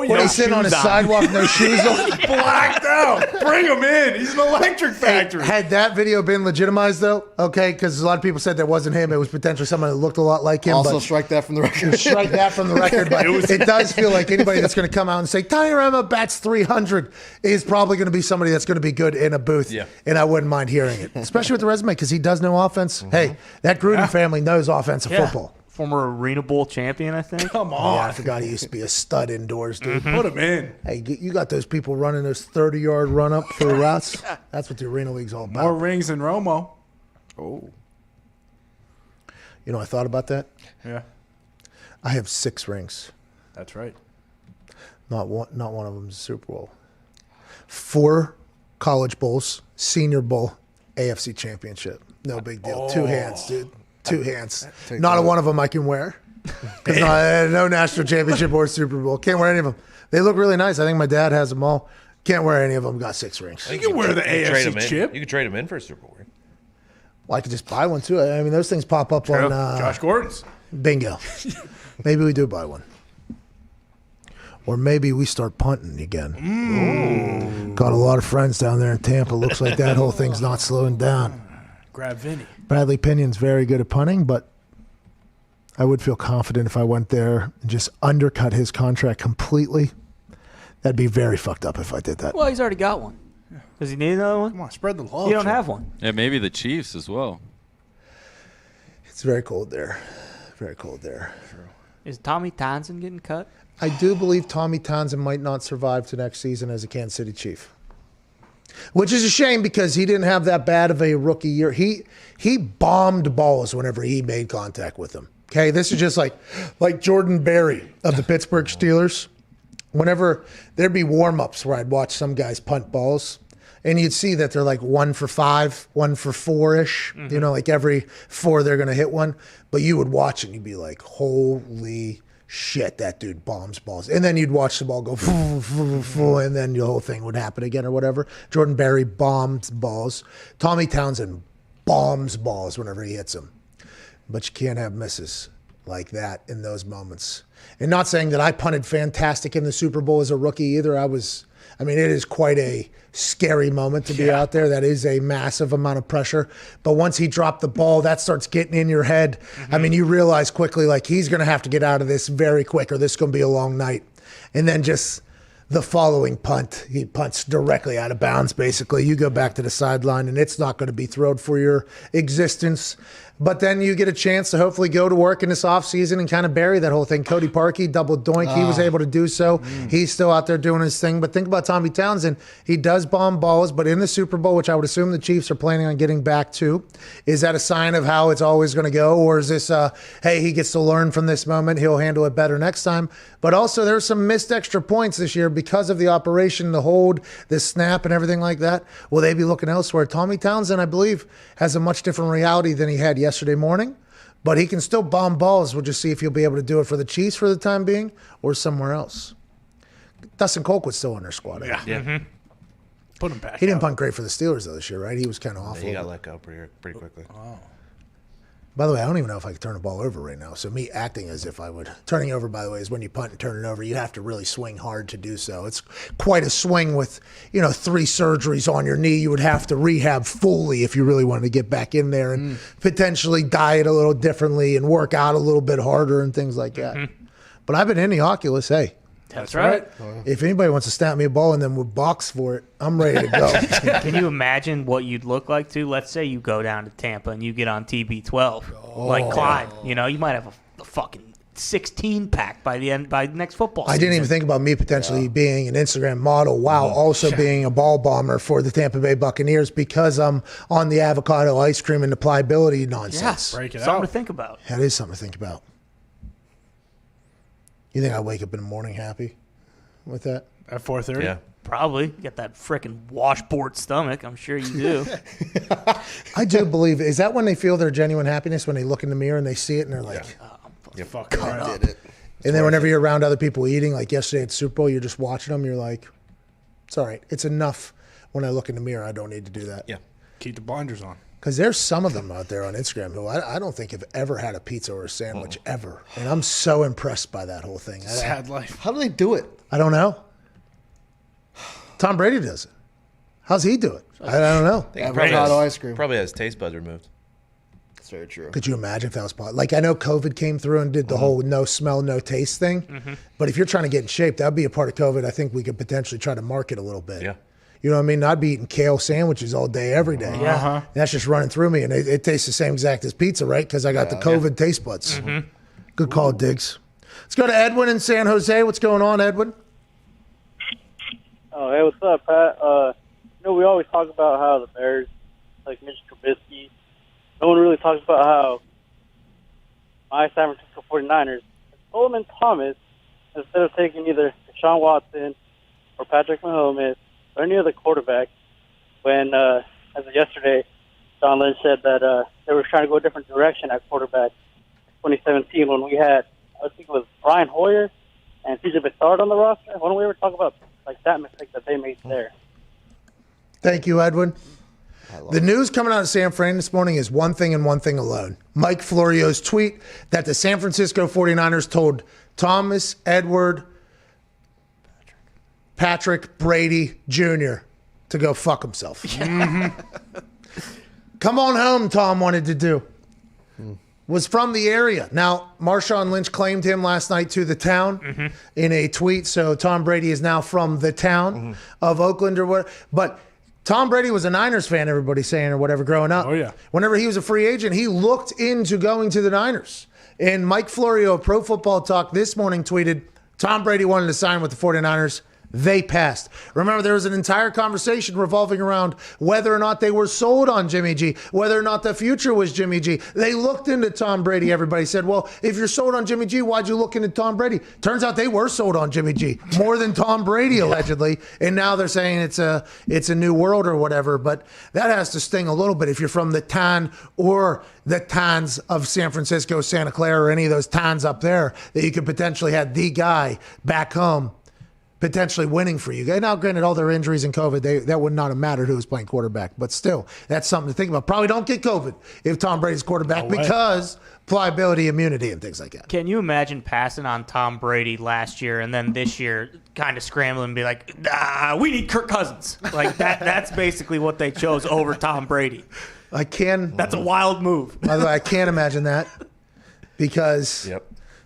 When he's sitting on his sidewalk, no shoes on. Blacked out. Bring him in. He's an electric factory. Had that video been legitimized, though, okay, because a lot of people said that wasn't him. It was potentially someone that looked a lot like him. Also, strike that from the record. Strike that from the record. But it does feel like anybody that's going to come out and say, Tony Romo bats 300 is probably going to be somebody that's going to be good in a booth. Yeah. And I wouldn't mind hearing it, especially with the resume, because he does know offense. Hey, that Gruden family knows offensive football. Former Arena Bowl champion, I think. Come on. Yeah, I forgot he used to be a stud indoors, dude. Put him in. Hey, you got those people running those 30-yard run-up for the routes. That's what the Arena League's all about. More rings than Romo. Oh. You know, I thought about that. Yeah. I have 6 rings. That's right. Not one of them is a Super Bowl. 4 college bowls, Senior Bowl, AFC Championship. No big deal. 2 hands, dude. 2 hands. Not a one of them I can wear. Because no national championship or Super Bowl. Can't wear any of them. They look really nice. I think my dad has them all. Can't wear any of them. Got 6 rings. You can wear the AFC chip. You can trade them in for a Super Bowl ring. Well, I could just buy one too. I mean, those things pop up on Josh Gordon's. Bingo. Maybe we do buy one. Or maybe we start punting again. Ooh. Got a lot of friends down there in Tampa. Looks like that whole thing's not slowing down. Grab Vinny. Bradley Pinion's very good at punting, but I would feel confident if I went there and just undercut his contract completely. That'd be very fucked up if I did that. Well, he's already got one. Does he need another one? Come on, spread the love. You don't have one. Yeah, maybe the Chiefs as well. It's very cold there. Very cold there. Is Tommy Townsend getting cut? I do believe Tommy Townsend might not survive to next season as a Kansas City Chief. Which is a shame because he didn't have that bad of a rookie year. He bombed balls whenever he made contact with them. Okay, this is just like Jordan Berry of the Pittsburgh Steelers. Whenever there'd be warm-ups where I'd watch some guys punt balls, and you'd see that they're like 1 for 5, 1 for 4-ish. You know, like every 4 they're going to hit one. But you would watch it and you'd be like, holy shit, that dude bombs balls. And then you'd watch the ball go, and then the whole thing would happen again or whatever. Jordan Berry bombs balls. Tommy Townsend bombs balls whenever he hits them. But you can't have misses like that in those moments. And not saying that I punted fantastic in the Super Bowl as a rookie either. I mean, it is quite a scary moment to be out there. That is a massive amount of pressure. But once he dropped the ball, that starts getting in your head. I mean, you realize quickly, like, he's going to have to get out of this very quick or this is going to be a long night. And then just the following punt, he punts directly out of bounds, basically. You go back to the sideline, and it's not going to be thrown for your existence. But then you get a chance to hopefully go to work in this offseason and kind of bury that whole thing. Cody Parkey, double doink. He was able to do so. He's still out there doing his thing. But think about Tommy Townsend. He does bomb balls, but in the Super Bowl, which I would assume the Chiefs are planning on getting back to, is that a sign of how it's always going to go? Or is this, hey, he gets to learn from this moment. He'll handle it better next time. But also there's some missed extra points this year because of the operation, the hold, the snap, and everything like that. Will they be looking elsewhere? Tommy Townsend, I believe, has a much different reality than he had yesterday morning, but he can still bomb balls. We'll just see if he'll be able to do it for the Chiefs for the time being or somewhere else. Dustin Colquitt's still on their squad. Yeah. Mm-hmm. Put him back. He didn't punt great for the Steelers though this year, right? He was kind of awful. He got let go pretty quickly. Oh. By the way, I don't even know if I could turn the ball over right now. So me acting as if I would. Turning over, by the way, is when you punt and turn it over. You have to really swing hard to do so. It's quite a swing with, 3 surgeries on your knee. You would have to rehab fully if you really wanted to get back in there and potentially diet a little differently and work out a little bit harder and things like that. But I've been in the Oculus. Hey. That's right. If anybody wants to snap me a ball and then we'll box for it, I'm ready to go. Can you imagine what you'd look like, too? Let's say you go down to Tampa and you get on TB12, like Clyde. You might have a fucking 16-pack by next football season. I didn't even think about me potentially being an Instagram model while also being a ball bomber for the Tampa Bay Buccaneers because I'm on the avocado ice cream and the pliability nonsense. Yeah, something to think about. That is something to think about. You think I wake up in the morning happy with that? At 4:30? Yeah. Probably. You got that frickin' washboard stomach. I'm sure you do. I do believe. Is that when they feel their genuine happiness, when they look in the mirror and they see it and they're like, You fucking I did it. And then whenever you're around other people eating, like yesterday at Super Bowl, you're just watching them, you're like, it's all right. It's enough when I look in the mirror. I don't need to do that. Yeah. Keep the blinders on. Because there's some of them out there on Instagram who I don't think have ever had a pizza or a sandwich ever. And I'm so impressed by that whole thing. Sad life. How do they do it? I don't know. Tom Brady does it. How's he do it? I don't know. Avocado ice cream. Probably has taste buds removed. That's very true. Could you imagine if that was possible? Like, I know COVID came through and did the whole no smell, no taste thing. But if you're trying to get in shape, that would be a part of COVID. I think we could potentially try to market a little bit. Yeah. You know what I mean? I'd be eating kale sandwiches all day, every day. Yeah. That's just running through me. And it tastes the same exact as pizza, right? Because I got the COVID taste buds. Good call, Diggs. Let's go to Edwin in San Jose. What's going on, Edwin? Oh, hey, what's up, Pat? We always talk about how the Bears, like Mitch Trubisky, no one really talks about how my San Francisco 49ers, Solomon Thomas instead of taking either Deshaun Watson or Patrick Mahomes or any other quarterback when, as of yesterday, John Lynch said that they were trying to go a different direction at quarterback in 2017 when we had, I think it was Brian Hoyer and TJ Bethard on the roster. When we were talking about like that mistake that they made there. Thank you, Edwin. The news coming out of San Fran this morning is one thing and one thing alone. Mike Florio's tweet that the San Francisco 49ers told Thomas, Edward, Patrick, Brady Jr. to go fuck himself. Come on home, Tom wanted to do. Was from the area. Now, Marshawn Lynch claimed him last night to the town in a tweet, so Tom Brady is now from the town of Oakland or what. But Tom Brady was a Niners fan, everybody's saying, or whatever, growing up. Oh, yeah. Whenever he was a free agent, he looked into going to the Niners. And Mike Florio of Pro Football Talk this morning tweeted, Tom Brady wanted to sign with the 49ers. They passed. Remember, there was an entire conversation revolving around whether or not they were sold on Jimmy G, whether or not the future was Jimmy G. They looked into Tom Brady. Everybody said, well, if you're sold on Jimmy G, why'd you look into Tom Brady? Turns out they were sold on Jimmy G, more than Tom Brady, allegedly. And now they're saying it's a new world or whatever. But that has to sting a little bit if you're from the town or the towns of San Francisco, Santa Clara, or any of those towns up there, that you could potentially have the guy back home potentially winning for you. Now, granted, all their injuries and COVID, that would not have mattered who was playing quarterback. But still, that's something to think about. Probably don't get COVID if Tom Brady's quarterback because pliability, immunity, and things like that. Can you imagine passing on Tom Brady last year and then this year kind of scrambling and be like, we need Kirk Cousins? Like that's basically what they chose over Tom Brady. That's a wild move. By the way, I can't imagine that because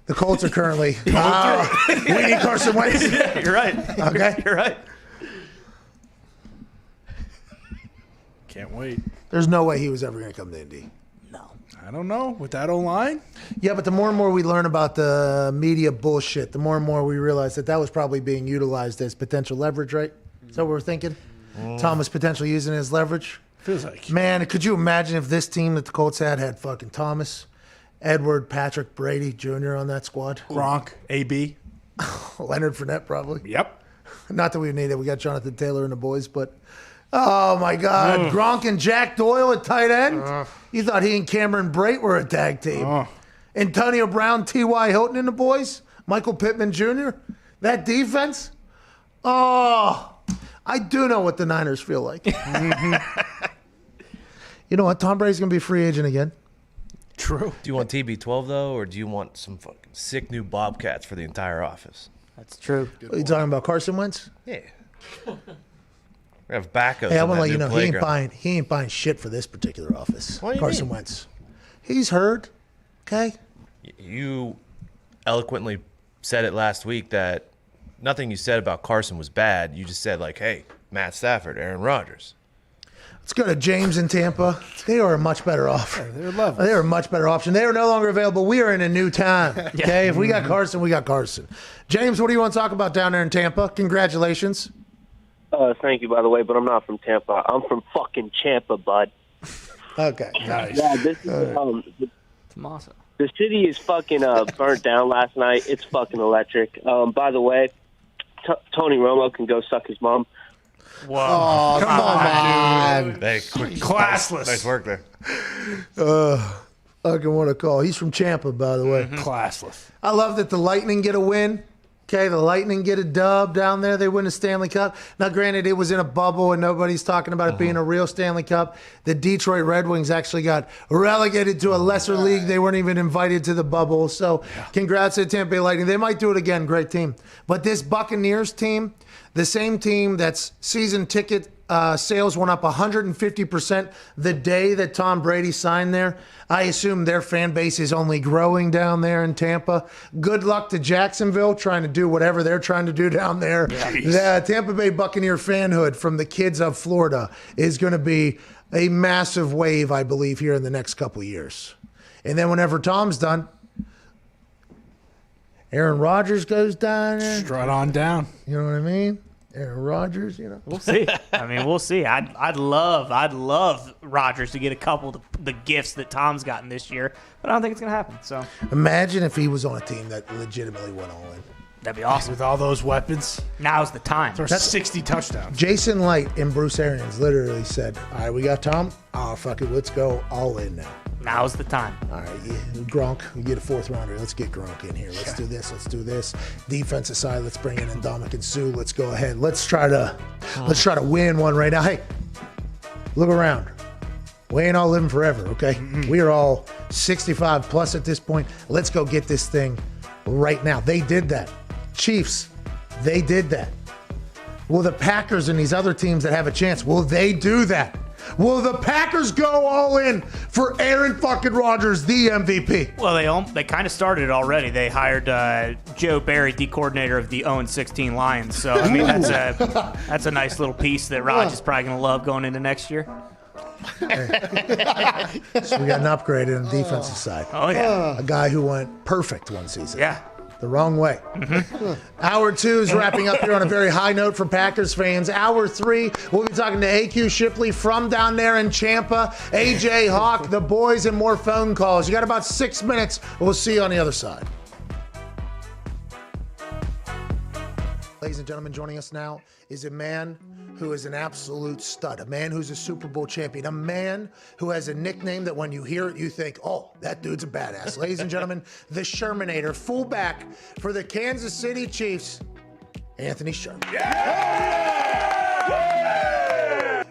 the Colts are currently, we need Carson Wentz. Yeah, you're right. Okay. You're right. Can't wait. There's no way he was ever going to come to Indy. I don't know. With that O-line? Yeah, but the more and more we learn about the media bullshit, the more and more we realize that was probably being utilized as potential leverage, right? Is that what we're thinking? Tom was potentially using it as leverage? Feels like. Man, could you imagine if this team that the Colts had fucking Thomas, Edward, Patrick, Brady Jr. on that squad? Gronk, AB. Leonard Fournette, probably. Yep. Not that we need it. We got Jonathan Taylor and the boys, but oh my God. Gronk and Jack Doyle at tight end? You thought he and Cameron Brate were a tag team. Antonio Brown, T.Y. Hilton and the boys? Michael Pittman Jr.? That defense? Oh, I do know what the Niners feel like. You know what? Tom Brady's going to be a free agent again. True. Do you want TB12, though, or do you want some fucking sick new Bobcats for the entire office? That's true. Are you talking about Carson Wentz? Yeah. We have backers. Hey, I on want to that let you new know, he playground. ain't buying shit for this particular office. What do you Carson mean? Wentz. He's heard. Okay? You eloquently said it last week that nothing you said about Carson was bad. You just said, like, hey, Matt Stafford, Aaron Rodgers. Let's go to James in Tampa. They are a much better offer. They're lovely. They're a much better option. They are no longer available. We are in a new time. Okay? If we got Carson, we got Carson. James, what do you want to talk about down there in Tampa? Congratulations. Thank you, by the way, but I'm not from Tampa. I'm from fucking Champa, bud. Okay. Nice. Yeah, this is It's awesome. the city is fucking burnt down last night. It's fucking electric. By the way, Tony Romo can go suck his mom. Whoa. Oh, come on. Hey, Classless. Nice work there. Fucking what a call. He's from Champa, by the way. Classless. I love that the Lightning get a win. Okay, the Lightning get a dub down there. They win a Stanley Cup. Now, granted, it was in a bubble and nobody's talking about it being a real Stanley Cup. The Detroit Red Wings actually got relegated to a lesser league. They weren't even invited to the bubble. So congrats to the Tampa Bay Lightning. They might do it again. Great team. But this Buccaneers team, the same team that's season ticket sales went up 150% the day that Tom Brady signed there. I assume their fan base is only growing down there in Tampa. Good luck to Jacksonville trying to do whatever they're trying to do down there. The Tampa Bay Buccaneer fanhood from the kids of Florida is going to be a massive wave, I believe, here in the next couple of years. And then whenever Tom's done, Aaron Rodgers goes down there. Strut on down. You know what I mean? Aaron Rodgers, you know. We'll see. I mean, we'll see. I'd love Rodgers to get a couple of the gifts that Tom's gotten this year, but I don't think it's gonna happen. So imagine if he was on a team that legitimately went all in. That'd be awesome. With all those weapons. Now's the time. There's 60 touchdowns. Jason Light and Bruce Arians literally said, all right, we got Tom. Oh, fuck it. Let's go all in now. Now's the time. All right, Gronk, we get a 4th rounder. Let's get Gronk in here. Let's do this. Let's do this. Defensive side, let's bring in Ndamukong Suh. Let's go ahead. Let's try to win one right now. Hey, look around. We ain't all living forever, okay? Mm-hmm. We are all 65 plus at this point. Let's go get this thing right now. They did that. Chiefs, they did that. Will the Packers and these other teams that have a chance, will they do that? Will the Packers go all in for Aaron fucking Rodgers, the MVP? Well, they kind of started it already. They hired Joe Barry, the coordinator of the 0-16 Lions. So, I mean, that's a nice little piece that Rodgers is probably going to love going into next year. So we got an upgrade in the defensive side. Oh, yeah. A guy who went perfect one season. Yeah. The wrong way. Mm-hmm. Hour 2 is wrapping up here on a very high note for Packers fans. Hour 3, we'll be talking to AQ Shipley from down there in Champa, AJ Hawk, the boys, and more phone calls. You got about 6 minutes. We'll see you on the other side. Ladies and gentlemen, joining us now is a man who is an absolute stud, a man who's a Super Bowl champion, a man who has a nickname that when you hear it, you think, oh, that dude's a badass. Ladies and gentlemen, the Shermanator, fullback for the Kansas City Chiefs, Anthony Sherman.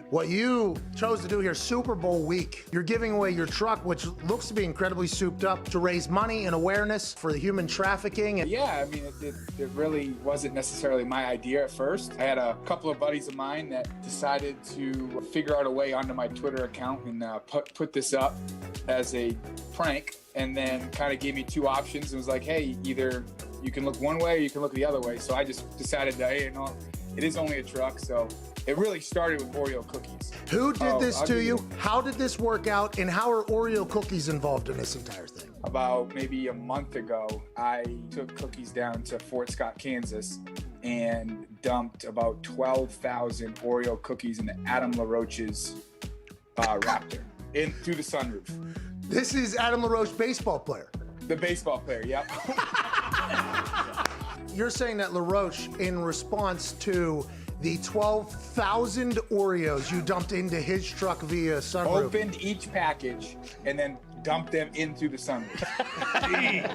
What you chose to do here, Super Bowl week, you're giving away your truck, which looks to be incredibly souped up, to raise money and awareness for the human trafficking. Yeah, I mean, it really wasn't necessarily my idea at first. I had a couple of buddies of mine that decided to figure out a way onto my Twitter account and put this up as a prank, and then kind of gave me 2 options and was like, hey, either you can look one way or you can look the other way. So I just decided that, hey, it is only a truck, so it really started with Oreo cookies. Who did this to you? How did this work out? And how are Oreo cookies involved in this entire thing? About maybe a month ago, I took cookies down to Fort Scott, Kansas, and dumped about 12,000 Oreo cookies into Adam LaRoche's Raptor in through the sunroof. This is Adam LaRoche, baseball player. The baseball player, yep. You're saying that LaRoche, in response to the 12,000 Oreos you dumped into his truck via sunroof. Opened each package and then dumped them into the sunroof.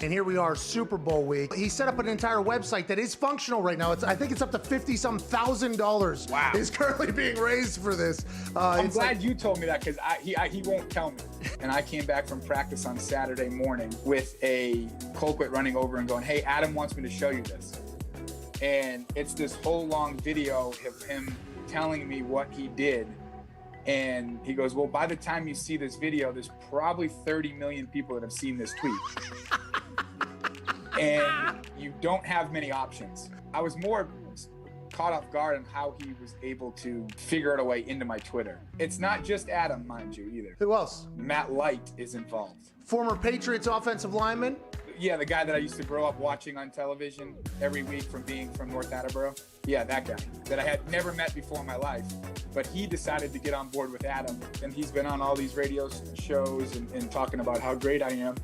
And here we are, Super Bowl week. He set up an entire website that is functional right now. I think it's up to $50,000. Wow. Is currently being raised for this. I'm glad you told me that because he won't tell me. And I came back from practice on Saturday morning with a Colquitt running over and going, hey, Adam wants me to show you this. And it's this whole long video of him telling me what he did. And he goes, well, by the time you see this video, there's probably 30 million people that have seen this tweet. And you don't have many options. I was more caught off guard on how he was able to figure out a way into my Twitter. It's not just Adam, mind you, either. Who else? Matt Light is involved. Former Patriots offensive lineman? Yeah, the guy that I used to grow up watching on television every week from being from North Attleboro. Yeah, that guy that I had never met before in my life. But he decided to get on board with Adam, and he's been on all these radio shows and talking about how great I am.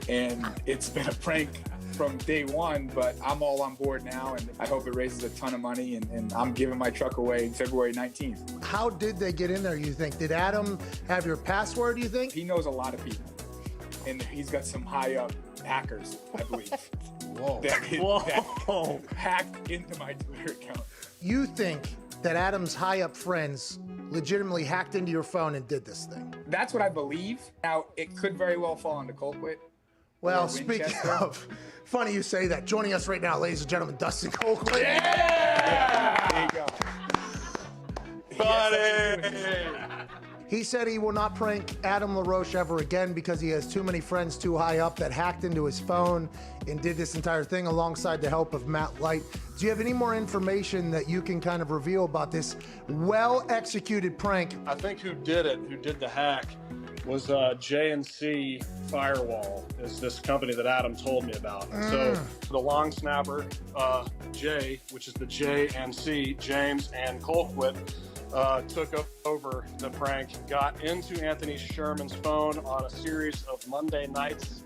And it's been a prank from day one, but I'm all on board now, and I hope it raises a ton of money, and I'm giving my truck away February 19th. How did they get in there, you think? Did Adam have your password, you think? He knows a lot of people, and he's got some high-up hackers, I believe. Whoa. That hacked into my Twitter account. You think that Adam's high-up friends legitimately hacked into your phone and did this thing? That's what I believe. Now, it could very well fall into Colquitt. Well, speaking of, funny you say that. Joining us right now, ladies and gentlemen, Dustin Colquitt. Yeah! There you go. Buddy! He said he will not prank Adam LaRoche ever again because he has too many friends too high up that hacked into his phone and did this entire thing alongside the help of Matt Light. Do you have any more information that you can kind of reveal about this well-executed prank? I think who did the hack, was JNC Firewall, is this company that Adam told me about. So the long snapper, Jay, which is the JNC, James and Colquitt, took over the prank, got into Anthony Sherman's phone on a series of Monday nights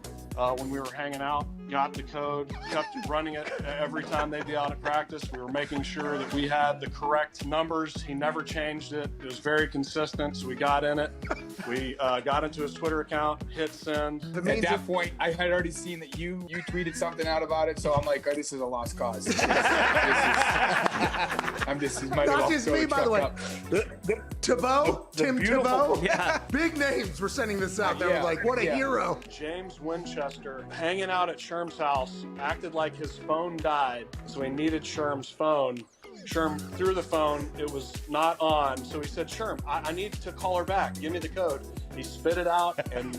when we were hanging out, got the code, kept running it every time they'd be out at practice. We were making sure that we had the correct numbers. He never changed it. It was very consistent, so we got in it. We got into his Twitter account, hit send. At that point, I had already seen that you tweeted something out about it, so I'm like, oh, this is a lost cause. This is Not just me, by the way. Thibault, Tim Thibault, big names were sending this out. They were like, what a hero. James Winchester, hanging out at Sherm's house, acted like his phone died, so he needed Sherm's phone. Sherm threw the phone, it was not on, so he said, Sherm, I need to call her back, give me the code. He spit it out, and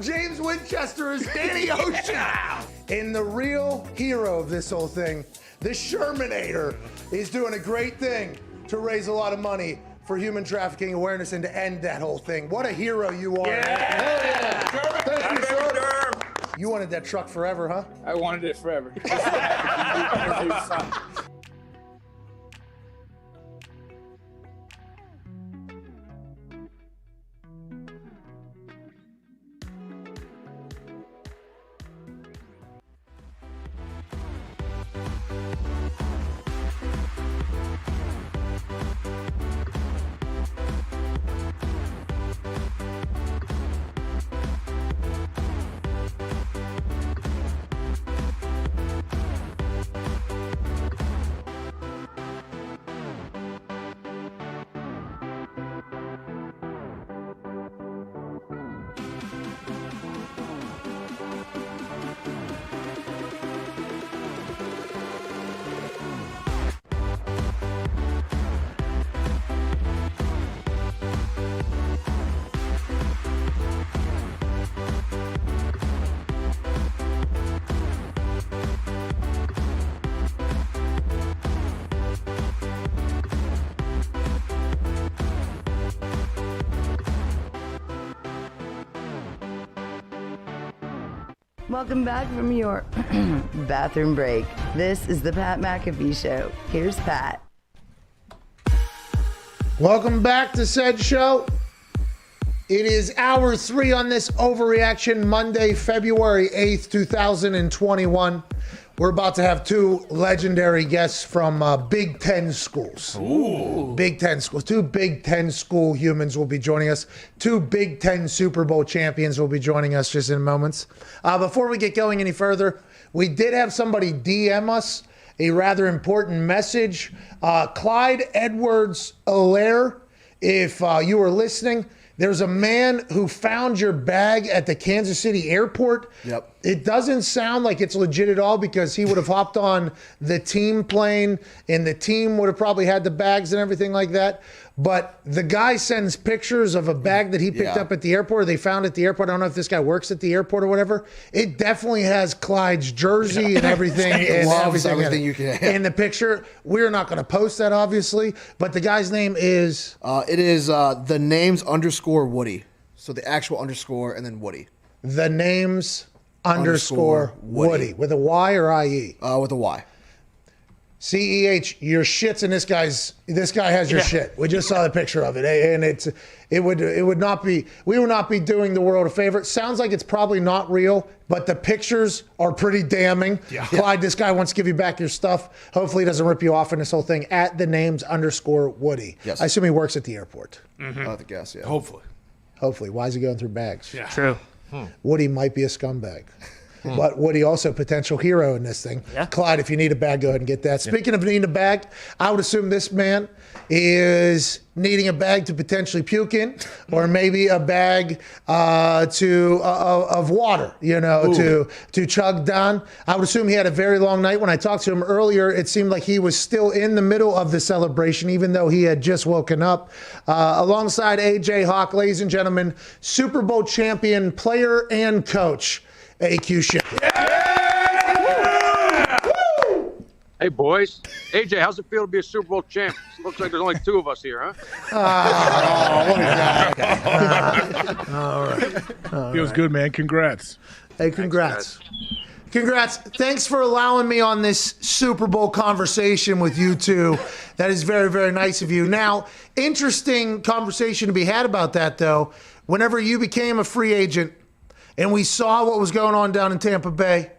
James Winchester is Danny Ocean. And the real hero of this whole thing, the Shermanator, is doing a great thing to raise a lot of money for human trafficking awareness and to end that whole thing. What a hero you are. Yeah. Thank you, sir. You wanted that truck forever, huh? I wanted it forever. Welcome back from your bathroom break. This is the Pat McAfee Show. Here's Pat. Welcome back to said show. It is hour 3 on this Overreaction Monday, February 8th, 2021. We're about to have 2 legendary guests from Big Ten schools. Ooh. Big Ten schools. 2 Big Ten school humans will be joining us. 2 Big Ten Super Bowl champions will be joining us just in moments. Before we get going any further, we did have somebody DM us a rather important message. Clyde Edwards-Alaire, if you were listening, there's a man who found your bag at the Kansas City airport. Yep. It doesn't sound like it's legit at all because he would have hopped on the team plane and the team would have probably had the bags and everything like that. But the guy sends pictures of a bag that he picked up at the airport or they found at the airport. I don't know if this guy works at the airport or whatever. It definitely has Clyde's jersey and everything. And everything you can. In the picture. We're not going to post that, obviously. But the guy's name is? It is the names _ Woody. So the actual underscore and then Woody. The names _ Woody. With a Y or IE? With a Y. CEH, your shit's in this guy has your shit. We just saw the picture of it. And we would not be doing the world a favor. It sounds like it's probably not real, but the pictures are pretty damning. Yeah. Clyde, this guy wants to give you back your stuff. Hopefully he doesn't rip you off in this whole thing at the names _ Woody. Yes. I assume he works at the airport. Mm-hmm. I guess, yeah. Hopefully. Why is he going through bags? Yeah. True. Woody might be a scumbag. But Woody also potential hero in this thing. Yeah. Clyde, if you need a bag, go ahead and get that. Speaking of needing a bag, I would assume this man is needing a bag to potentially puke in, or maybe a bag of water, to chug down. I would assume he had a very long night. When I talked to him earlier, it seemed like he was still in the middle of the celebration, even though he had just woken up. Alongside AJ Hawk, ladies and gentlemen, Super Bowl champion, player and coach, AQ Shipley. Hey, boys. AJ, how's it feel to be a Super Bowl champ? Looks like there's only two of us here, huh? All right. Feels good, man. Congrats. Hey, congrats. Congrats. Thanks for allowing me on this Super Bowl conversation with you two. That is very, very nice of you. Now, interesting conversation to be had about that, though. Whenever you became a free agent and we saw what was going on down in Tampa Bay,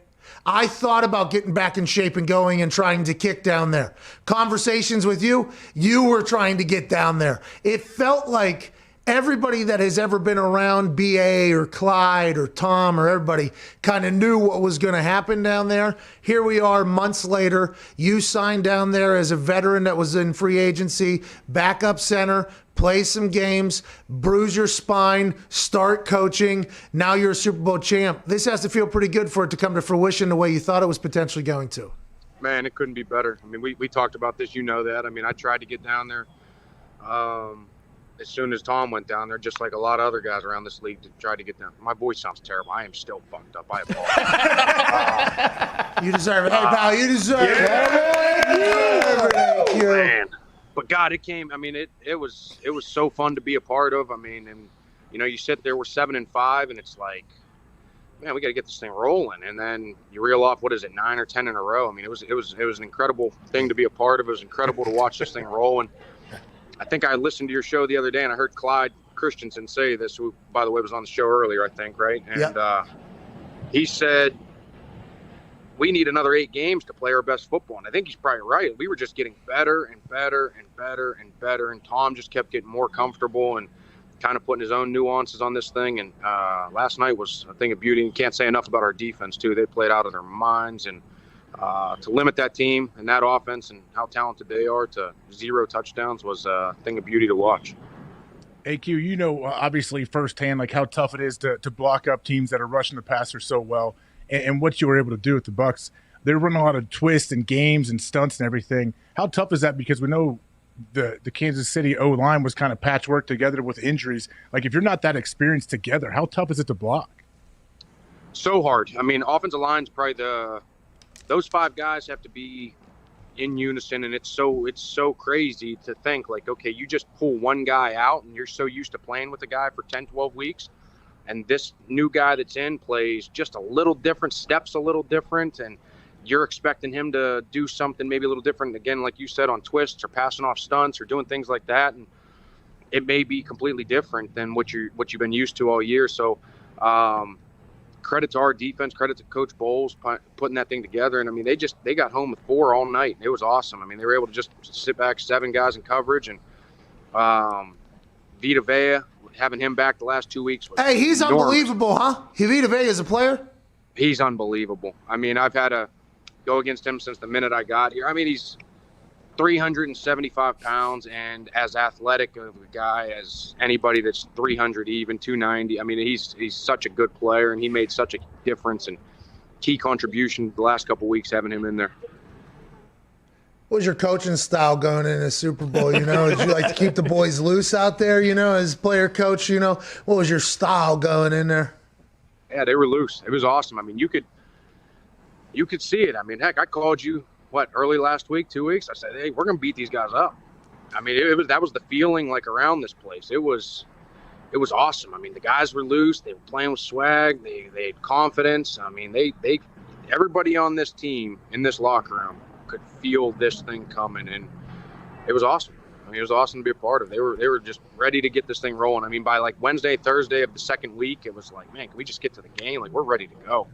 I thought about getting back in shape and going and trying to kick down there. Conversations with you, you were trying to get down there. It felt like everybody that has ever been around BA or Clyde or Tom or everybody kind of knew what was going to happen down there. Here we are months later. You signed down there as a veteran that was in free agency, backup center, play some games, bruise your spine, start coaching. Now you're a Super Bowl champ. This has to feel pretty good for it to come to fruition the way you thought it was potentially going to. Man, it couldn't be better. I mean, we talked about this. You know that. I mean, I tried to get down there as soon as Tom went down there, just like a lot of other guys around this league to try to get down. My voice sounds terrible. I am still fucked up. I apologize. You deserve it. Hey, pal, you deserve it. Thank you. Man. But God, it came. I mean, it was so fun to be a part of. I mean, and you know, you sit there, we're 7-5, and it's like, man, we got to get this thing rolling. And then you reel off, what is it, 9 or 10 in a row? I mean, it was an incredible thing to be a part of. It was incredible to watch this thing roll. And I think I listened to your show the other day, and I heard Clyde Christensen say this, who, by the way, was on the show earlier, I think, right? And he said, we need another 8 games to play our best football. And I think he's probably right. We were just getting better and better and better and better. And Tom just kept getting more comfortable and kind of putting his own nuances on this thing. And last night was a thing of beauty. And can't say enough about our defense, too. They played out of their minds. And to limit that team and that offense and how talented they are to 0 touchdowns was a thing of beauty to watch. AQ, you know, obviously firsthand, like how tough it is to block up teams that are rushing the passer so well. And what you were able to do with the Bucs, they're running a lot of twists and games and stunts and everything. How tough is that? Because we know the Kansas City O-line was kind of patchwork together with injuries. Like, if you're not that experienced together, how tough is it to block? So hard. I mean, offensive line's probably those 5 guys have to be in unison, and it's so crazy to think, like, okay, you just pull one guy out, and you're so used to playing with a guy for 10, 12 weeks. And this new guy that's in plays just a little different, steps a little different, and you're expecting him to do something maybe a little different, again, like you said, on twists or passing off stunts or doing things like that. And it may be completely different than what you've been used to all year. So credit to our defense, credit to Coach Bowles putting that thing together. And, I mean, they got home with 4 all night. It was awesome. I mean, they were able to just sit back 7 guys in coverage. And Vita Vea, having him back the last 2 weeks was he's enormous. unbelievable, huh? Vita Vea is a player? He's unbelievable. I mean, I've had to go against him since the minute I got here. I mean, he's 375 pounds and as athletic of a guy as anybody that's 300 even, 290. I mean, he's such a good player, and he made such a difference and key contribution the last couple of weeks having him in there. What was your coaching style going in a Super Bowl? You know, did you like to keep the boys loose out there, you know, as player coach, you know? What was your style going in there? Yeah, they were loose. It was awesome. I mean, you could see it. I mean, heck, I called you, early last week, 2 weeks? I said, hey, we're going to beat these guys up. I mean, that was the feeling, like, around this place. It was awesome. I mean, the guys were loose. They were playing with swag. They had confidence. I mean, everybody on this team in this locker room could feel this thing coming, and it was awesome. I mean, it was awesome to be a part of. They were just ready to get this thing rolling. I mean, by like Wednesday, Thursday of the second week, it was like, man, can we just get to the game? Like, we're ready to go.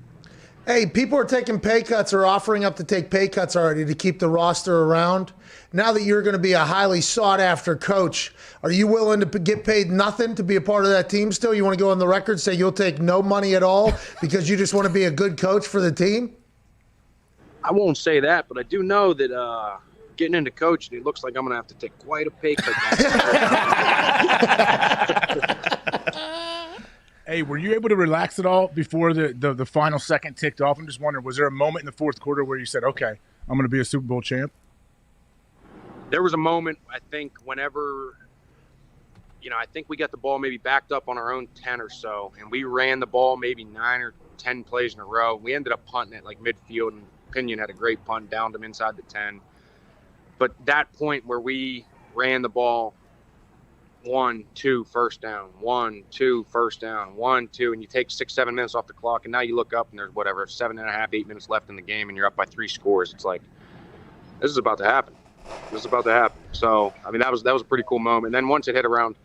Hey, people are taking pay cuts or offering up to take pay cuts already to keep the roster around. Now that you're going to be a highly sought-after coach, are you willing to get paid nothing to be a part of that team still? You want to go on the record, say you'll take no money at all because you just want to be a good coach for the team? I won't say that, but I do know that getting into coaching, it looks like I'm going to have to take quite a pay cut. Hey, were you able to relax at all before the final second ticked off? I'm just wondering, was there a moment in the fourth quarter where you said, okay, I'm going to be a Super Bowl champ? There was a moment, I think, whenever, I think we got the ball maybe backed up on our own 10 or so, and we ran the ball maybe 9 or 10 plays in a row. We ended up punting it like midfield, and opinion, had a great punt, downed him inside the 10. But that point where we ran the ball 1, 2, first down, 1, 2, first down, 1, 2, and you take 6, 7 minutes off the clock, and now you look up and there's 7.5, 8 minutes left in the game, and you're up by 3 scores. It's like, this is about to happen. This is about to happen. So, I mean, that was a pretty cool moment. And then once it hit around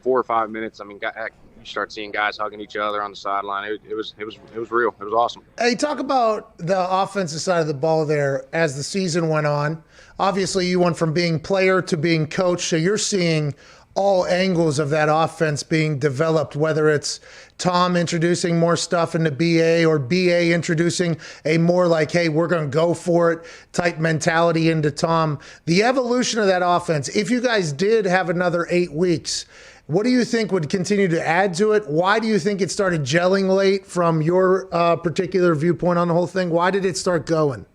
4 or 5 minutes, I mean, you start seeing guys hugging each other on the sideline. It was real. It was awesome. Hey, talk about the offensive side of the ball there as the season went on. Obviously, you went from being player to being coach, so you're seeing all angles of that offense being developed, whether it's Tom introducing more stuff into BA or BA introducing a more like, hey, we're going to go for it type mentality into Tom. The evolution of that offense, if you guys did have another 8 weeks, what do you think would continue to add to it? Why do you think it started gelling late from your particular viewpoint on the whole thing? Why did it start going?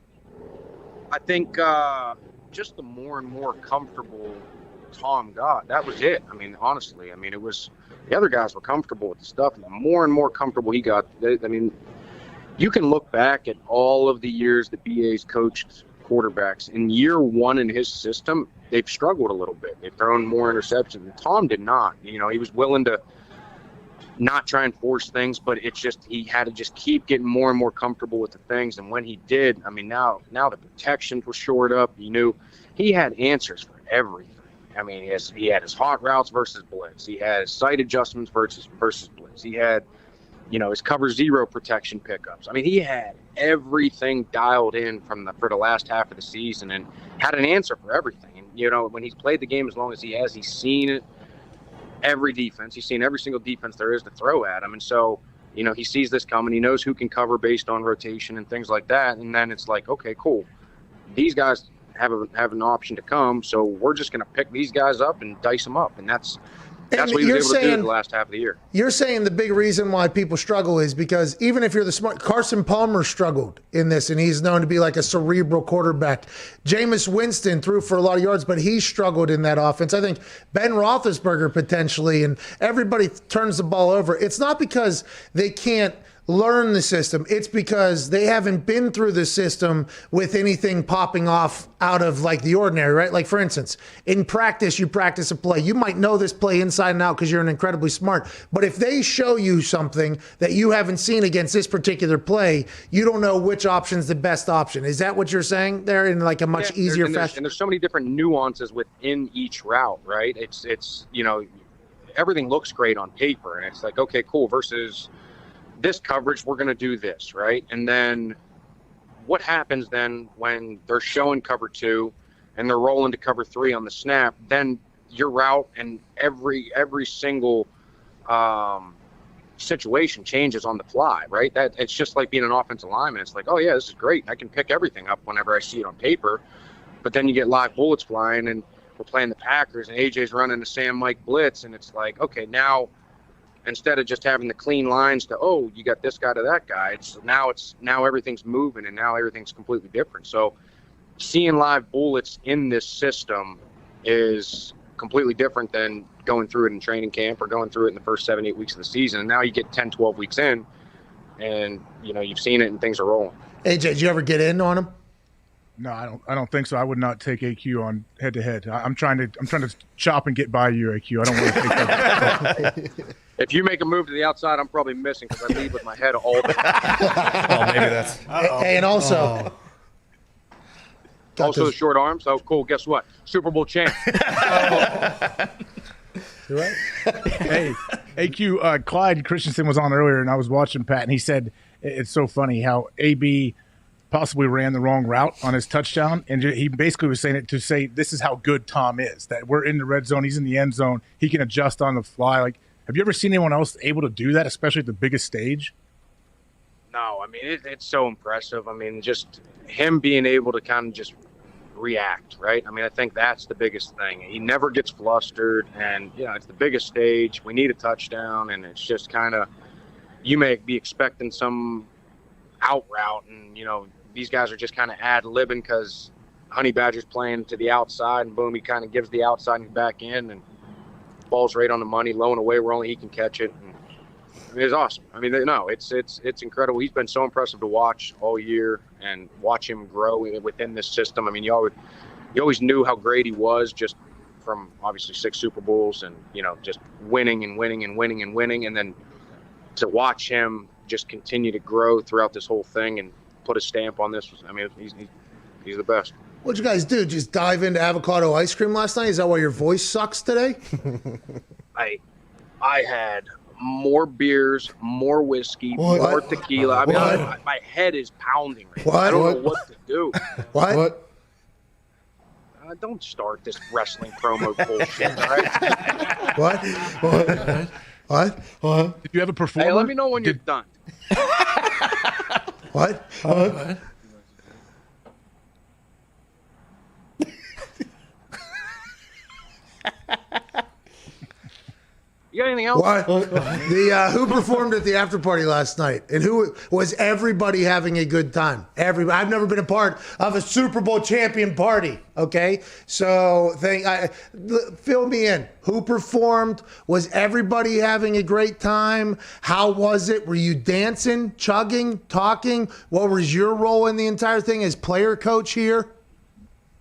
I think just the more and more comfortable Tom got, that was it. I mean, honestly, it was the other guys were comfortable with the stuff, and the more and more comfortable he got. You can look back at all of the years that BA's coached quarterbacks. In year 1 in his system, they've struggled a little bit. They've thrown more interceptions. And Tom did not. He was willing to not try and force things, but it's just he had to just keep getting more and more comfortable with the things. And when he did, now the protections were shored up. You knew he had answers for everything. He had his hot routes versus blitz. He had his sight adjustments versus blitz. He had, his cover 0 protection pickups. He had everything dialed in for the last half of the season and had an answer for everything. And, when he's played the game as long as he has, he's seen it, every defense. He's seen every single defense there is to throw at him. And so, he sees this coming. He knows who can cover based on rotation and things like that. And then it's like, okay, cool. These guys have an option to come, so we're just going to pick these guys up and dice them up, and that's what he was able to do the last half of the year. You're saying the big reason why people struggle is because even if you're the smart, Carson Palmer struggled in this, and he's known to be like a cerebral quarterback. Jameis Winston threw for a lot of yards, but he struggled in that offense. I think Ben Roethlisberger potentially, and everybody turns the ball over. It's not because they can't learn the system. It's because they haven't been through the system with anything popping off out of like the ordinary, right? Like for instance, in practice, you practice a play. You might know this play inside and out because you're an incredibly smart. But if they show you something that you haven't seen against this particular play, you don't know which option's the best option. Is that what you're saying there in like a much easier fashion? And there's so many different nuances within each route, right? It's everything looks great on paper, and it's like, okay, cool, versus this coverage, we're going to do this, right? And then what happens then when they're showing cover 2 and they're rolling to cover 3 on the snap? Then your route and every single situation changes on the fly, right? That it's just like being an offensive lineman. It's like, oh yeah, this is great. I can pick everything up whenever I see it on paper. But then you get live bullets flying, and we're playing the Packers, and AJ's running the Sam Mike blitz, and it's like, okay, now instead of just having the clean lines to, oh, you got this guy to that guy, it's now everything's moving, and now everything's completely different. So seeing live bullets in this system is completely different than going through it in training camp or going through it in the first 7-8 weeks of the season. And now you get 10, 12 weeks in, and you've seen it and things are rolling. AJ, did you ever get in on him? No, I don't think so. I would not take AQ on head to head. I'm trying to chop and get by you, AQ. I don't want to take that. If you make a move to the outside, I'm probably missing because I lead with my head all the Oh, maybe that's. Hey, and also. Also short arms. Oh, cool. Guess what? Super Bowl champ. You're right. Hey, AQ, Clyde Christensen was on earlier, and I was watching Pat, and he said it's so funny how AB possibly ran the wrong route on his touchdown, and he basically was saying it to say this is how good Tom is, that we're in the red zone, he's in the end zone, he can adjust on the fly. Like, have you ever seen anyone else able to do that, especially at the biggest stage? No, it's so impressive. Just him being able to kind of just react, right? I think that's the biggest thing. He never gets flustered, and it's the biggest stage. We need a touchdown, and it's just kind of, you may be expecting some out route, and these guys are just kind of ad-libbing because Honey Badger's playing to the outside, and boom, he kind of gives the outside and back in, and ball's right on the money, low and away where only he can catch it. And I mean, it's awesome. I mean, no, it's incredible. He's been so impressive to watch all year and watch him grow within this system. I mean, you always knew how great he was just from obviously 6 Super Bowls and, just winning and winning and winning and winning. And then to watch him just continue to grow throughout this whole thing and put a stamp on this. I mean, he's the best. What'd you guys do? Just dive into avocado ice cream last night? Is that why your voice sucks today? I had more beers, more whiskey, What? more tequila. I mean, What? my head is pounding right What? now. I don't know what to do. What? Don't start this wrestling promo bullshit, all right? What? Did you have a performer? Hey, let me know when you're done. What? You got anything else? What? Who performed at the after party last night? And who was everybody having a good time? Everybody. I've never been a part of a Super Bowl champion party. Okay, so fill me in. Who performed? Was everybody having a great time? How was it? Were you dancing, chugging, talking? What was your role in the entire thing as player coach here?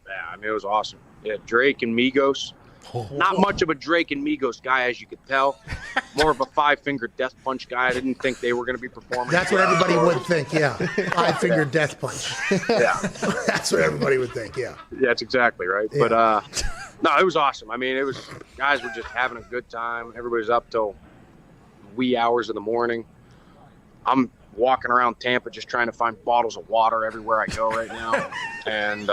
Yeah, I mean, it was awesome. Yeah, Drake and Migos. Not much of a Drake and Migos guy, as you could tell. More of a 5-finger death punch guy. I didn't think they were going to be performing. That's what everybody would think, yeah. 5-finger death punch. Yeah. That's what everybody would think, yeah. Yeah, that's exactly right. Yeah. But, no, it was awesome. I mean, guys were just having a good time. Everybody's up till wee hours of the morning. I'm walking around Tampa just trying to find bottles of water everywhere I go right now. And,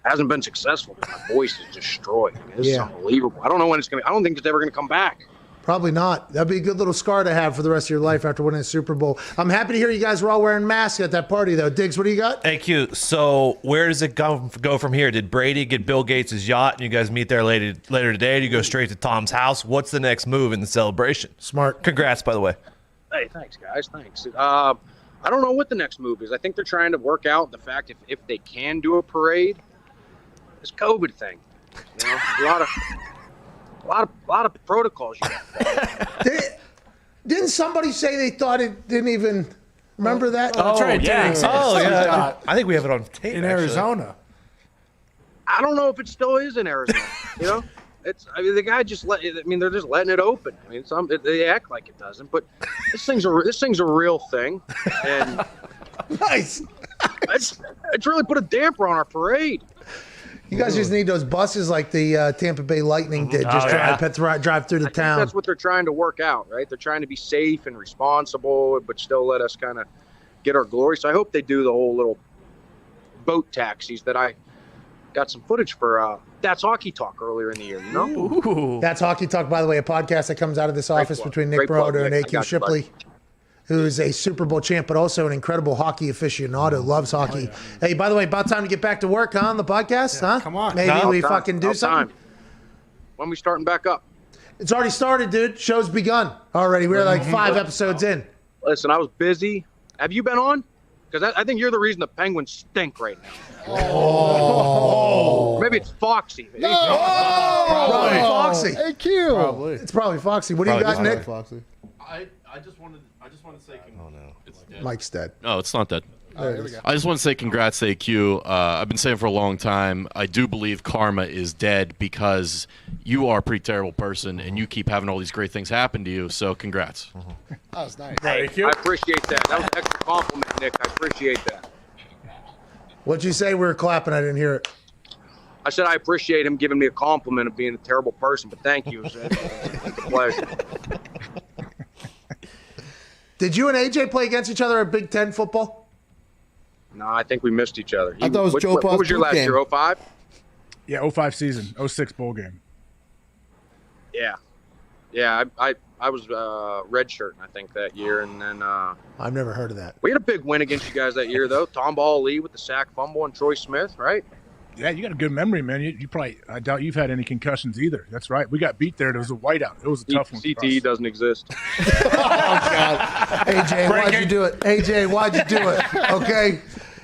hasn't been successful. My voice is destroyed. I mean, this is unbelievable. I don't know when it's going to. I don't think it's ever going to come back. Probably not. That'd be a good little scar to have for the rest of your life after winning a Super Bowl. I'm happy to hear you guys were all wearing masks at that party, though. Diggs, what do you got? AQ, so where does it go from here? Did Brady get Bill Gates' yacht and you guys meet there later today? Do you go straight to Tom's house? What's the next move in the celebration? Smart. Congrats, by the way. Hey, thanks, guys. Thanks. I don't know what the next move is. I think they're trying to work out the fact if they can do a parade. This COVID thing, a lot of protocols. Didn't somebody say they thought it didn't even remember that? That's right. Yeah. Oh, yeah. I think we have it on tape in actually. Arizona. I don't know if it still is in Arizona. The guy they're just letting it open. I mean, they act like it doesn't, but this thing's a real thing, and nice. It's really put a damper on our parade. You guys just need those buses like the Tampa Bay Lightning did. Just drive through the town. That's what they're trying to work out, right? They're trying to be safe and responsible, but still let us kind of get our glory. So I hope they do the whole little boat taxis that I got some footage for. That's Hockey Talk earlier in the year, Ooh. That's Hockey Talk, by the way, a podcast that comes out of this office between Nick Broder and AQ Shipley, who's a Super Bowl champ, but also an incredible hockey aficionado, loves hockey. Hey, by the way, about time to get back to work, huh, on the podcast, huh? Come on. Maybe we fucking do something. When we starting back up? It's already started, dude. Show's begun already. We're like 5 episodes in. Listen, I was busy. Have you been on? Because I think you're the reason the Penguins stink right now. Oh. Maybe it's Foxy. No. Probably Foxy. AQ. Probably. It's probably Foxy. What do you got, Nick? Foxy. I just wanted to say. Oh no, it's dead. Mike's dead. No, it's not dead. There we go. I just want to say congrats to AQ. I've been saying for a long time, I do believe karma is dead because you are a pretty terrible person and you keep having all these great things happen to you. So congrats. That was nice. Hey, I appreciate that. That was an extra compliment, Nick. I appreciate that. What'd you say? We were clapping. I didn't hear it. I said I appreciate him giving me a compliment of being a terrible person, but thank you. It's a pleasure. Did you and AJ play against each other at Big Ten football? No, I think we missed each other. I thought it was Joe What was your last year, 05? Yeah, 05 season, 06 bowl game. Yeah, I was redshirting, I think, that year, and then I've never heard of that. We had a big win against you guys that year, though. Tom Ball Lee with the sack fumble and Troy Smith, right? Yeah, you got a good memory, man. You probably, I doubt you've had any concussions either. That's right. We got beat there. It was a whiteout. It was a tough one. CTE doesn't exist. Oh, God. AJ, why'd you do it? AJ, why'd you do it? Okay?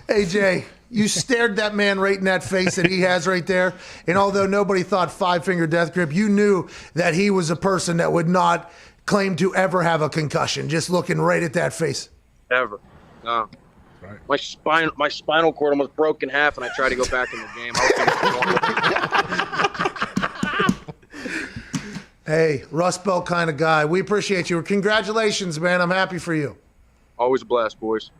AJ, you stared that man right in that face that he has right there. And although nobody thought 5-finger death grip, you knew that he was a person that would not claim to ever have a concussion. Just looking right at that face. Ever. No. My spinal cord almost broke in half, and I tried to go back in the game. Hey, Rust Belt kind of guy. We appreciate you. Congratulations, man. I'm happy for you. Always a blast, boys.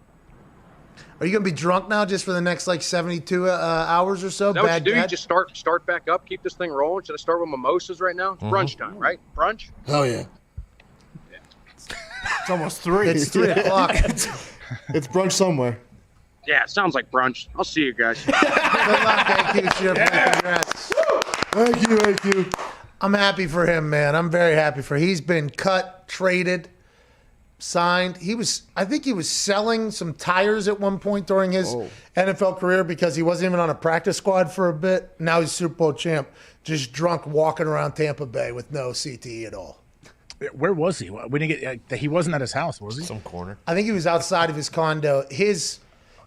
Are you going to be drunk now just for the next, 72 hours or so? Is that what you do? You just start back up, keep this thing rolling? Should I start with mimosas right now? It's brunch time, right? Brunch? Oh, yeah. It's almost 3. It's 3 o'clock. It's brunch somewhere. Yeah, it sounds like brunch. I'll see you guys. Good luck, AQ. Congrats. Thank you. I'm happy for him, man. I'm very happy for him. He's been cut, traded, signed. I think he was selling some tires at one point during his NFL career because he wasn't even on a practice squad for a bit. Now he's Super Bowl champ, just drunk walking around Tampa Bay with no CTE at all. Where was he? We didn't get. He wasn't at his house, was he? Some corner. I think he was outside of his condo. He has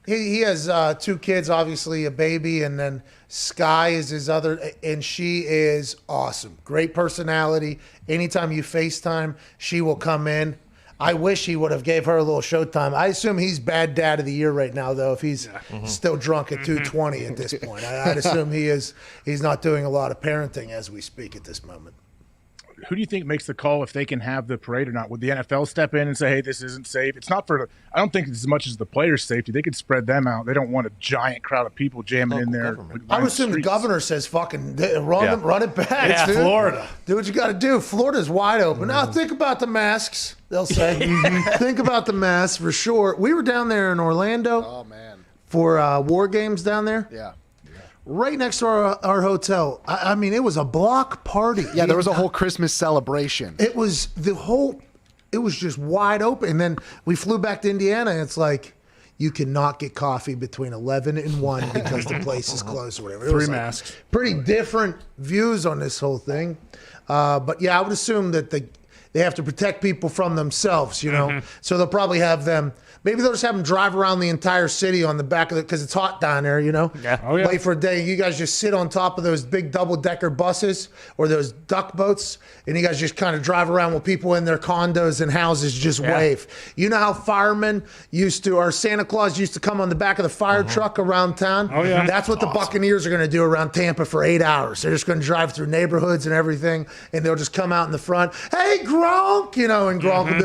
2 kids, obviously a baby, and then Sky is his other, and she is awesome. Great personality. Anytime you FaceTime, she will come in. I wish he would have gave her a little showtime. I assume he's bad dad of the year right now, though, if he's still drunk at 2:20 at this point. I'd assume he's not doing a lot of parenting as we speak at this moment. Who do you think makes the call if they can have the parade or not? Would the NFL step in and say, hey, this isn't safe? It's not for – I don't think it's as much as the players' safety. They could spread them out. They don't want a giant crowd of people jamming in there. I would assume the governor says fucking run it back. Yeah, dude. Florida. Do what you got to do. Florida's wide open. Now think about the masks, they'll say. Think about the masks for sure. We were down there in Orlando for War Games down there. Yeah. Right next to our hotel. I mean, it was a block party. Yeah, there was a whole Christmas celebration. It was just wide open. And then we flew back to Indiana, and it's like, you cannot get coffee between 11 and 1 because the place is closed or whatever. It was 3 masks. Pretty different views on this whole thing. But yeah, I would assume that they have to protect people from themselves, So they'll probably have them. Maybe they'll just have them drive around the entire city on the back of it because it's hot down there, Yeah. Oh, yeah. Wait for a day. You guys just sit on top of those big double-decker buses or those duck boats, and you guys just kind of drive around with people in their condos and houses just wave. You know how firemen or Santa Claus used to come on the back of the fire truck around town? Oh, yeah. That's what the Buccaneers are going to do around Tampa for 8 hours. They're just going to drive through neighborhoods and everything, and they'll just come out in the front, hey, Gronk, and Gronk will be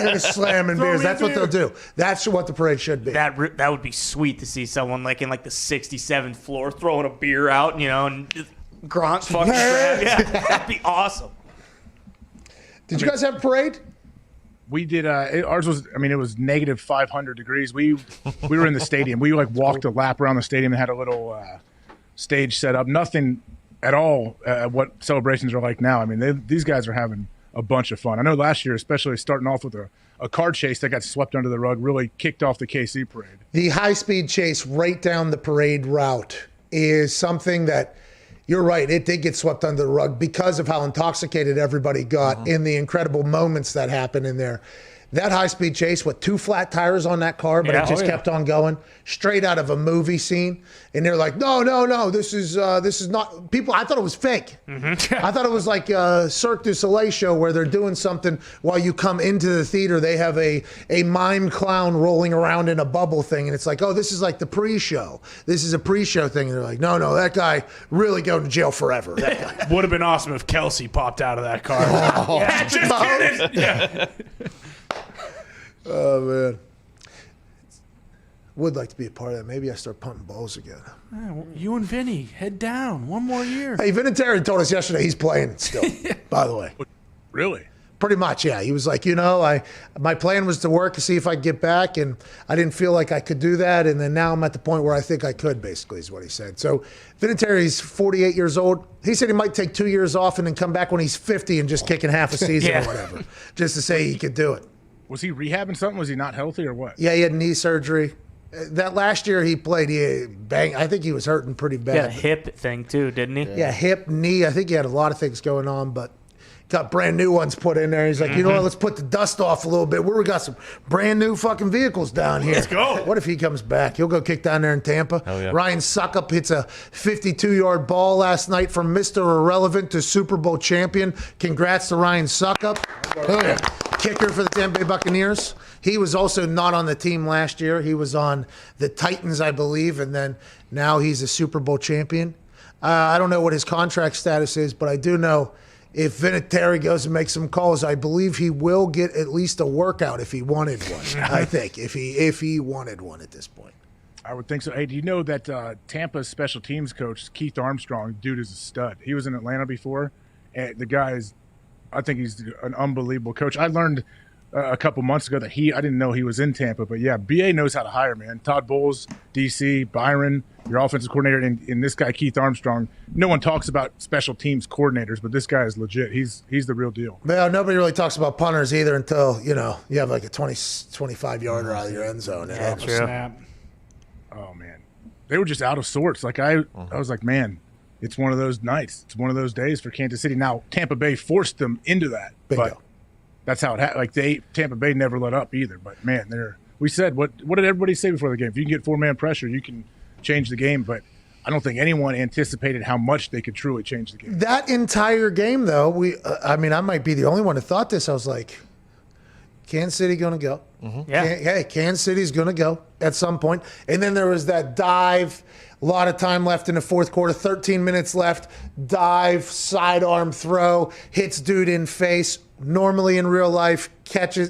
like, slamming beers. That's what they'll do. That's what the parade should be. That would be sweet to see someone in the 67th floor throwing a beer out, and Gronk's fucking crap. Yeah, that'd be awesome. Did you guys have a parade? We did. Ours was. It was negative 500 degrees. We were in the stadium. We walked a lap around the stadium and had a little stage set up. Nothing at all. What celebrations are like now. These guys are having a bunch of fun. I know last year, especially starting off with a car chase that got swept under the rug, really kicked off the KC parade. The high-speed chase right down the parade route is something that, you're right, it did get swept under the rug because of how intoxicated everybody got in the incredible moments that happened in there. That high-speed chase with 2 flat tires on that car, but it just kept on going, straight out of a movie scene. And they're like, no, this is not. People, I thought it was fake. I thought it was like a Cirque du Soleil show where they're doing something while you come into the theater. They have a mime clown rolling around in a bubble thing, and it's like, oh, this is like the pre-show. This is a pre-show thing. And they're like, no, that guy really going to jail forever. That guy. Would have been awesome if Kelsey popped out of that car. Just kidding. Yeah. Oh, man. Would like to be a part of that. Maybe I start punting balls again. You and Vinny, head down. One more year. Hey, Vinatieri told us yesterday he's playing still, by the way. Really? Pretty much, yeah. He was like, my plan was to work to see if I could get back, and I didn't feel like I could do that, and then now I'm at the point where I think I could, basically, is what he said. So Vinatieri's 48 years old. He said he might take 2 years off and then come back when he's 50 and just kicking half a season or whatever, just to say he could do it. Was he rehabbing something? Was he not healthy or what? Yeah, he had knee surgery. That last year he played, I think he was hurting pretty bad. He had a hip thing too, didn't he? Yeah, hip, knee. I think he had a lot of things going on, but got brand new ones put in there. He's like, you know what? Let's put the dust off a little bit. We got some brand new fucking vehicles down here. Let's go. What if he comes back? He'll go kick down there in Tampa. Hell yeah. Ryan Suckup hits a 52-yard ball last night from Mr. Irrelevant to Super Bowl champion. Congrats to Ryan Suckup. Hell yeah. Kicker for the Tampa Bay Buccaneers. He was also not on the team last year. He was on the Titans, I believe, and then now he's a Super Bowl champion. I don't know what his contract status is, but I do know if Vinatieri goes and makes some calls, I believe he will get at least a workout if he wanted one. I think if he wanted one at this point. I would think so. Hey, do you know that Tampa's special teams coach, Keith Armstrong, dude is a stud. He was in Atlanta before, and the guy is, I think he's an unbelievable coach. I learned a couple months ago that I didn't know he was in Tampa, but yeah, BA knows how to hire, man. Todd Bowles, DC, Byron, your offensive coordinator, and this guy, Keith Armstrong. No one talks about special teams coordinators, but this guy is legit. He's the real deal. Well, nobody really talks about punters either until, you have like a 25-yarder out of your end zone. Yeah, true. Snap. Oh, man. They were just out of sorts. Like, I was like, man, it's one of those nights. It's one of those days for Kansas City. Now, Tampa Bay forced them into that. Bingo. But that's how it happened. Like, Tampa Bay never let up either. But, man, we said, what did everybody say before the game? If you can get four-man pressure, you can change the game. But I don't think anyone anticipated how much they could truly change the game. That entire game, though, I might be the only one who thought this. I was like, Kansas City going to go. Mm-hmm. Yeah. Kansas City's going to go at some point. And then there was that dive, a lot of time left in the fourth quarter, 13 minutes left, dive, sidearm throw, hits dude in face. Normally in real life,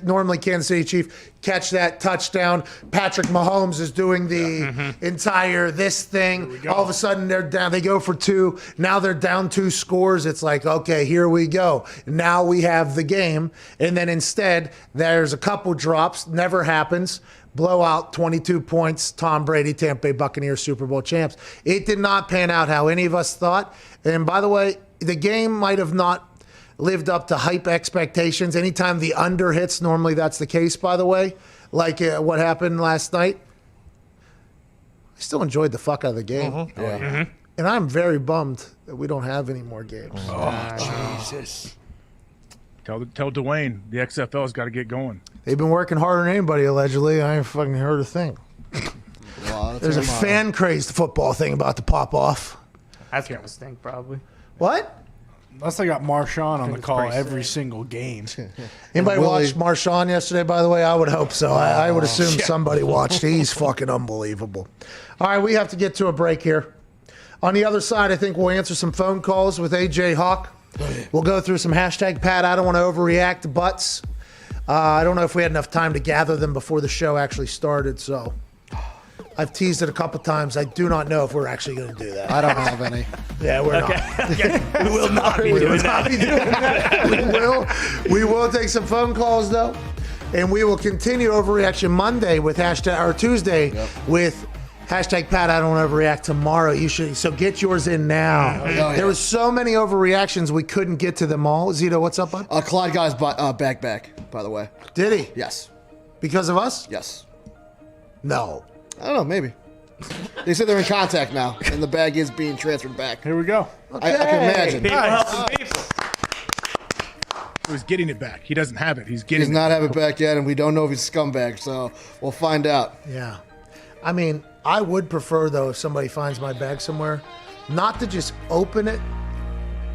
normally Kansas City Chief catch that touchdown. Patrick Mahomes is doing the entire this thing. All of a sudden they're down. They go for two. Now they're down 2 scores. It's like, okay, here we go. Now we have the game. And then instead, there's a couple drops. Never happens. Blowout, 22 points. Tom Brady, Tampa Bay Buccaneers, Super Bowl champs. It did not pan out how any of us thought. And by the way, the game might have not lived up to hype expectations. Anytime the under hits, normally that's the case, by the way, like what happened last night. I still enjoyed the fuck out of the game. Mm-hmm. Yeah. Mm-hmm. And I'm very bummed that we don't have any more games. Oh, Jesus. Tell Dwayne, the XFL's got to get going. They've been working harder than anybody, allegedly. I ain't fucking heard a thing. There's a fan-crazed football thing about to pop off. That's going to stink, probably. What? Unless they got Marshawn on the call every single game. Anybody watch Marshawn yesterday, by the way? I would hope so. I would assume somebody watched. He's fucking unbelievable. All right, we have to get to a break here. On the other side, I think we'll answer some phone calls with AJ Hawk. We'll go through some hashtag Pat, I don't want to overreact butts. I don't know if we had enough time to gather them before the show actually started, so I've teased it a couple times. I do not know if we're actually going to do that. I don't have any. Yeah, we're not. We will not be doing that. We will take some phone calls, though, and we will continue Overreaction Monday with Tuesday with hashtag Pat, I don't overreact tomorrow. So get yours in now. There was so many overreactions we couldn't get to them all. Zito, what's up, bud? Clyde guy's back, by the way. Did he? Yes. Because of us? Yes. No. I don't know, maybe. They said they're in contact now, and the bag is being transferred back. Here we go. Okay. I can imagine. People helping people. He was getting it back. He doesn't have it. He does not have it back yet, and we don't know if he's a scumbag, so we'll find out. Yeah. I mean, I would prefer, though, if somebody finds my bag somewhere, not to just open it,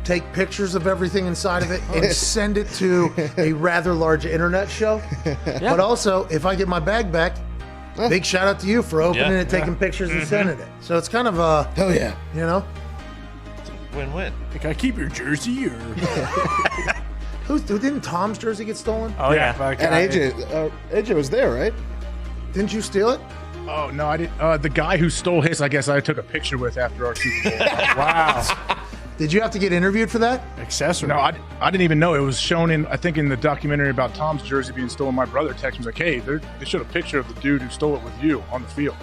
take pictures of everything inside of it, and send it to a rather large internet show. But also, if I get my bag back, big shout out to you for opening it, taking pictures, and sending it. So it's kind of a hell yeah, you know, win-win. Can I keep your jersey or? Didn't Tom's jersey get stolen? Oh yeah, and AJ was there, right? Didn't you steal it? Oh no, I didn't. The guy who stole his, I guess I took a picture with after our Super Bowl. Wow. Did you have to get interviewed for that? Accessory. No, I didn't even know. It was shown in the documentary about Tom's jersey being stolen. My brother texted me, was like, hey, they showed a picture of the dude who stole it with you on the field.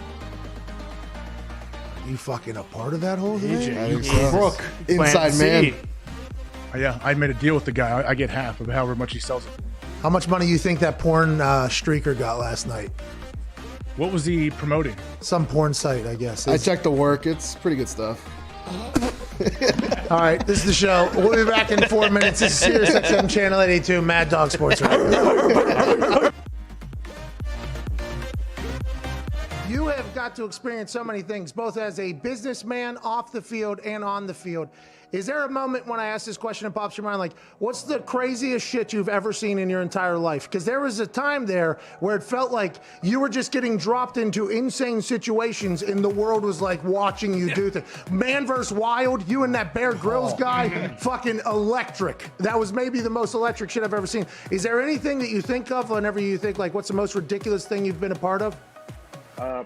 You fucking a part of that whole thing? AJ, crook. Inside man. Yeah, I made a deal with the guy. I get half of however much he sells it for. How much money you think that porn streaker got last night? What was he promoting? Some porn site, I guess. I checked the work. It's pretty good stuff. All right, this is the show. We'll be back in 4 minutes. This is Sirius XM Channel 82, Mad Dog Sports Radio. You have got to experience so many things, both as a businessman off the field and on the field. Is there a moment when I ask this question that pops your mind, like, what's the craziest shit you've ever seen in your entire life? Because there was a time there where it felt like you were just getting dropped into insane situations and the world was like watching you do things. Man vs. Wild, you and that Bear Grylls guy, fucking electric. That was maybe the most electric shit I've ever seen. Is there anything that you think of whenever you think, like, what's the most ridiculous thing you've been a part of?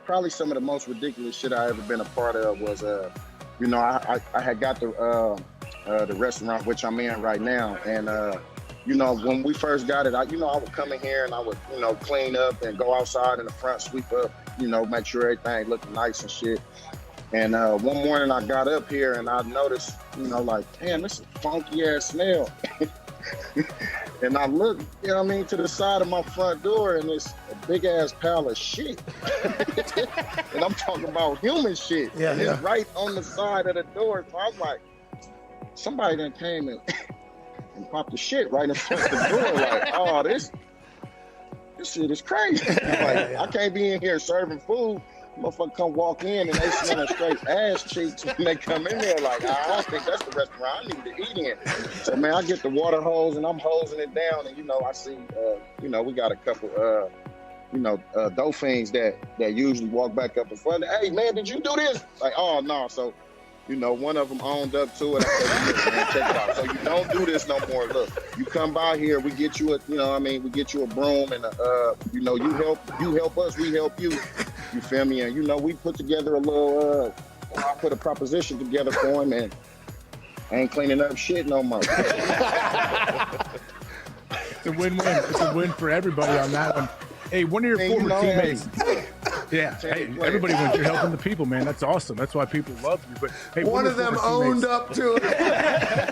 Probably some of the most ridiculous shit I ever been a part of was, I had got the restaurant which I'm in right now, and when we first got it, I would come in here and I would clean up and go outside in the front, sweep up, make sure everything looked nice and shit. And one morning I got up here and I noticed, damn, this is a funky ass smell. And I looked, to the side of my front door, and it's a big ass pile of shit. And I'm talking about human shit. Yeah, and it's right on the side of the door. So I was like, somebody done came and popped the shit right in front of the door. Like, oh, this shit is crazy. Like, I can't be in here serving food. Motherfucker come walk in and they smell straight ass cheeks when they come in there. Like, I don't think that's the restaurant I need to eat in. So, man, I get the water hose and I'm hosing it down. And, I see, we got a couple, dolphins that usually walk back up in front. Hey, man, did you do this? Like, oh, no. So, one of them owned up to it. I said, man, check it out. So you don't do this no more. Look, you come by here, we get you we get you a broom and you help us, we help you. You feel me? And we put together a little, I put a proposition together for him, and I ain't cleaning up shit no more. It's a win-win. It's a win for everybody on that one. Hey, one of your former teammates. Yeah, hey, everybody wins. You're helping the people, man. That's awesome. That's why people love you. But hey, one of them owned up to it.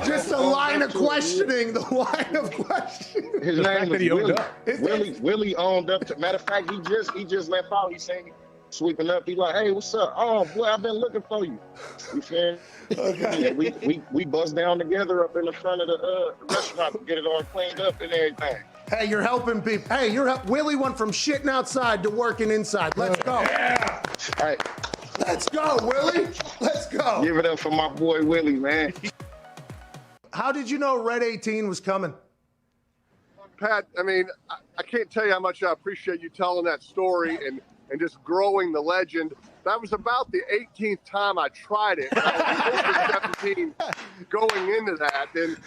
Just a line of questioning. The line of questioning. His name was Willie. Willie owned up to. Matter of fact, he just left out. He seen me sweeping up. He like, hey, what's up? Oh boy, I've been looking for you. You feel me? Okay. Yeah, we bust down together up in the front of the restaurant to get it all cleaned up and everything. Hey, you're helping people. Hey, Willie went from shitting outside to working inside. Let's go. Yeah. All right. Let's go, Willie. Let's go. Give it up for my boy Willie, man. How did you know Red 18 was coming? Pat, I can't tell you how much I appreciate you telling that story and just growing the legend. That was about the 18th time I tried it. I was over 17 going into that. And,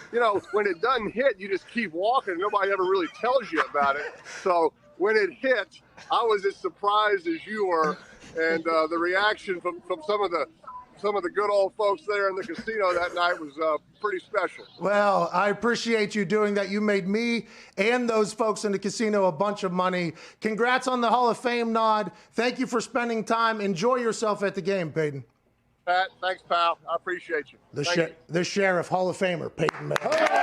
when it doesn't hit, you just keep walking. Nobody ever really tells you about it. So when it hit, I was as surprised as you were. And the reaction from some of the good old folks there in the casino that night was pretty special. Well, I appreciate you doing that. You made me and those folks in the casino a bunch of money. Congrats on the Hall of Fame nod. Thank you for spending time. Enjoy yourself at the game, Peyton. Pat, thanks, pal. I appreciate you. The Sheriff, Hall of Famer, Peyton Manning.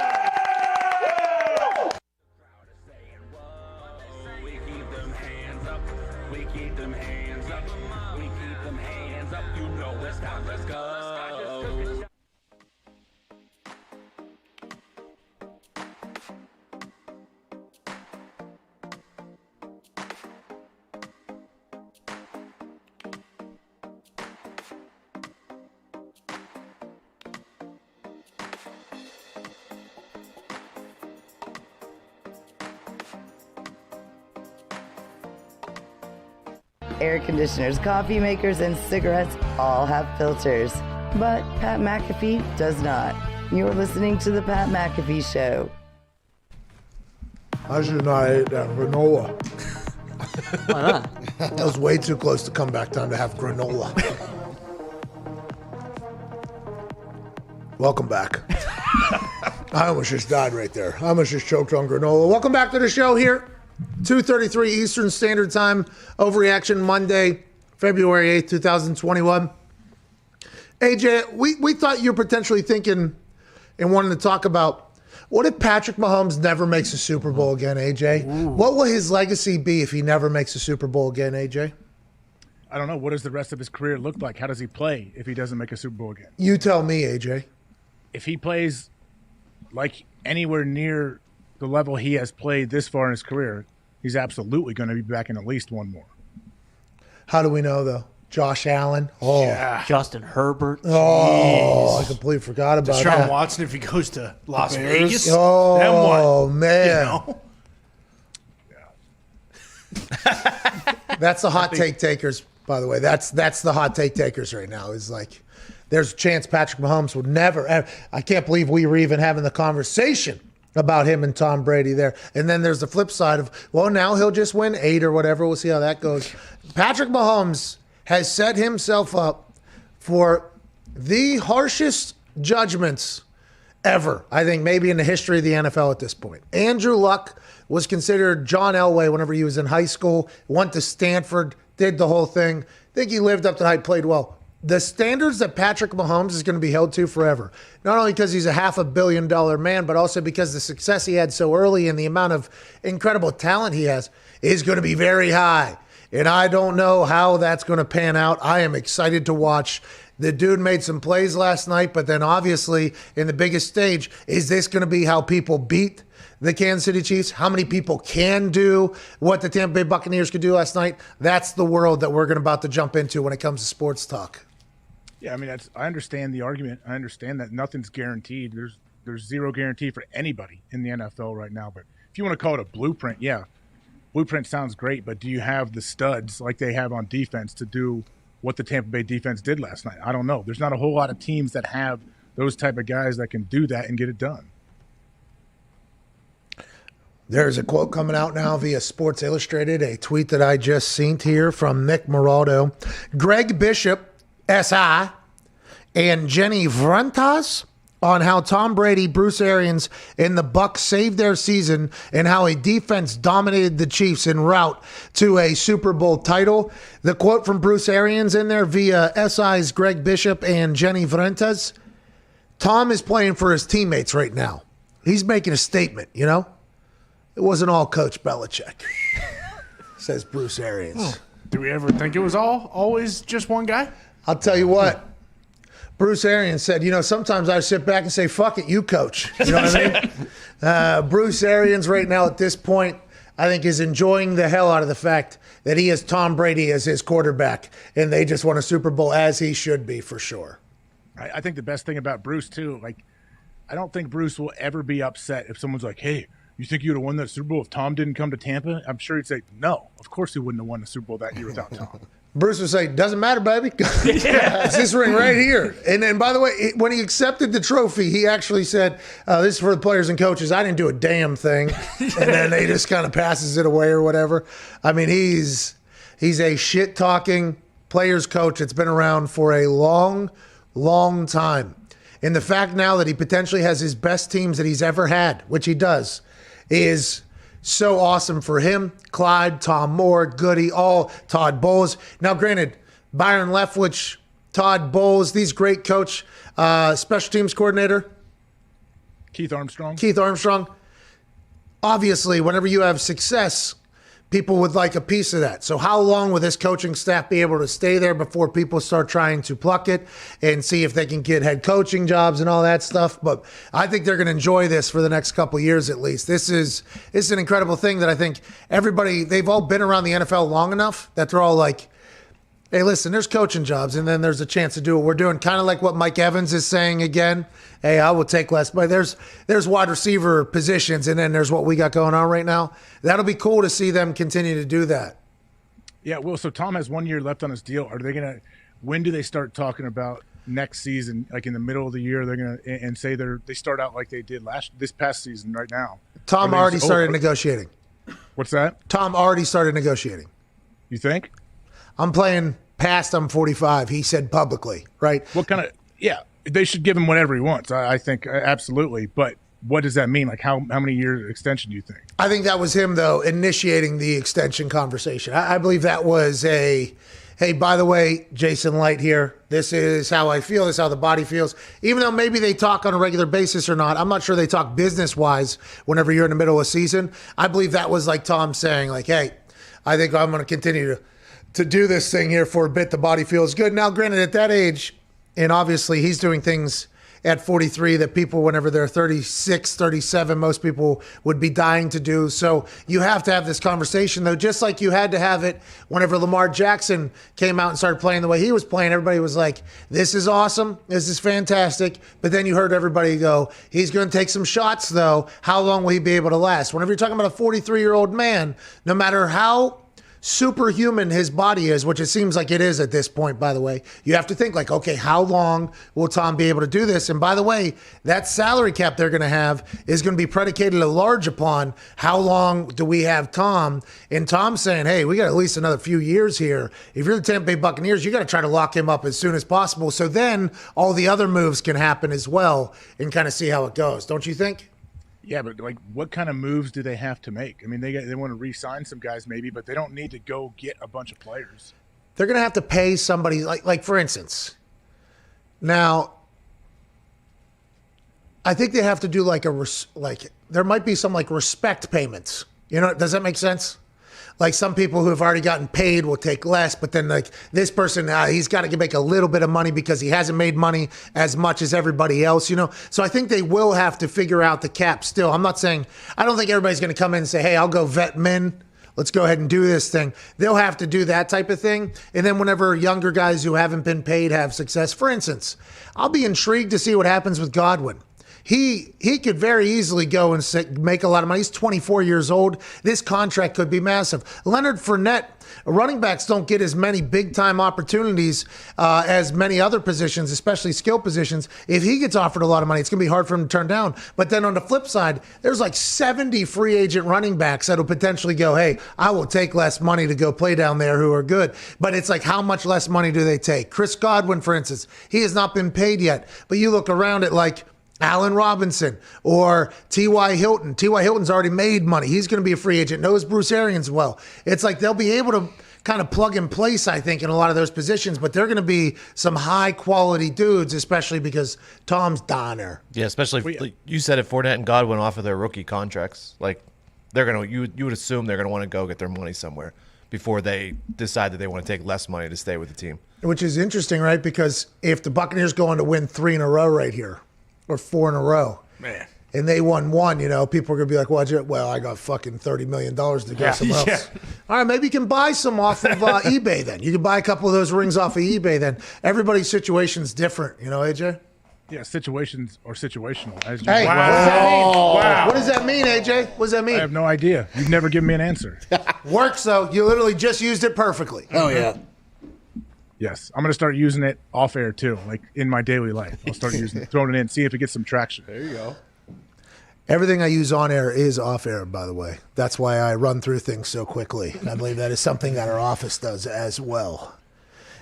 Air conditioners, coffee makers, and cigarettes all have filters. But Pat McAfee does not. You're listening to The Pat McAfee Show. I should not eat that granola. Why not? That was way too close to comeback time to have granola. Welcome back. I almost just died right there. I almost just choked on granola. Welcome back to the show here. 2:33 Eastern Standard Time. Overreaction Monday, February 8th, 2021. AJ, we thought you were potentially thinking and wanting to talk about, what if Patrick Mahomes never makes a Super Bowl again, AJ? Ooh. What will his legacy be if he never makes a Super Bowl again, AJ? I don't know. What does the rest of his career look like? How does he play if he doesn't make a Super Bowl again? You tell me, AJ. If he plays like anywhere near the level he has played this far in his career, he's absolutely going to be back in at least one more. How do we know, though? Josh Allen. Oh, yeah. Justin Herbert. Oh, I completely forgot about Deshaun that. Watson if he goes to Las Bears? Vegas. Oh, then what? man. You know? That's the hot take takers, by the way. That's the hot take takers right now. Is like, there's a chance Patrick Mahomes would never. I can't believe we were even having the conversation about him and Tom Brady there. And then there's the flip side of, well, now he'll just win 8 or whatever. We'll see how that goes. Patrick Mahomes has set himself up for the harshest judgments ever, I think, maybe in the history of the NFL at this point. Andrew Luck was considered John Elway whenever he was in high school, went to Stanford, did the whole thing. I think he lived up to the hype, played well. The standards that Patrick Mahomes is going to be held to forever, not only because he's a $500 million man, but also because the success he had so early and the amount of incredible talent he has is going to be very high. And I don't know how that's going to pan out. I am excited to watch. The dude made some plays last night, but then obviously in the biggest stage, is this going to be how people beat the Kansas City Chiefs? How many people can do what the Tampa Bay Buccaneers could do last night? That's the world that we're about to jump into when it comes to sports talk. Yeah, I mean, I understand the argument. I understand that nothing's guaranteed. There's zero guarantee for anybody in the NFL right now. But if you want to call it a blueprint, yeah, blueprint sounds great. But do you have the studs like they have on defense to do what the Tampa Bay defense did last night? I don't know. There's not a whole lot of teams that have those type of guys that can do that and get it done. There's a quote coming out now via Sports Illustrated, a tweet that I just seen here from Nick Moraldo. Greg Bishop, SI, and Jenny Vrentas on how Tom Brady, Bruce Arians, and the Bucs saved their season and how a defense dominated the Chiefs en route to a Super Bowl title. The quote from Bruce Arians in there via SI's Greg Bishop and Jenny Vrentas. Tom is playing for his teammates right now. He's making a statement, you know? It wasn't all Coach Belichick, says Bruce Arians. Do we ever think it was always just one guy? I'll tell you what. Bruce Arians said, you know, sometimes I sit back and say, fuck it, you coach. You know what I mean? Bruce Arians right now at this point, I think is enjoying the hell out of the fact that he has Tom Brady as his quarterback, and they just won a Super Bowl as he should be for sure. I think the best thing about Bruce, too, like, I don't think Bruce will ever be upset if someone's like, hey, you think you would have won that Super Bowl if Tom didn't come to Tampa? I'm sure he'd say, no, of course he wouldn't have won the Super Bowl that year without Tom. Bruce would say, doesn't matter, baby. It's this ring right here. And then, by the way, when he accepted the trophy, he actually said, this is for the players and coaches. I didn't do a damn thing. And then they just kind of passes it away or whatever. I mean, he's a shit-talking players coach that's been around for a long, long time. And the fact now that he potentially has his best teams that he's ever had, which he does, is so awesome for him. Clyde, Tom Moore, Goody, all Todd Bowles. Now, granted, Byron Leftwich, Todd Bowles, these great coach, special teams coordinator. Keith Armstrong. Obviously, whenever you have success, people would like a piece of that. So how long will this coaching staff be able to stay there before people start trying to pluck it and see if they can get head coaching jobs and all that stuff? But I think they're going to enjoy this for the next couple of years at least. This is an incredible thing that I think everybody, they've all been around the NFL long enough that they're all like, hey, listen, there's coaching jobs, and then there's a chance to do what we're doing. Kind of like what Mike Evans is saying again. Hey, I will take less. But there's wide receiver positions, and then there's what we got going on right now. That'll be cool to see them continue to do that. Yeah, well, so Tom has 1 year left on his deal. Are they going to – when do they start talking about next season, like in the middle of the year, they're going to – and say they start out like they did this past season right now? Tom already started negotiating. What's that? Tom already started negotiating. You think? I'm playing past I'm 45, he said publicly, right? What kind of – yeah, they should give him whatever he wants. I think absolutely. But what does that mean? Like how many years extension do you think? I think that was him, though, initiating the extension conversation. I believe that was hey, by the way, Jason Light here, this is how I feel, this is how the body feels. Even though maybe they talk on a regular basis or not, I'm not sure they talk business-wise whenever you're in the middle of a season. I believe that was like Tom saying, like, hey, I think I'm going to continue to do this thing here for a bit. The body feels good. Now, granted, at that age, and obviously he's doing things at 43 that people, whenever they're 36, 37, most people would be dying to do. So you have to have this conversation, though, just like you had to have it whenever Lamar Jackson came out and started playing the way he was playing. Everybody was like, this is awesome. This is fantastic. But then you heard everybody go, he's going to take some shots, though. How long will he be able to last? Whenever you're talking about a 43-year-old man, no matter how superhuman his body is, which it seems like it is at this point, by the way, you have to think like, okay, how long will Tom be able to do this? And by the way, that salary cap they're going to have is going to be predicated at large upon how long do we have Tom. And Tom's saying, hey, we got at least another few years here. If you're the Tampa Bay Buccaneers, you got to try to lock him up as soon as possible. So then all the other moves can happen as well and kind of see how it goes. Don't you think? Yeah, but like, what kind of moves do they have to make? I mean, they want to re-sign some guys maybe, but they don't need to go get a bunch of players. They're going to have to pay somebody, like for instance, now, I think they have to do there might be some like respect payments. You know, does that make sense? Like some people who have already gotten paid will take less, but then like this person, he's got to make a little bit of money because he hasn't made money as much as everybody else, you know? So I think they will have to figure out the cap still. I don't think everybody's going to come in and say, hey, I'll go vet men. Let's go ahead and do this thing. They'll have to do that type of thing. And then whenever younger guys who haven't been paid have success, for instance, I'll be intrigued to see what happens with Godwin. He could very easily go and make a lot of money. He's 24 years old. This contract could be massive. Leonard Fournette, running backs don't get as many big-time opportunities as many other positions, especially skill positions. If he gets offered a lot of money, it's going to be hard for him to turn down. But then on the flip side, there's like 70 free agent running backs that will potentially go, hey, I will take less money to go play down there who are good. But it's like, how much less money do they take? Chris Godwin, for instance, he has not been paid yet. But you look around at like Allen Robinson or T.Y. Hilton. T.Y. Hilton's already made money. He's going to be a free agent. Knows Bruce Arians well. It's like they'll be able to kind of plug and place, I think, in a lot of those positions, but they're going to be some high-quality dudes, especially because Tom's Donner. Yeah, especially if, like you said it, Fournette and Godwin off of their rookie contracts. Like, they're going to, you would assume they're going to want to go get their money somewhere before they decide that they want to take less money to stay with the team. Which is interesting, right? Because if the Buccaneers go on to win 3 in a row right here, or 4 in a row. Man. And they won 1, you know, people are going to be like, well, I got fucking $30 million to go somewhere else. Yeah. All right, maybe you can buy some off of eBay then. You can buy a couple of those rings off of eBay then. Everybody's situation's different, you know, AJ? Yeah, situations are situational. As hey, wow. What does that mean? Wow. What does that mean, AJ? What does that mean? I have no idea. You've never given me an answer. Works, though. You literally just used it perfectly. Oh, yeah. Yes, I'm going to start using it off air too, like in my daily life. I'll start throwing it in, see if it gets some traction. There you go. Everything I use on air is off air, by the way. That's why I run through things so quickly. And I believe that is something that our office does as well.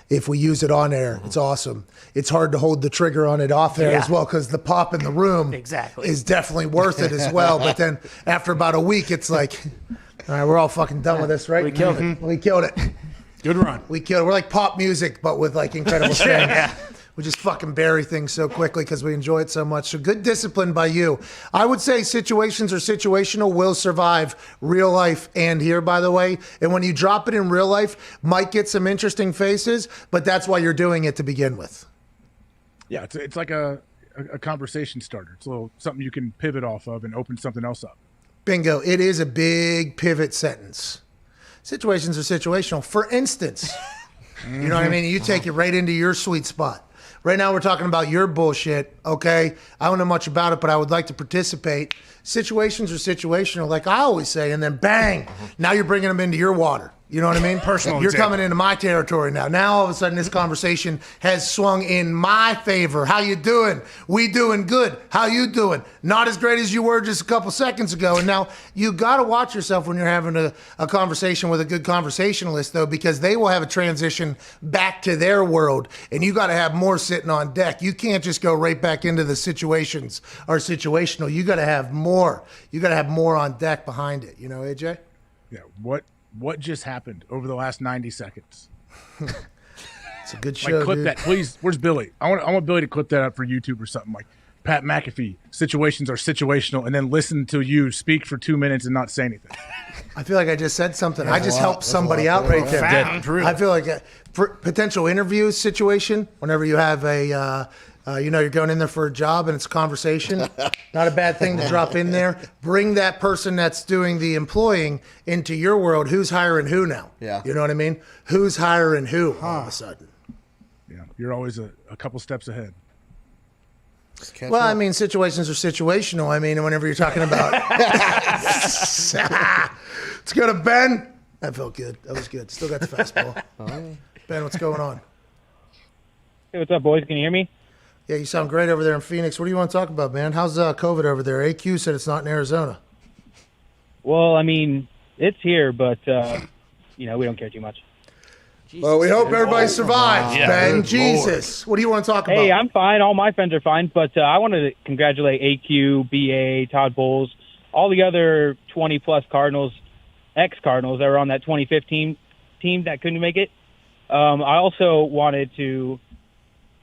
If we use it on air, it's awesome. It's hard to hold the trigger on it off air as well because the pop in the room is definitely worth it as well. But then after about a week, it's like, all right, we're all fucking done with this, right? We killed it. We killed it. Good run. We killed it. We're like pop music, but with like incredible strength. Yeah. We just fucking bury things so quickly because we enjoy it so much. So good discipline by you. I would say situations are situational, will survive real life and here, by the way. And when you drop it in real life, might get some interesting faces, but that's why you're doing it to begin with. Yeah, it's like a conversation starter. It's a little something you can pivot off of and open something else up. Bingo. It is a big pivot sentence. Situations are situational. For instance, you know what I mean? You take it right into your sweet spot. Right now we're talking about your bullshit, okay? I don't know much about it, but I would like to participate. Situations are situational, like I always say, and then bang, now you're bringing them into your water. You know what I mean? Personal You're example. coming into my territory now. Now all of a sudden this conversation has swung in my favor. How you doing? We doing good. How you doing? Not as great as you were just a couple seconds ago. And now you got to watch yourself when you're having a conversation with a good conversationalist, though, because they will have a transition back to their world, and you got to have more sitting on deck. You can't just go right back into the situations are situational. You got to have more. You got to have more on deck behind it. You know, AJ? Yeah. What just happened over the last 90 seconds? It's a good show, Like, clip dude. that, please. Where's Billy? I want Billy to clip that up for YouTube or something. Like, Pat McAfee, situations are situational, and then listen to you speak for 2 minutes and not say anything. I feel like I just said something. I just helped somebody out right there. I feel like a potential interview situation, whenever you have a, you're going in there for a job and it's a conversation, not a bad thing to drop in there. Bring that person that's doing the employing into your world. Who's hiring who now? Yeah. You know what I mean? Who's hiring who all of a sudden? Yeah, you're always a couple steps ahead. Well, I mean, situations are situational. I mean, whenever you're talking about, let's go to Ben. That felt good. That was good. Still got the fastball. Ben, what's going on? Hey, what's up, boys? Can you hear me? Yeah, you sound great over there in Phoenix. What do you want to talk about, man? How's COVID over there? AQ said it's not in Arizona. Well, I mean, it's here, but, we don't care too much. Well, we hope everybody survives, Ben. Jesus. What do you want to talk about? Hey, I'm fine. All my friends are fine, but I wanted to congratulate AQ, BA, Todd Bowles, all the other 20-plus Cardinals, ex-Cardinals that were on that 2015 team that couldn't make it. I also wanted to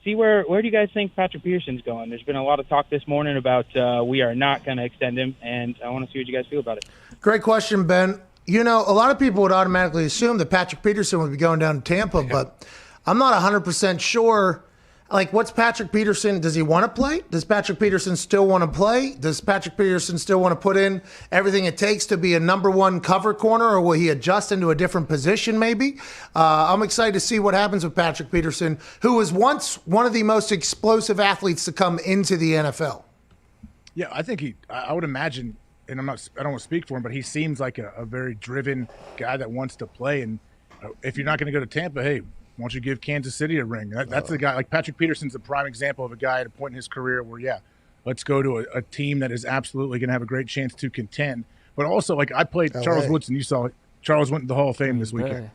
see where do you guys think Patrick Peterson's going? There's been a lot of talk this morning about we are not going to extend him, and I want to see what you guys feel about it. Great question, Ben. You know, a lot of people would automatically assume that Patrick Peterson would be going down to Tampa, but I'm not 100% sure. Like, what's Patrick Peterson? Does he want to play? Does Patrick Peterson still want to play? Does Patrick Peterson still want to put in everything it takes to be a number one cover corner, or will he adjust into a different position maybe? I'm excited to see what happens with Patrick Peterson, who was once one of the most explosive athletes to come into the NFL. Yeah, I think I would imagine, and I don't want to speak for him, but he seems like a very driven guy that wants to play. And if you're not going to go to Tampa, hey, why don't you give Kansas City a ring? That's a guy like Patrick Peterson's a prime example of a guy at a point in his career where, let's go to a team that is absolutely going to have a great chance to contend. But also, like, I played Charles Woodson. You saw it. Charles went to the Hall of Fame this weekend.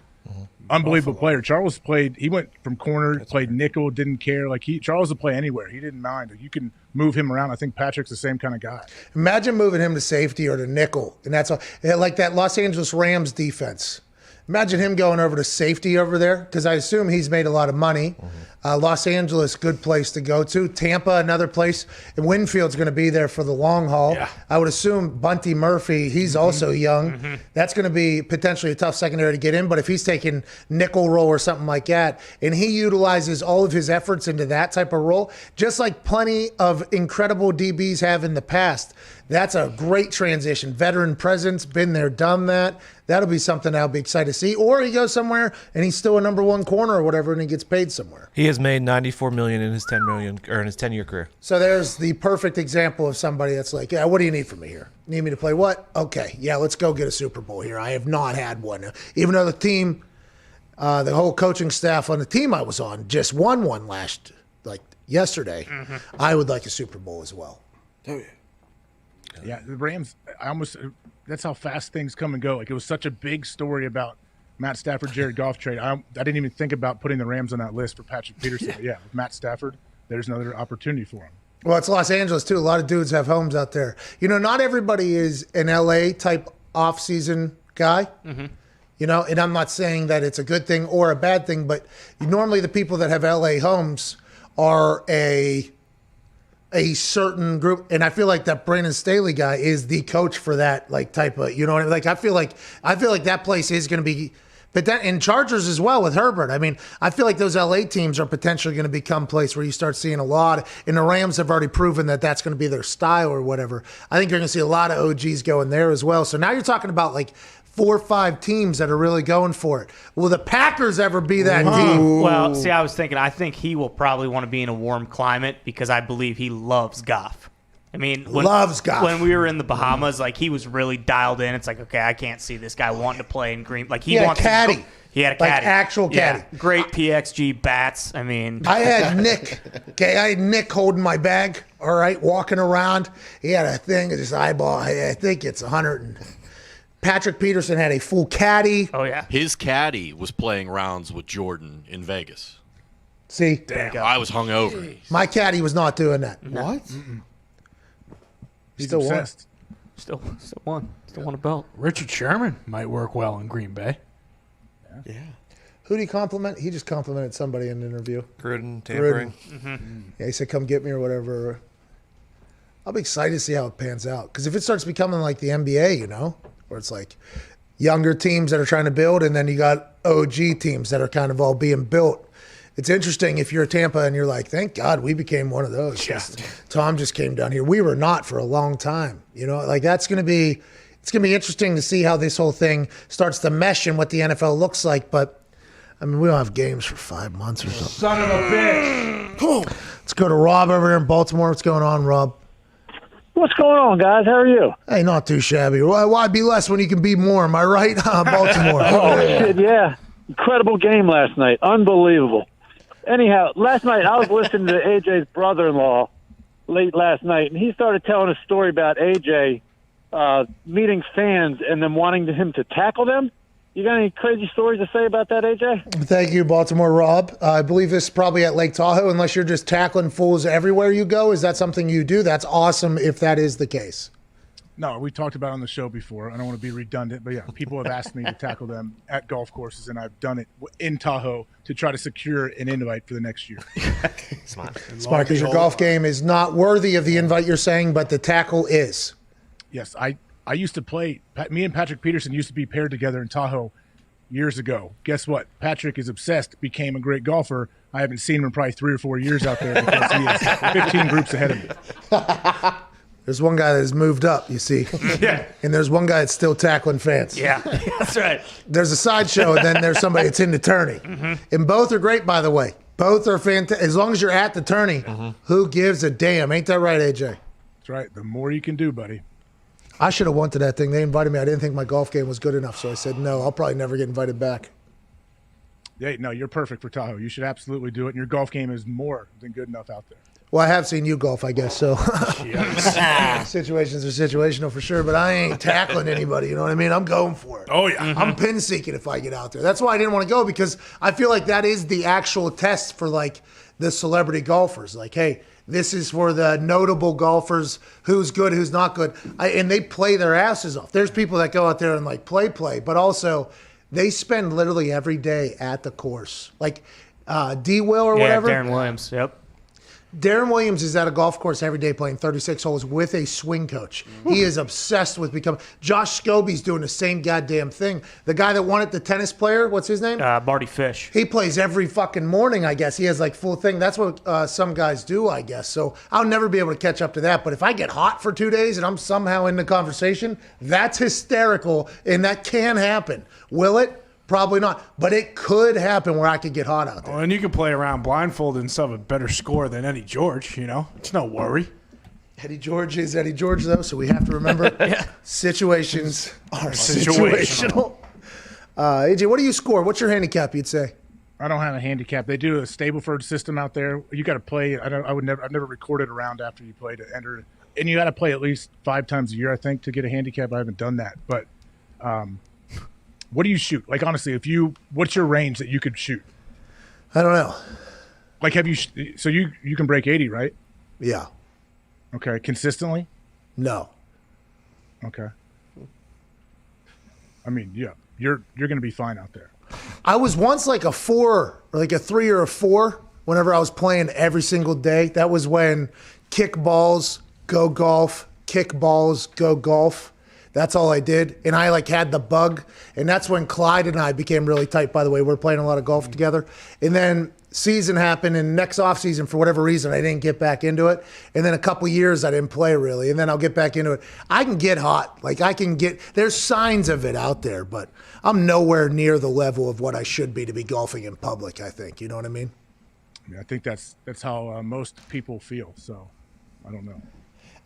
Unbelievable player. Charles he went from corner, played nickel, didn't care. Like, Charles would play anywhere. He didn't mind. You can move him around. I think Patrick's the same kind of guy. Imagine moving him to safety or to nickel. And that's all, like that Los Angeles Rams defense. Imagine him going over to safety over there, because I assume he's made a lot of money. Los Angeles, good place to go to. Tampa, another place. And Winfield's going to be there for the long haul. Yeah. I would assume Bunty Murphy, he's also young. That's going to be potentially a tough secondary to get in. But if he's taking nickel role or something like that, and he utilizes all of his efforts into that type of role, just like plenty of incredible DBs have in the past, that's a great transition. Veteran presence, been there, done that. That'll be something I'll be excited to see. Or he goes somewhere and he's still a number one corner or whatever, and he gets paid somewhere. He has made $94 million in his 10-year career. So there's the perfect example of somebody that's like, yeah, what do you need from me here? Need me to play what? Okay, yeah, let's go get a Super Bowl here. I have not had one. Even though the team, the whole coaching staff on the team I was on just won one yesterday, I would like a Super Bowl as well. Oh, yeah. Yeah, the Rams, that's how fast things come and go. Like, it was such a big story about Matt Stafford, Jared Goff trade. I didn't even think about putting the Rams on that list for Patrick Peterson. But with Matt Stafford, there's another opportunity for him. Well, it's Los Angeles, too. A lot of dudes have homes out there. You know, not everybody is an L.A.-type off-season guy. You know, and I'm not saying that it's a good thing or a bad thing, but normally the people that have L.A. homes are a certain group, and I feel like that Brandon Staley guy is the coach for that type of, you know what I mean? Like, I feel like that place is going to be, but that in Chargers as well with Herbert. I mean, I feel like those LA teams are potentially going to become a place where you start seeing a lot, and the Rams have already proven that that's going to be their style or whatever. I think you're going to see a lot of OGs going there as well. So now you're talking about 4 or 5 teams that are really going for it. Will the Packers ever be that team? Well, see, I was thinking, I think he will probably want to be in a warm climate because I believe he loves Goff. I mean, loves Goff. When we were in the Bahamas, he was really dialed in. It's like, okay, I can't see this guy wanting to play in green. He wants a caddy. He had a caddy. Actual caddy. Yeah, great PXG bats. I mean, I had Nick. Okay, I had Nick holding my bag. All right, walking around. He had a thing at his eyeball. I think it's 100. Patrick Peterson had a full caddy. Oh, yeah. His caddy was playing rounds with Jordan in Vegas. See? Damn. I was hungover. My caddy was not doing that. What? He's Still obsessed. Still won. Still won a belt. Richard Sherman might work well in Green Bay. Yeah. Who did he compliment? He just complimented somebody in an interview. Gruden tampering. Yeah, he said, come get me or whatever. I'll be excited to see how it pans out. Because if it starts becoming like the NBA, where it's like younger teams that are trying to build, and then you got OG teams that are kind of all being built. It's interesting if you're Tampa and you're like, thank God we became one of those. Yeah. Tom just came down here. We were not for a long time. Like it's going to be interesting to see how this whole thing starts to mesh and what the NFL looks like. But I mean, we don't have games for 5 months or something. Son of a bitch. Cool. Let's go to Rob over there in Baltimore. What's going on, Rob? What's going on, guys? How are you? Hey, not too shabby. Why be less when you can be more? Am I right? Baltimore. Oh, shit, yeah. Incredible game last night. Unbelievable. Anyhow, last night I was listening to AJ's brother-in-law late last night, and he started telling a story about AJ meeting fans and them wanting him to tackle them. You got any crazy stories to say about that, AJ? Thank you, Baltimore Rob. I believe this is probably at Lake Tahoe, unless you're just tackling fools everywhere you go. Is that something you do? That's awesome if that is the case. No, we talked about it on the show before. I don't want to be redundant, but yeah, people have asked me to tackle them at golf courses, and I've done it in Tahoe to try to secure an invite for the next year. Smart, because your golf game is not worthy of the invite you're saying, but the tackle is. Yes, I used to play. Me and Patrick Peterson used to be paired together in Tahoe years ago. Guess what? Patrick is obsessed, became a great golfer. I haven't seen him in probably 3 or 4 years out there because he is 15 groups ahead of me. There's one guy that has moved up, you see. Yeah. And there's one guy that's still tackling fans. Yeah, that's right. There's a sideshow, and then there's somebody that's in the tourney. Mm-hmm. And both are great, by the way. Both are fantastic. As long as you're at the tourney, who gives a damn? Ain't that right, AJ? That's right. The more you can do, buddy. I should have went to that thing. They invited me. I didn't think my golf game was good enough, so I said, no, I'll probably never get invited back. Yeah, no, you're perfect for Tahoe. You should absolutely do it, and your golf game is more than good enough out there. Well, I have seen you golf, I guess, so situations are situational for sure, but I ain't tackling anybody, you know what I mean? I'm going for it. Oh, yeah. I'm pin seeking if I get out there. That's why I didn't want to go, because I feel like that is the actual test for, like, the celebrity golfers. Like, hey, this is for the notable golfers, who's good, who's not good. And they play their asses off. There's people that go out there and, like, play, but also they spend literally every day at the course. Like D. Will or whatever. Yeah, Darren Williams, yep. Darren Williams is at a golf course every day playing 36 holes with a swing coach. He is obsessed with becoming. Josh Scobie's doing the same goddamn thing. The guy that won it, the tennis player, what's his name? Barty Fish. He plays every fucking morning, I guess. He has like full thing. That's what some guys do, I guess. So I'll never be able to catch up to that. But if I get hot for 2 days and I'm somehow in the conversation, that's hysterical, and that can happen. Will it? Probably not, but it could happen where I could get hot out there. Well, and you can play around blindfolded and still have a better score than Eddie George, you know? It's no worry. Eddie George is Eddie George, though, so we have to remember situations are situational. AJ, what do you score? What's your handicap, you'd say? I don't have a handicap. They do a Stableford system out there. You got to play. I've never recorded a round after you play to enter, and you got to play at least 5 times a year, I think, to get a handicap. I haven't done that, but what do you shoot? Like, honestly, what's your range that you could shoot? I don't know. Like, so you can break 80, right? Yeah. Okay. Consistently? No. Okay. I mean, yeah, you're going to be fine out there. I was once like a 4 or like a 3 or a 4 whenever I was playing every single day. That was when kick balls, go golf, kick balls, go golf. That's all I did. And I like had the bug. And that's when Clyde and I became really tight, by the way. We're playing a lot of golf together. And then season happened, and next off season, for whatever reason, I didn't get back into it. And then a couple years I didn't play really. And then I'll get back into it. I can get hot. Like there's signs of it out there, but I'm nowhere near the level of what I should be to be golfing in public, I think. You know what I mean? Yeah, I think that's how most people feel. So I don't know.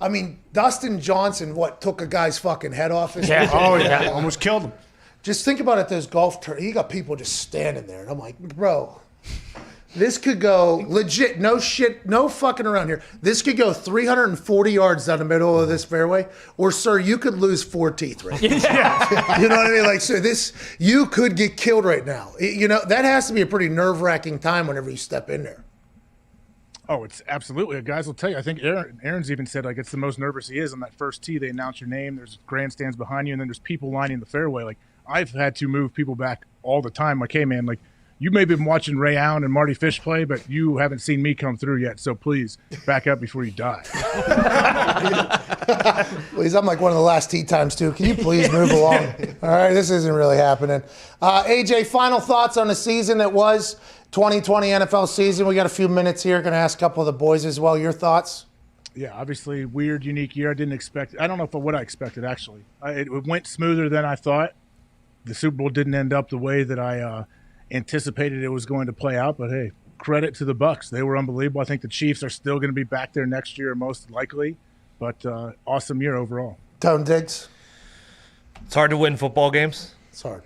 I mean, Dustin Johnson, took a guy's fucking head off his head? Oh, yeah. Almost killed him. Just think about it, those golf tournaments. You got people just standing there. And I'm like, bro, this could go legit, no shit, no fucking around here. This could go 340 yards down the middle of this fairway. Or, sir, you could lose 4 teeth right now. Yeah. You know what I mean? Like, so you could get killed right now. You know, that has to be a pretty nerve-wracking time whenever you step in there. Oh, it's absolutely. Guys will tell you. I think Aaron's even said, like, it's the most nervous he is on that first tee. They announce your name. There's grandstands behind you, and then there's people lining the fairway. Like, I've had to move people back all the time. Like, hey, man, like, you may have been watching Ray Allen and Marty Fish play, but you haven't seen me come through yet. So please back up before you die. Please, I'm like one of the last tee times, too. Can you please move along? All right, this isn't really happening. AJ, final thoughts on the season that was 2020 NFL season. We got a few minutes here. Going to ask a couple of the boys as well. Your thoughts? Yeah, obviously, weird, unique year. I didn't expect – I don't know what I expected, actually. It went smoother than I thought. The Super Bowl didn't end up the way that I anticipated it was going to play out, but, hey, credit to the Bucs. They were unbelievable. I think the Chiefs are still going to be back there next year, most likely, but awesome year overall. Tone Diggs? It's hard to win football games. It's hard.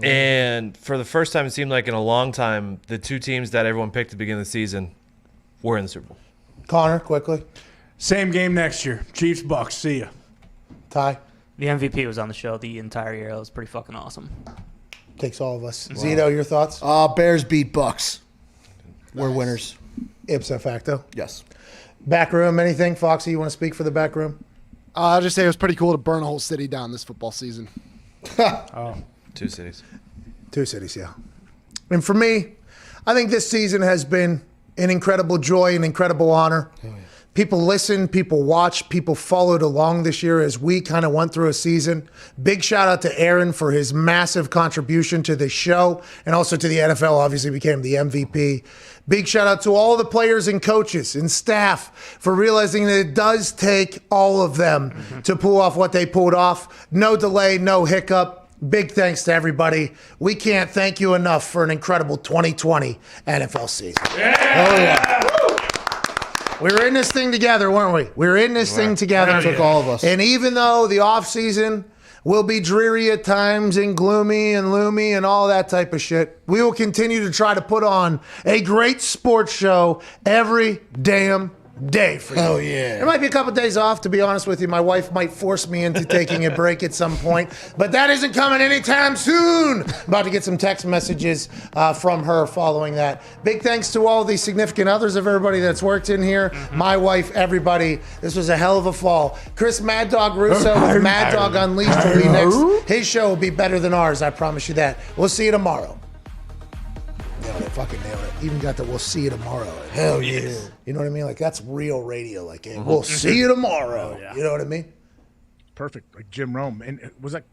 And for the first time, it seemed like in a long time, the two teams that everyone picked at the beginning of the season were in the Super Bowl. Connor, quickly. Same game next year. Chiefs, Bucks. See ya. Ty? The MVP was on the show the entire year. That was pretty fucking awesome. Takes all of us. Zito, your thoughts? Bears beat Bucks. We're winners. Ipso facto. Yes. Back room, anything? Foxy, you want to speak for the back room? I'll just say it was pretty cool to burn a whole city down this football season. Two cities. Two cities, yeah. And for me, I think this season has been an incredible joy, an incredible honor. Oh, yeah. People listened, people watched, people followed along this year as we kind of went through a season. Big shout out to Aaron for his massive contribution to this show and also to the NFL, obviously became the MVP. Big shout out to all the players and coaches and staff for realizing that it does take all of them to pull off what they pulled off. No delay, no hiccup. Big thanks to everybody. We can't thank you enough for an incredible 2020 NFL season. Yeah! Oh, yeah. We were in this thing together, weren't we? We were in this thing together. It took all of us. And even though the offseason will be dreary at times and gloomy and loomy and all that type of shit, we will continue to try to put on a great sports show every damn day for you. Oh, yeah. There might be a couple days off, to be honest with you. My wife might force me into taking a break at some point, but that isn't coming anytime soon. About to get some text messages from her following that. Big thanks to all the significant others of everybody that's worked in here. My wife, everybody. This was a hell of a fall. Chris Mad Dog Russo with Mad Dog Unleashed will be next. His show will be better than ours, I promise you that. We'll see you tomorrow. Nailed it. Fucking nailed it. Even got the "we'll see you tomorrow." Hell yeah. You know what I mean? Like, that's real radio. Like, hey, we'll see you tomorrow. Yeah. You know what I mean? Perfect. Like Jim Rome. And was that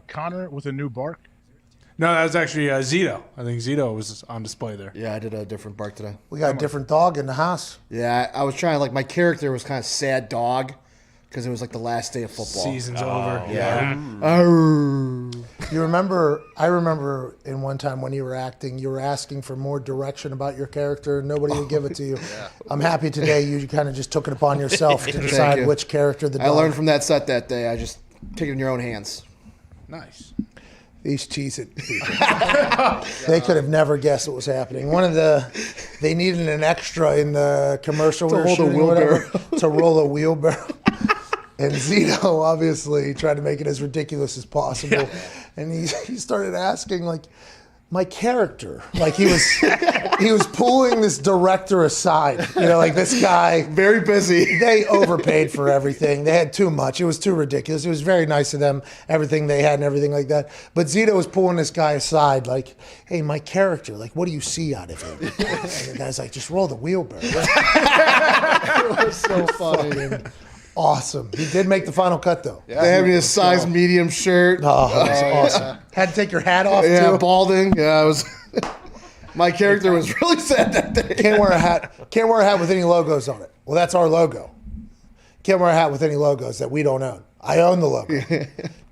Connor with a new bark? No, that was actually Zito. I think Zito was on display there. Yeah, I did a different bark today. We got a different dog in the house. Yeah, I was trying, like, my character was kind of sad dog because it was like the last day of football. Season's over. Yeah. You remember, I remember in one time when you were acting, you were asking for more direction about your character and nobody would give it to you. I'm happy today you kind of just took it upon yourself to decide which character the dog. I learned from that set that day. I just take it in your own hands. Nice. These Cheez-It people. They could have never guessed what was happening. They needed an extra in the commercial to hold a wheelbarrow. To roll a wheelbarrow. And Zito obviously tried to make it as ridiculous as possible. Yeah. And he started asking, like, my character. Like, he was pulling this director aside. You know, like, this guy. Very busy. They overpaid for everything. They had too much. It was too ridiculous. It was very nice of them, everything they had and everything like that. But Zito was pulling this guy aside, like, hey, my character, like, what do you see out of him? And the guy's like, just roll the wheelbarrow. It was so funny. Awesome. He did make the final cut, though. Yeah, they had me a size medium shirt. Oh, that was awesome. Had to take your hat off, yeah, too. Balding. Yeah, I was. My character was really sad that day. Can't wear a hat with any logos on it. Well, that's our logo. Can't wear a hat with any logos that we don't own. I own the logo.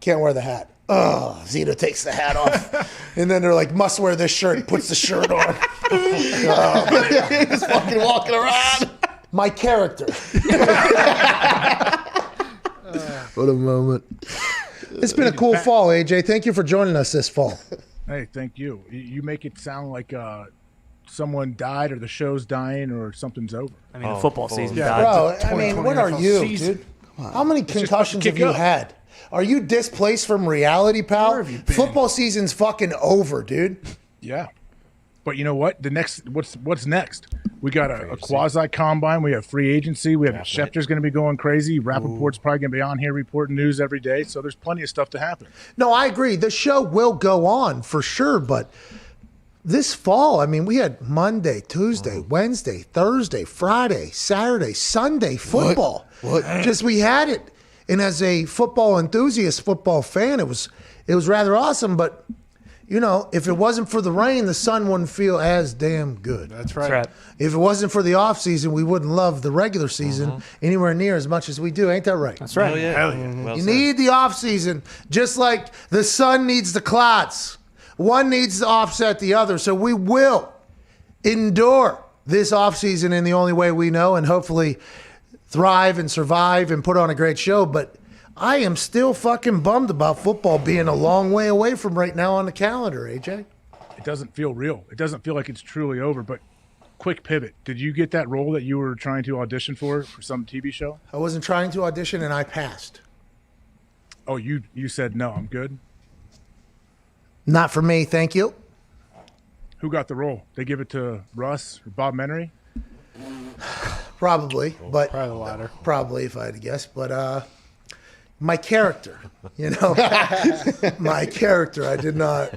Can't wear the hat. Oh, Zito takes the hat off. And then they're like, must wear this shirt. Puts the shirt on. He's fucking walking around. My character. What a moment. It's been a cool fall, AJ. Thank you for joining us this fall. Hey, thank you. You make it sound like someone died or the show's dying or something's over. I mean, the football season died. Bro, I mean, what are you, dude? How many concussions have you had? Are you displaced from reality, pal? Football season's fucking over, dude. Yeah. But you know what? What's next? We got a quasi combine. We have free agency. We have Schefter's going to be going crazy. Rappaport's probably going to be on here reporting news every day. So there's plenty of stuff to happen. No, I agree. The show will go on for sure, but this fall, I mean, we had Monday, Tuesday, Wednesday, Thursday, Friday, Saturday, Sunday football. What? Just we had it. And as a football enthusiast, football fan, it was rather awesome. But, you know, if it wasn't for the rain, the sun wouldn't feel as damn good. That's right. If it wasn't for the off season, we wouldn't love the regular season anywhere near as much as we do. Ain't that right? That's right. Hell yeah. Hell yeah. Well You said. need the off season, just like the sun needs the clouds. One needs to offset the other. So we will endure this off season in the only way we know, and hopefully thrive and survive and put on a great show. But I am still fucking bummed about football being a long way away from right now on the calendar, AJ. It doesn't feel real. It doesn't feel like it's truly over. But quick pivot. Did you get that role that you were trying to audition for some TV show? I wasn't trying to audition and I passed. Oh, you said no, I'm good. Not for me, thank you. Who got the role? They give it to Russ or Bob Menery? Probably, but Probably the latter. probably if I had to guess. But my character, you know, my character, I did not,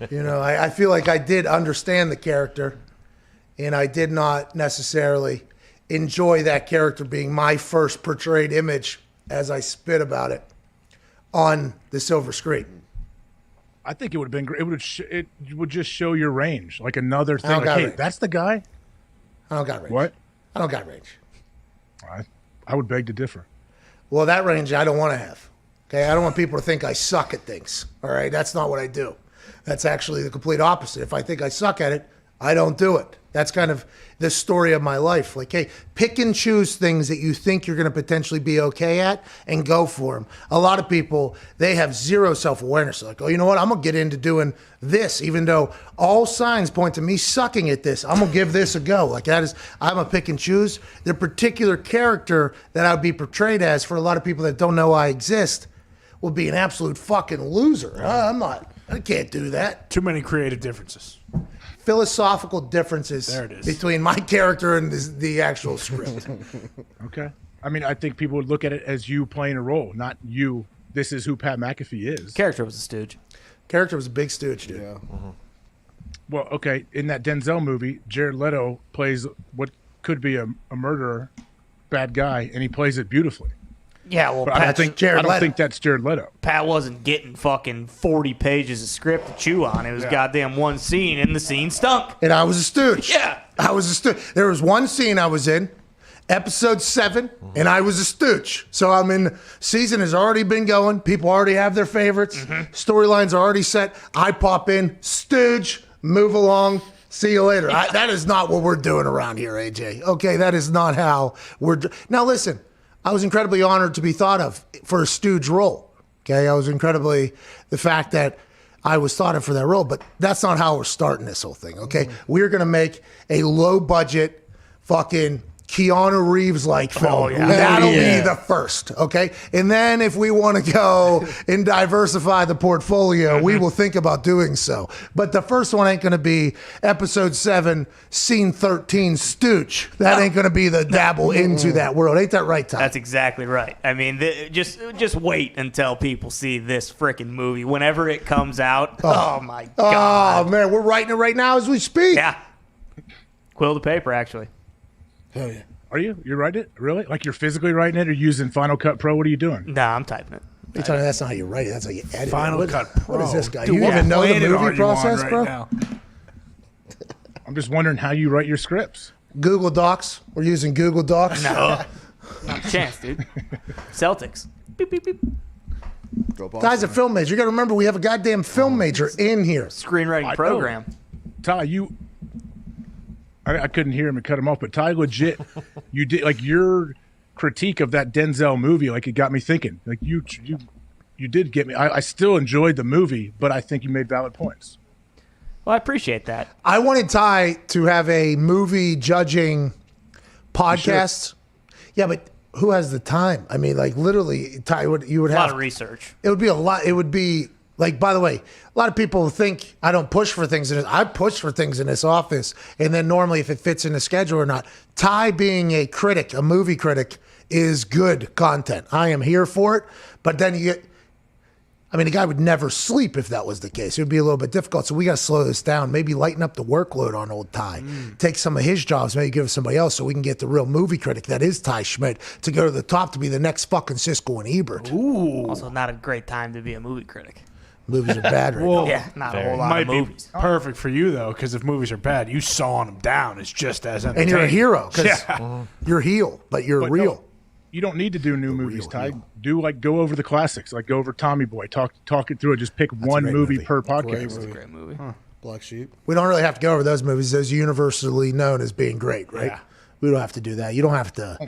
you know, I feel like I did understand the character, and I did not necessarily enjoy that character being my first portrayed image as I spit about it on the silver screen. I think it would have been great. It would just show your range, like another thing. don't Like, got hey, range. that's the guy. I don't got range. What? I don't got range. I would beg to differ. Well, that range I don't want to have. Okay, I don't want people to think I suck at things. All right, that's not what I do. That's actually the complete opposite. If I think I suck at it, I don't do it. That's kind of the story of my life. Like, hey, pick and choose things that you think you're going to potentially be okay at and go for them. A lot of people, they have zero self-awareness. They're like, oh, you know what? I'm going to get into doing this, even though all signs point to me sucking at this. I'm going to give this a go. Like that is, I'm a pick and choose. The particular character that I would be portrayed as for a lot of people that don't know I exist will be an absolute fucking loser. I can't do that. Too many creative differences. Philosophical differences There it is. between my character and the actual script. Okay. I mean, I think people would look at it as you playing a role, not you. This is who Pat McAfee is. Character was a stooge. Character was a big stooge, dude. Yeah. Well, okay. In that Denzel movie, Jared Leto plays what could be a murderer, bad guy, and he plays it beautifully. Yeah, well, But I don't think that's Jared Leto. Pat wasn't getting fucking 40 pages of script to chew on. It was goddamn one scene, and the scene stunk. And I was a stooge. Yeah. I was a stooge. There was one scene I was in, episode 7, and I was a stooge. So I mean, season has already been going. People already have their favorites. Storylines are already set. I pop in, stooge, move along. See you later. That is not what we're doing around here, AJ. Okay, that is not how we're. Now listen, I was incredibly honored to be thought of for a stooge role. Okay, I was incredibly the fact that I was thought of for that role, but that's not how we're starting this whole thing. Okay, we're gonna make a low budget, fucking Keanu Reeves-like film. That'll be the first, okay? And then if we want to go and diversify the portfolio, we will think about doing so. But the first one ain't going to be episode 7, scene 13, Stooge. That ain't going to be the dabble into that world. Ain't that right, Tom? That's exactly right. I mean, just wait until people see this freaking movie. Whenever it comes out, oh my God. Oh, man, we're writing it right now as we speak. Yeah. Quill the paper, actually. Hell yeah. Are you? You're writing it? Really? Like you're physically writing it or using Final Cut Pro? What are you doing? Nah, I'm typing it. You're telling me that's not how you write it. That's how you edit Final it. Cut What is Pro. this guy? Dude, you what even know the planet are movie you on process, right bro? now? I'm just wondering how you write your scripts. Google Docs. We're using Google Docs. No. Not a chance, dude. Celtics. Beep, beep, beep. Guy's a film major. You got to remember, we have a goddamn film major in here. Screenwriting program. Ty, I couldn't hear him and cut him off, but Ty, legit, you did like your critique of that Denzel movie. Like it got me thinking. Like you did get me. I still enjoyed the movie, but I think you made valid points. Well, I appreciate that. I wanted Ty to have a movie judging podcast. Yeah, but who has the time? I mean, like literally, Ty, you would have A lot of research. It would be a lot. It would be like, by the way, a lot of people think I don't push for things. I push for things in this office. And then normally if it fits in the schedule or not, Ty being a critic, a movie critic, is good content. I am here for it. But then I mean, a guy would never sleep if that was the case. It would be a little bit difficult. So we got to slow this down. Maybe lighten up the workload on old Ty. Take some of his jobs, maybe give it to somebody else so we can get the real movie critic that is Ty Schmidt to go to the top to be the next fucking Siskel and Ebert. Ooh. Also, not a great time to be a movie critic. Movies are bad right Well, now. Yeah, not a whole lot might of movies. be perfect for you though, because if movies are bad, you sawing them down is just as entertaining. And you're a hero because Yeah. you're heel, but you're But real. no, you don't need to do new movies, Ty. Do go over the classics, like go over Tommy Boy, talk it through it. Just pick one great movie movie. per Great podcast. movie. Great movie. Black Sheep. We don't really have to go over those movies. Those are universally known as being great, right? Yeah. We don't have to do that. You don't have to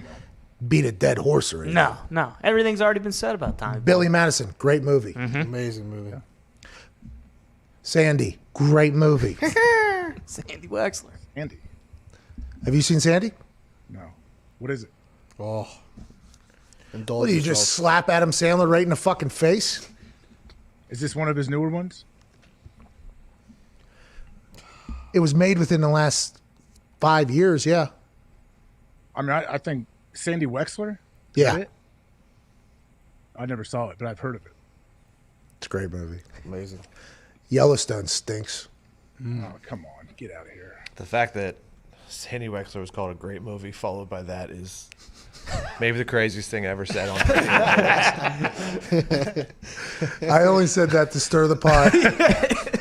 beat a dead horse or anything. No. Everything's already been said about Tommy Boy. Billy Madison, great movie. Amazing movie. Sandy, great movie. Sandy Wexler. Andy, Have you seen Sandy? no, what is it? Oh. Indulge What do you yourself. just slap Adam Sandler right in the fucking face? Is this one of his newer ones? It was made within the last 5 years, yeah. I mean, I think Sandy Wexler. Is Yeah. that it? I never saw it, but I've heard of it. It's a great movie. Amazing. Yellowstone stinks. Oh, come on, get out of here. The fact that Sandy Wexler was called a great movie, followed by that, is maybe the craziest thing I ever said on I only said that to stir the pot.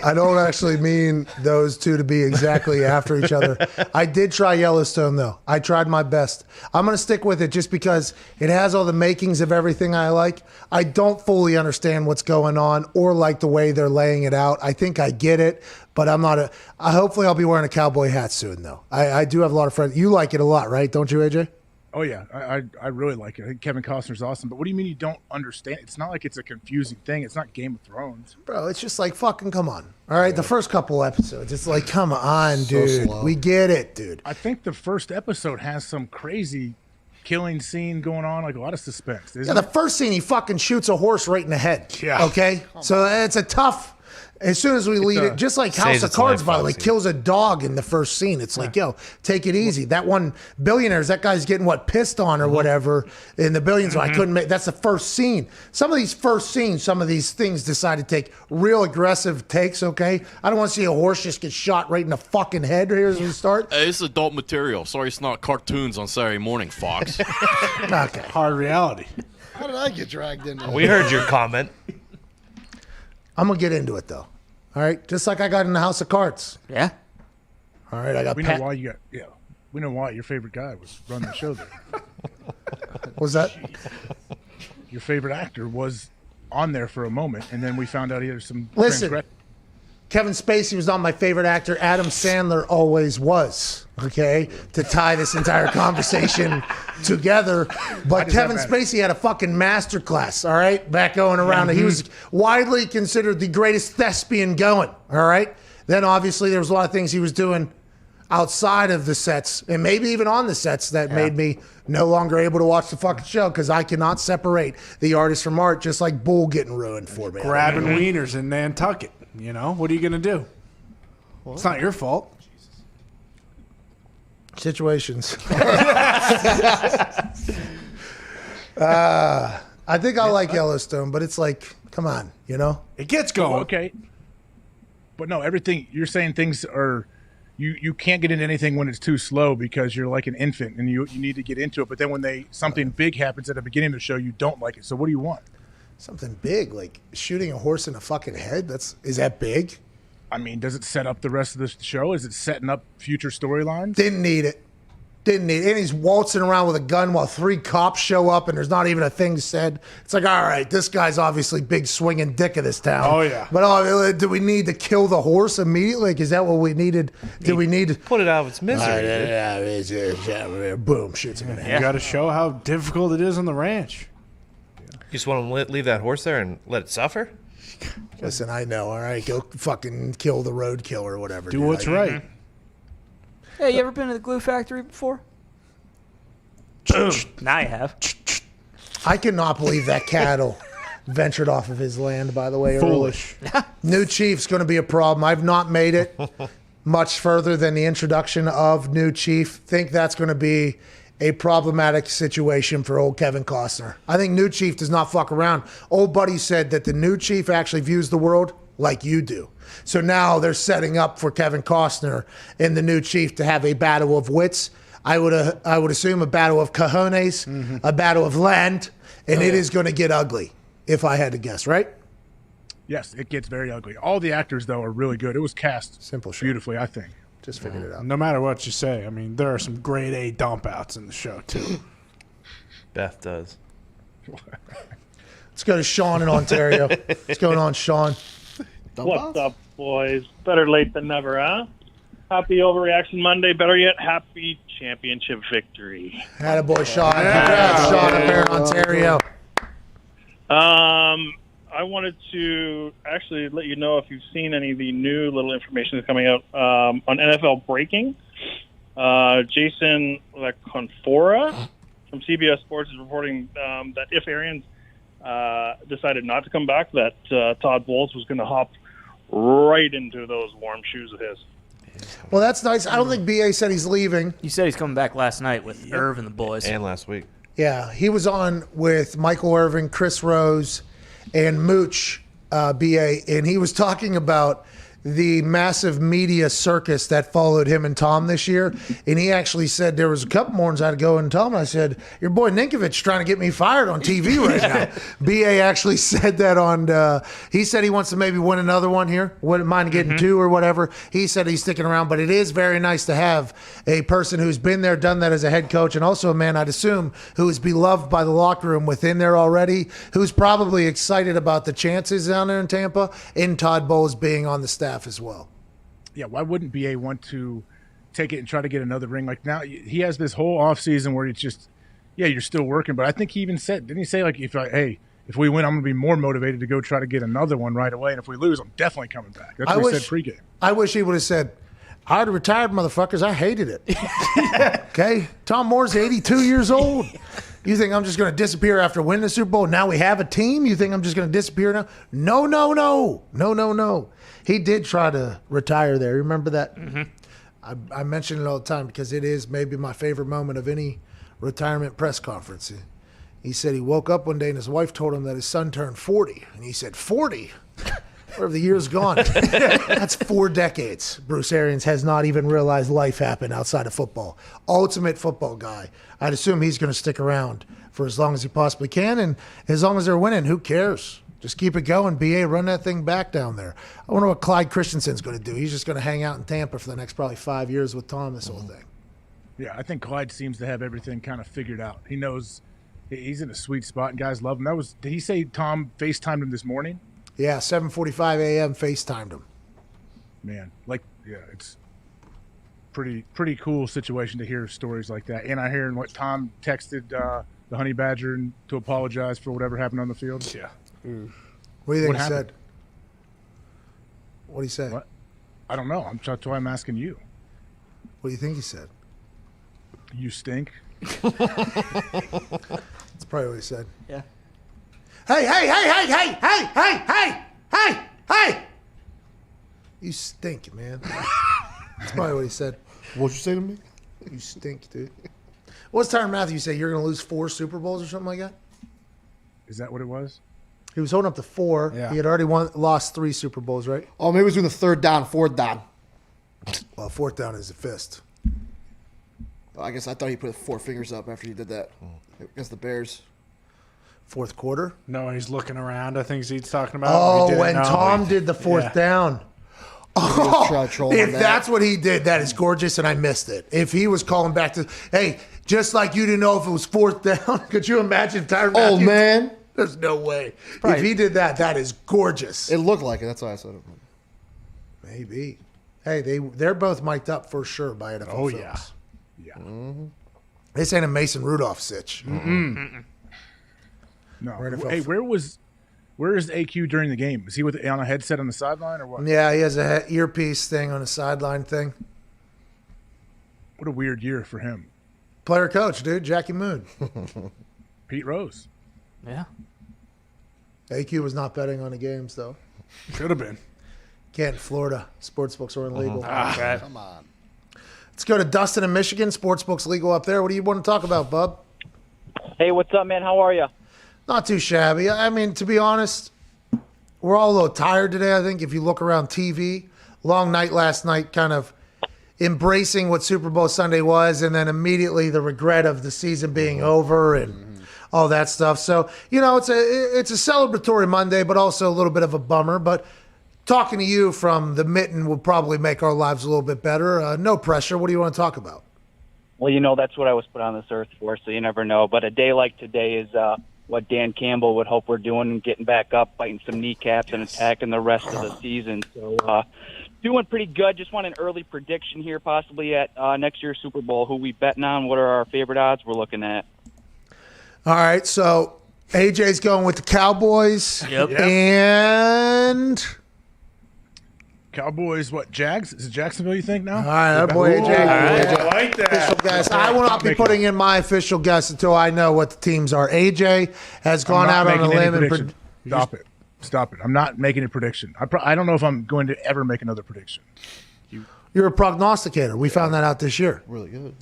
I don't actually mean those two to be exactly after each other. I did try Yellowstone, though. I tried my best. I'm going to stick with it just because it has all the makings of everything I like. I don't fully understand what's going on or like the way they're laying it out. I think I get it, but I'm not hopefully I'll be wearing a cowboy hat soon, though. I do have a lot of friends. You like it a lot, right? Don't you, AJ? Oh yeah, I really like it. I think Kevin Costner's awesome. But what do you mean you don't understand? It's not like it's a confusing thing. It's not Game of Thrones. Bro, it's just like fucking come on. All right, the first couple episodes, it's like come on, dude. slow. We get it, dude. I think the first episode has some crazy killing scene going on, like a lot of suspense. Yeah, Isn't the it? first scene, he fucking shoots a horse right in the head. Yeah. Okay? So it's a tough. As soon as we leave it, just like House Saves of its Cards, life by the way, policy. kills a dog in the first scene. It's like, yo, take it easy. That one billionaires, that guy's getting pissed on or whatever in the billions. I couldn't make. That's the first scene. Some of these first scenes, some of these things decide to take real aggressive takes. Okay, I don't want to see a horse just get shot right in the fucking head here as we start. Hey, it's adult material. Sorry, it's not cartoons on Saturday morning, Fox. Okay. Hard reality. How did I get dragged into We heard your comment. I'm gonna get into it though. All right, just like I got in the House of Cards. Yeah. All right, I got. We know why you got. Yeah, we know why your favorite guy was running the show there. Was that? Your favorite actor was on there for a moment, and then we found out he had some. Listen. transgre- Kevin Spacey was not my favorite actor. Adam Sandler always was. Okay, to tie this entire conversation together. But does that Kevin matter? Spacey had a fucking masterclass. All right, back going around. He was widely considered the greatest thespian going. All right. Then obviously there was a lot of things he was doing outside of the sets, and maybe even on the sets, that made me no longer able to watch the fucking show because I cannot separate the artist from art, just like Bull getting ruined for me. Grabbing wieners in Nantucket. You know, what are you going to do? It's not your fault. Situations. I think I like Yellowstone, but it's like, come on, you know? It gets going. Okay. But no, everything you're saying things are. You can't get into anything when it's too slow because you're like an infant and you need to get into it. But then when something big happens at the beginning of the show, you don't like it. So what do you want? Something big, like shooting a horse in the fucking head. Is that big? I mean, does it set up the rest of the show? Is it setting up future storylines? Didn't need it. Didn't need it. And he's waltzing around with a gun while 3 cops show up and there's not even a thing said. It's like, all right, this guy's obviously big swinging dick of this town. Oh, yeah. But do we need to kill the horse immediately? Like, is that what we needed? Do we need to Put it out of its misery. boom, shoots him in the head. You got to show how difficult it is on the ranch. You just want to leave that horse there and let it suffer? Listen, I know, all right? Go fucking kill the roadkill or whatever. Do dude. what's right. Hey, you ever been to the glue factory before? Now you have. I cannot believe that cattle ventured off of his land, by the way. Foolish. New chief's going to be a problem. I've not made it much further than the introduction of new chief. Think that's going to be a problematic situation for old Kevin Costner. I think new chief does not fuck around. Old buddy said that the new chief actually views the world like you do. So now they're setting up for Kevin Costner and the new chief to have a battle of wits. I would assume a battle of cojones, a battle of land, and it is going to get ugly, if I had to guess, right? Yes, it gets very ugly. All the actors, though, are really good. It was cast beautifully, I think. Just figured it out. No matter what you say, I mean, there are some grade A dump outs in the show, too. Beth does. Let's go to Sean in Ontario. What's going on, Sean? What's up, boys? Better late than never, huh? Happy Overreaction Monday. Better yet, happy championship victory. Attaboy, Sean. Congrats, Sean, up there in Ontario. I wanted to actually let you know if you've seen any of the new little information that's coming out on NFL Breaking. Jason Leconfora from CBS Sports is reporting that if Arians decided not to come back, that Todd Bowles was going to hop right into those warm shoes of his. Well, that's nice. I don't think BA said he's leaving. You said he's coming back last night with Irv and the boys. And last week. Yeah, he was on with Michael Irvin, Chris Rose, and Mooch, BA, and he was talking about the massive media circus that followed him and Tom this year. And he actually said there was a couple mornings I'd go and Tom, and I said, your boy Ninkovich trying to get me fired on TV right now. BA actually said that on, he said he wants to maybe win another one here. Wouldn't mind getting two or whatever. He said he's sticking around, but it is very nice to have a person who's been there, done that as a head coach, and also a man, I'd assume, who is beloved by the locker room within there already, who's probably excited about the chances down there in Tampa, and Todd Bowles being on the staff as well. Yeah, why wouldn't BA want to take it and try to get another ring? Like now he has this whole offseason where it's just, yeah, you're still working. But I think he even said, didn't he say like, if we win, I'm going to be more motivated to go try to get another one right away. And if we lose, I'm definitely coming back. That's what he said pregame. I wish he would have said, I already retired, motherfuckers. I hated it. Okay? Tom Moore's 82 years old. You think I'm just going to disappear after winning the Super Bowl? Now we have a team? You think I'm just going to disappear now? No, no, no. No, no, no. He did try to retire there. Remember that? I mention it all the time because it is maybe my favorite moment of any retirement press conference. He said he woke up one day and his wife told him that his son turned 40. And he said, 40? Where have the years gone? That's 4 decades. Bruce Arians has not even realized life happened outside of football. Ultimate football guy. I'd assume he's going to stick around for as long as he possibly can. And as long as they're winning, who cares? Just keep it going. BA, run that thing back down there. I wonder what Clyde Christensen's going to do. He's just going to hang out in Tampa for the next probably 5 years with Tom, this whole thing. Yeah, I think Clyde seems to have everything kind of figured out. He knows he's in a sweet spot and guys love him. Did he say Tom FaceTimed him this morning? Yeah, 7:45 a.m. FaceTimed him. Man, it's pretty cool situation to hear stories like that. And I hear what Tom texted the Honey Badger to apologize for whatever happened on the field. Yeah. What do you think he said? What did he say? What? I don't know. That's why I'm asking you. What do you think he said? You stink. That's probably what he said. Yeah. Hey, hey, hey, hey, hey, hey, hey, hey, hey, hey. You stink, man. That's probably what he said. What'd you say to me? You stink, dude. What's Tyrann Mathieu say? You're going to lose 4 Super Bowls or something like that? Is that what it was? He was holding up to 4. Yeah. He had already lost 3 Super Bowls, right? Oh, maybe he was doing the 3rd down, 4th down. Well, 4th down is a fist. Well, I guess I thought he put 4 fingers up after he did that against the Bears. 4th quarter? No, he's looking around. I think he's talking about. Oh, when Tom did the 4th down. Oh, if that's what he did, that is gorgeous, and I missed it. If he was calling back to, hey, just like you didn't know if it was 4th down, could you imagine Tyrann Mathieu? Oh, man. There's no way. If he did that, that is gorgeous. It looked like it. That's why I said it. Maybe. Hey, they're both mic'd up for sure by NFL films. Yeah. Yeah. Mm-hmm. This ain't a Mason Rudolph sitch. No. Hey, where is AQ during the game? Is he on a headset on the sideline or what? Yeah, he has a earpiece thing on a sideline thing. What a weird year for him. Player coach, dude. Jackie Moon. Pete Rose. Yeah. AQ was not betting on the games, though. Should have been. Can't in Florida. Sportsbooks are illegal. Right. Come on. Let's go to Dustin in Michigan. Sportsbook's legal up there. What do you want to talk about, bub? Hey, what's up, man? How are you? Not too shabby. I mean, to be honest, we're all a little tired today, I think, if you look around TV. Long night last night, kind of embracing what Super Bowl Sunday was, and then immediately the regret of the season being over and all that stuff. So, it's a celebratory Monday, but also a little bit of a bummer. But talking to you from the mitten will probably make our lives a little bit better. No pressure. What do you want to talk about? Well, that's what I was put on this earth for, so you never know. But a day like today is what Dan Campbell would hope we're doing and getting back up, biting some kneecaps, and attacking the rest of the season. So doing pretty good. Just want an early prediction here, possibly at next year's Super Bowl. Who we betting on? What are our favorite odds we're looking at? All right, so AJ's going with the Cowboys. Yep. And Cowboys, what, Jags? Is it Jacksonville, you think now? all right, our boy AJ. I like that. Official guess. I will not be putting in my official guess until I know what the teams are. AJ has gone out on a limb and Stop it. I'm not making a prediction. I don't know if I'm going to ever make another prediction. you're a prognosticator. We found that out this year. Really good.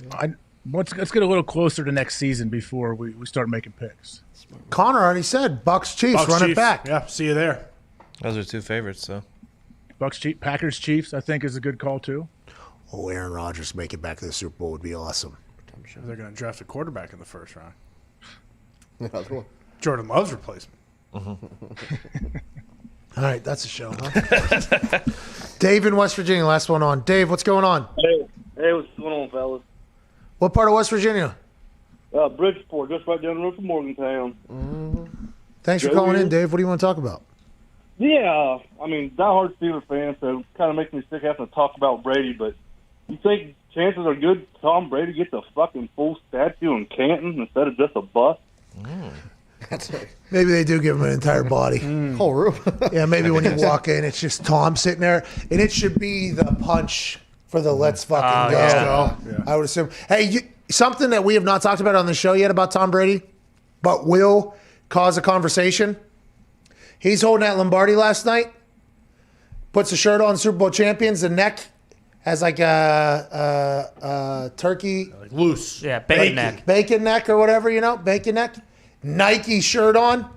Let's get a little closer to next season before we start making picks. Connor already said Bucks Chiefs. Run it back. Yeah, see you there. Those are two favorites, so. Packers Chiefs, I think, is a good call too. Oh, Aaron Rodgers make it back to the Super Bowl would be awesome. I'm sure they're going to draft a quarterback in the first round. Another one. Jordan Love's replacement. All right, that's a show, huh? Dave in West Virginia, last one on. Dave, what's going on? Hey, what's going on, fellas? What part of West Virginia? Bridgeport, just right down the road from Morgantown. Thanks for calling in, Dave. What do you want to talk about? Yeah, I mean, diehard Steelers fan, so it kind of makes me sick having to talk about Brady, but you think chances are good Tom Brady gets a fucking full statue in Canton instead of just a bust? Maybe they do give him an entire body. Whole room. Yeah, maybe when you walk in, it's just Tom sitting there, and it should be the punch for the let's fucking go. Yeah. I would assume. Hey, something that we have not talked about on the show yet about Tom Brady, but will cause a conversation. He's holding that Lombardi last night, puts a shirt on, Super Bowl champions, the neck has like a turkey. Like loose. Yeah, bacon neck. Bacon neck or whatever, bacon neck. Nike shirt on.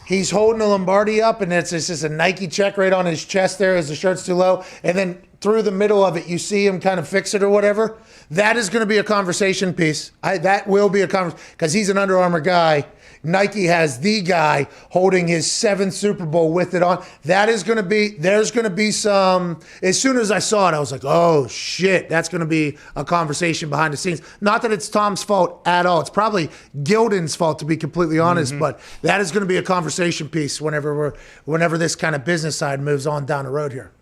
He's holding a Lombardi up, and it's just a Nike check right on his chest there as the shirt's too low. And then through the middle of it, you see him kind of fix it or whatever. That is going to be a conversation piece. That will be a conversation because he's an Under Armour guy. Nike has the guy holding his 7th Super Bowl with it on. There's going to be some, as soon as I saw it, I was like, oh shit, that's going to be a conversation behind the scenes. Not that it's Tom's fault at all. It's probably Gildan's fault, to be completely honest, but that is going to be a conversation piece whenever this kind of business side moves on down the road here.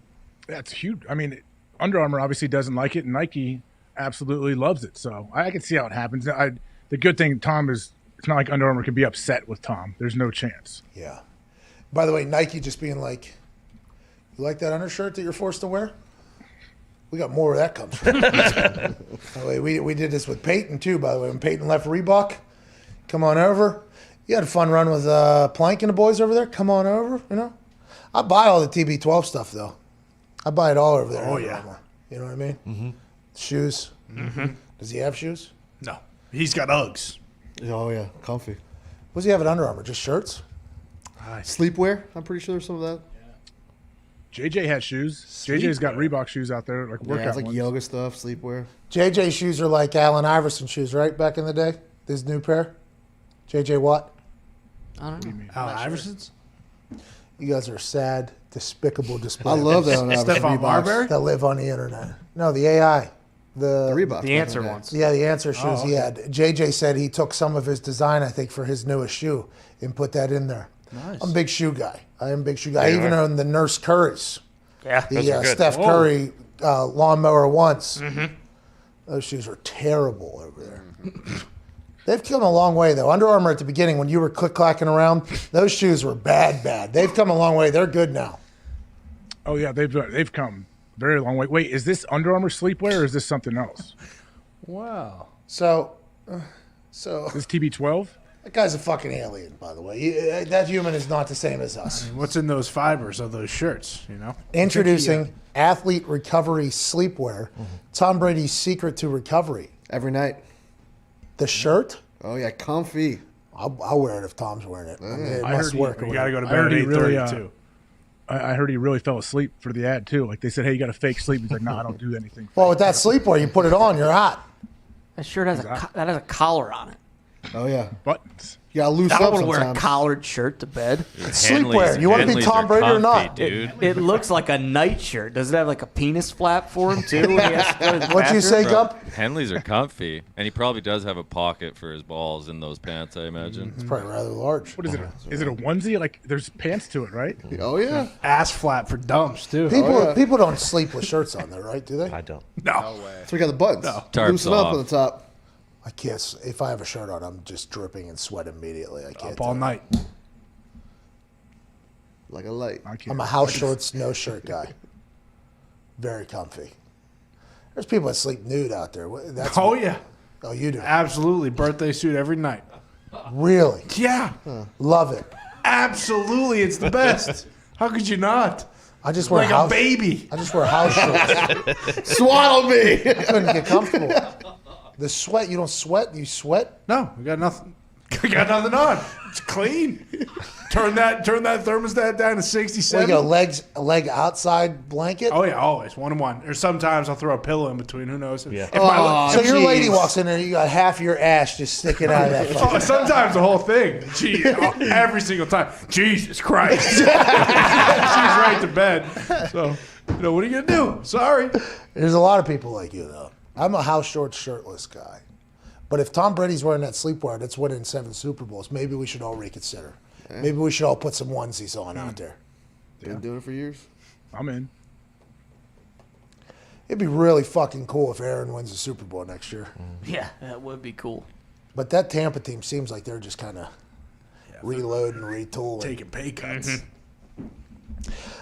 That's huge. I mean, Under Armour obviously doesn't like it, and Nike absolutely loves it. So I can see how it happens. The good thing, Tom, is it's not like Under Armour can be upset with Tom. There's no chance. Yeah. By the way, Nike just being like, you like that undershirt that you're forced to wear? We got more where that comes from. By the way, we did this with Peyton, too, by the way. When Peyton left Reebok, come on over. You had a fun run with Plank and the boys over there. Come on over, I buy all the TB12 stuff, though. I buy it all over there. Oh, yeah. You know what I mean? Mm-hmm. Shoes. Mm-hmm. Does he have shoes? No. He's got Uggs. Oh, yeah. Comfy. What does he have at Under Armour? Just shirts? Sleepwear? I'm pretty sure there's some of that. JJ has shoes. JJ's got Reebok shoes out there, like workout it's like ones. yoga stuff, sleepwear. JJ shoes are like Allen Iverson shoes, right? Back in the day? This new pair? JJ Watt? I don't know. Allen Iverson's? You guys are sad, despicable display. I love that on Stephon Marbury? that live on the internet. No, the AI. The Reebok. The answer ones. Yeah, the answer shoes Oh, okay. he had. JJ said he took some of his design, I think, for his newest shoe and put that in there. Nice. I'm a big shoe guy. I am a big shoe guy. I even own the Nurse Currys. Yeah. Those are The good. Steph Whoa. Curry lawnmower once. Mm-hmm. Those shoes were terrible over there. They've come a long way, though. Under Armour at the beginning, when you were click-clacking around, those shoes were bad. They've come a long way. They're good now. Oh yeah, they've come a very long way. Wait, is this Under Armour sleepwear or is this something else? Wow. So Is this TB12? That guy's a fucking alien, by the way. That human is not the same as us. What's in those fibers of those shirts, you know? Introducing Athlete Recovery Sleepwear, Tom Brady's secret to recovery. Every night. The shirt? Oh, yeah, comfy. I'll wear it if Tom's wearing it. I mean, it I must heard work. You got to go to I bed heard at he really, 8:30 too. I heard he really fell asleep for the ad too. Like they said, hey, you got to fake sleep. He's like, no, I don't do anything. Well, with that sleepwear, you put it on, you're hot. That shirt has that has a collar on it. Oh, yeah. Buttons. You got to loose I up don't want to wear a sometimes. collared shirt to bed. It's sleepwear. You want to be Tom Brady or not? It looks like a night shirt. Does it have like a penis flap for him too? when he has to go to the What'd you say, bathroom? Gump? Henleys are comfy, and he probably does have a pocket for his balls in those pants, I imagine. It's probably rather large. What is it? Is it a onesie? Like there's pants to it, right? Oh, yeah. Ass flap for dumps too. People don't sleep with shirts on there, right? Do they? I don't. No. So we got the buttons. Tarps Loosen up off. on the top. I can't. If I have a shirt on, I'm just dripping and sweat immediately. I can't. Up all night. Like a light. I'm a house shorts, no shirt guy. Very comfy. There's people that sleep nude out there. That's Oh yeah. Oh, you do. Absolutely. Birthday suit every night. Really? Yeah. Love it. Absolutely. It's the best. How could you not? I just wear like house, a baby. I just wear house shorts. Swaddle me. I couldn't get comfortable. The sweat. You don't sweat. You sweat. No, we got nothing. We got nothing on. It's clean. Turn that thermostat down to Well, 67. you got a leg outside blanket. Oh yeah, always 1 and 1. Or sometimes I'll throw a pillow in between. Who knows? Yeah. So your lady walks in there, you got half your ass just sticking out of that. Oh, sometimes the whole thing. Gee, every single time. Jesus Christ. She's right to bed. So, what are you gonna do? Sorry. There's a lot of people like you though. I'm a house shorts, shirtless guy. But if Tom Brady's wearing that sleepwear that's winning 7 Super Bowls, maybe we should all reconsider. Yeah. Maybe we should all put some onesies on out there. Been doing it for years. I'm in. It'd be really fucking cool if Aaron wins the Super Bowl next year. Yeah, that would be cool. But that Tampa team seems like they're just kind of reloading, retooling. Taking pay cuts.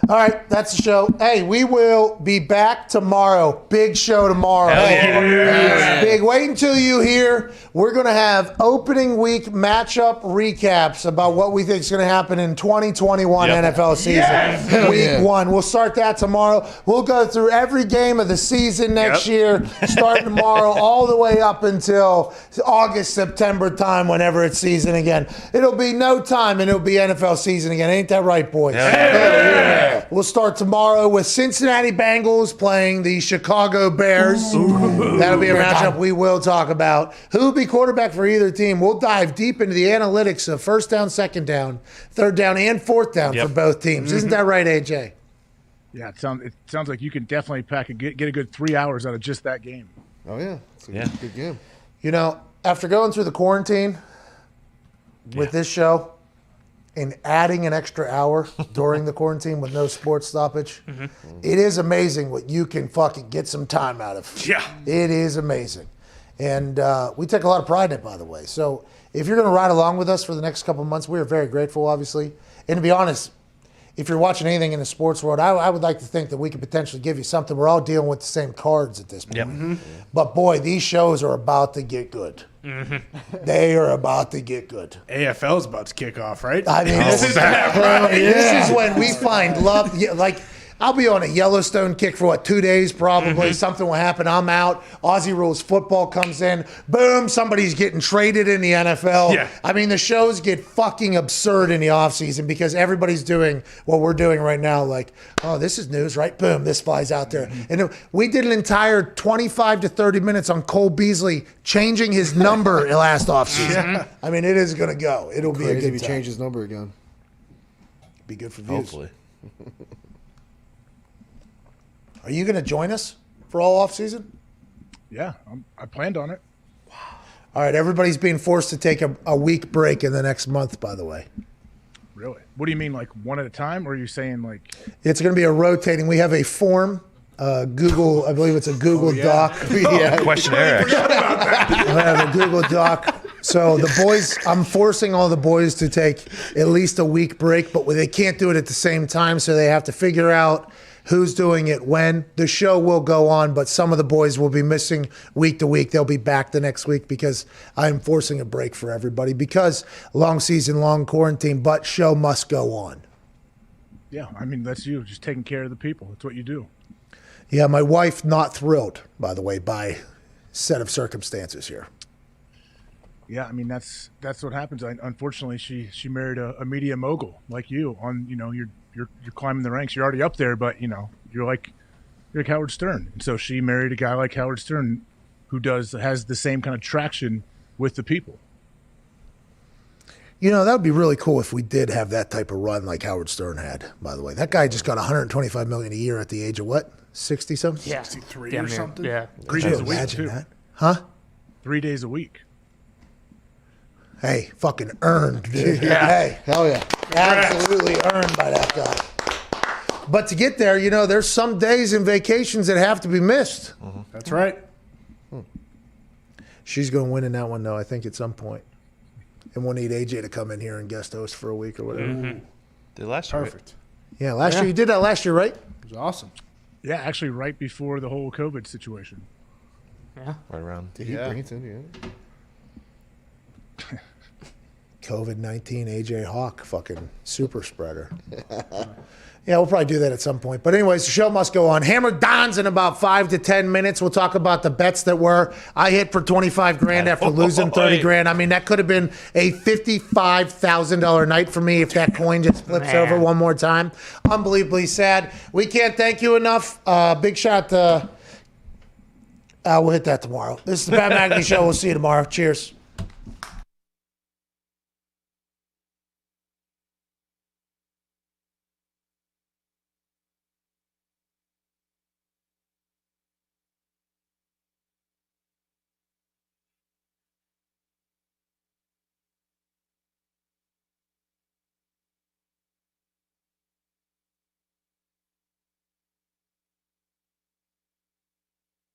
All right, that's the show. Hey, we will be back tomorrow. Big show tomorrow. Big. Wait until you hear. We're going to have opening week matchup recaps about what we think is going to happen in 2021 NFL season. Week 1. We'll start that tomorrow. We'll go through every game of the season next year, starting tomorrow all the way up until August, September time, whenever it's season again. It'll be no time and it'll be NFL season again. Ain't that right, boys? We'll start tomorrow with Cincinnati Bengals playing the Chicago Bears. That'll be a matchup we will talk about. Who will be quarterback for either team? We'll dive deep into the analytics of first down, second down, third down, and fourth down for both teams. Isn't that right, AJ? Yeah, it sounds like you can definitely get a good 3 hours out of just that game. Oh, yeah. It's a good game. You know, after going through the quarantine with this show, and adding an extra hour during the quarantine with no sports stoppage, it is amazing what you can fucking get some time out of. Yeah. It is amazing. And we take a lot of pride in it, by the way. So if you're going to ride along with us for the next couple of months, we are very grateful, obviously. And to be honest, if you're watching anything in the sports world, I would like to think that we could potentially give you something. We're all dealing with the same cards at this point. But boy, these shows are about to get good. They are about to get good. AFL's about to kick off, right? I mean, this is when we find love. Yeah, like, I'll be on a Yellowstone kick for 2 days probably. Something will happen. I'm out. Aussie Rules football comes in. Boom, somebody's getting traded in the NFL. Yeah. I mean, the shows get fucking absurd in the offseason because everybody's doing what we're doing right now. Like, oh, this is news, right? Boom, this flies out there. And we did an entire 25 to 30 minutes on Cole Beasley changing his number last offseason. I mean, it is going to go. It'll be a Crazy good if he time. changed his number again. Be good for views. Hopefully. Are you going to join us for all offseason? Yeah, I planned on it. All right, everybody's being forced to take a week break in the next month, by the way. Really? What do you mean, like one at a time? Or are you saying like... It's going to be a rotating. We have a form, Google, I believe it's a Google Doc. Questionnaire, actually. We have a Google Doc. So the boys, I'm forcing all the boys to take at least a week break, but they can't do it at the same time, so they have to figure out who's doing it when. The show will go on, but some of the boys will be missing week to week. They'll be back the next week because I'm forcing a break for everybody because long season, long quarantine, but show must go on. Yeah, I mean, that's you, just taking care of the people. That's what you do. Yeah, my wife not thrilled, by the way, by set of circumstances here. Yeah, I mean that's what happens. Unfortunately, she married a media mogul like you. You're climbing the ranks. You're already up there, but you're like Howard Stern. And so she married a guy like Howard Stern, who has the same kind of traction with the people. That would be really cool if we did have that type of run like Howard Stern had. By the way, that guy just got $125 million a year at the age of what, 60 something? Yeah, 63 or something. Yeah, 3 days a week. Imagine that, huh? 3 days a week. Hey, fucking earned, dude. Yeah. Hey, hell yeah. Absolutely earned by that guy. But to get there, there's some days and vacations that have to be missed. That's right. She's going to win in that one, though, I think, at some point. And we'll need AJ to come in here and guest host for a week or whatever. Did last year. Perfect. Yeah, last year. You did that last year, right? It was awesome. Yeah, actually, right before the whole COVID situation. Yeah, right around. Did he bring it to you? COVID-19 AJ Hawk, fucking super spreader. Yeah, we'll probably do that at some point. But anyways, the show must go on. Hammer Don's in about 5 to 10 minutes. We'll talk about the bets that were. I hit for 25 grand after losing 30 grand. I mean, that could have been a $55,000 night for me if that coin just flips over one more time. Unbelievably sad. We can't thank you enough. Big shout to... we'll hit that tomorrow. This is the Pat McAfee Show. We'll see you tomorrow. Cheers.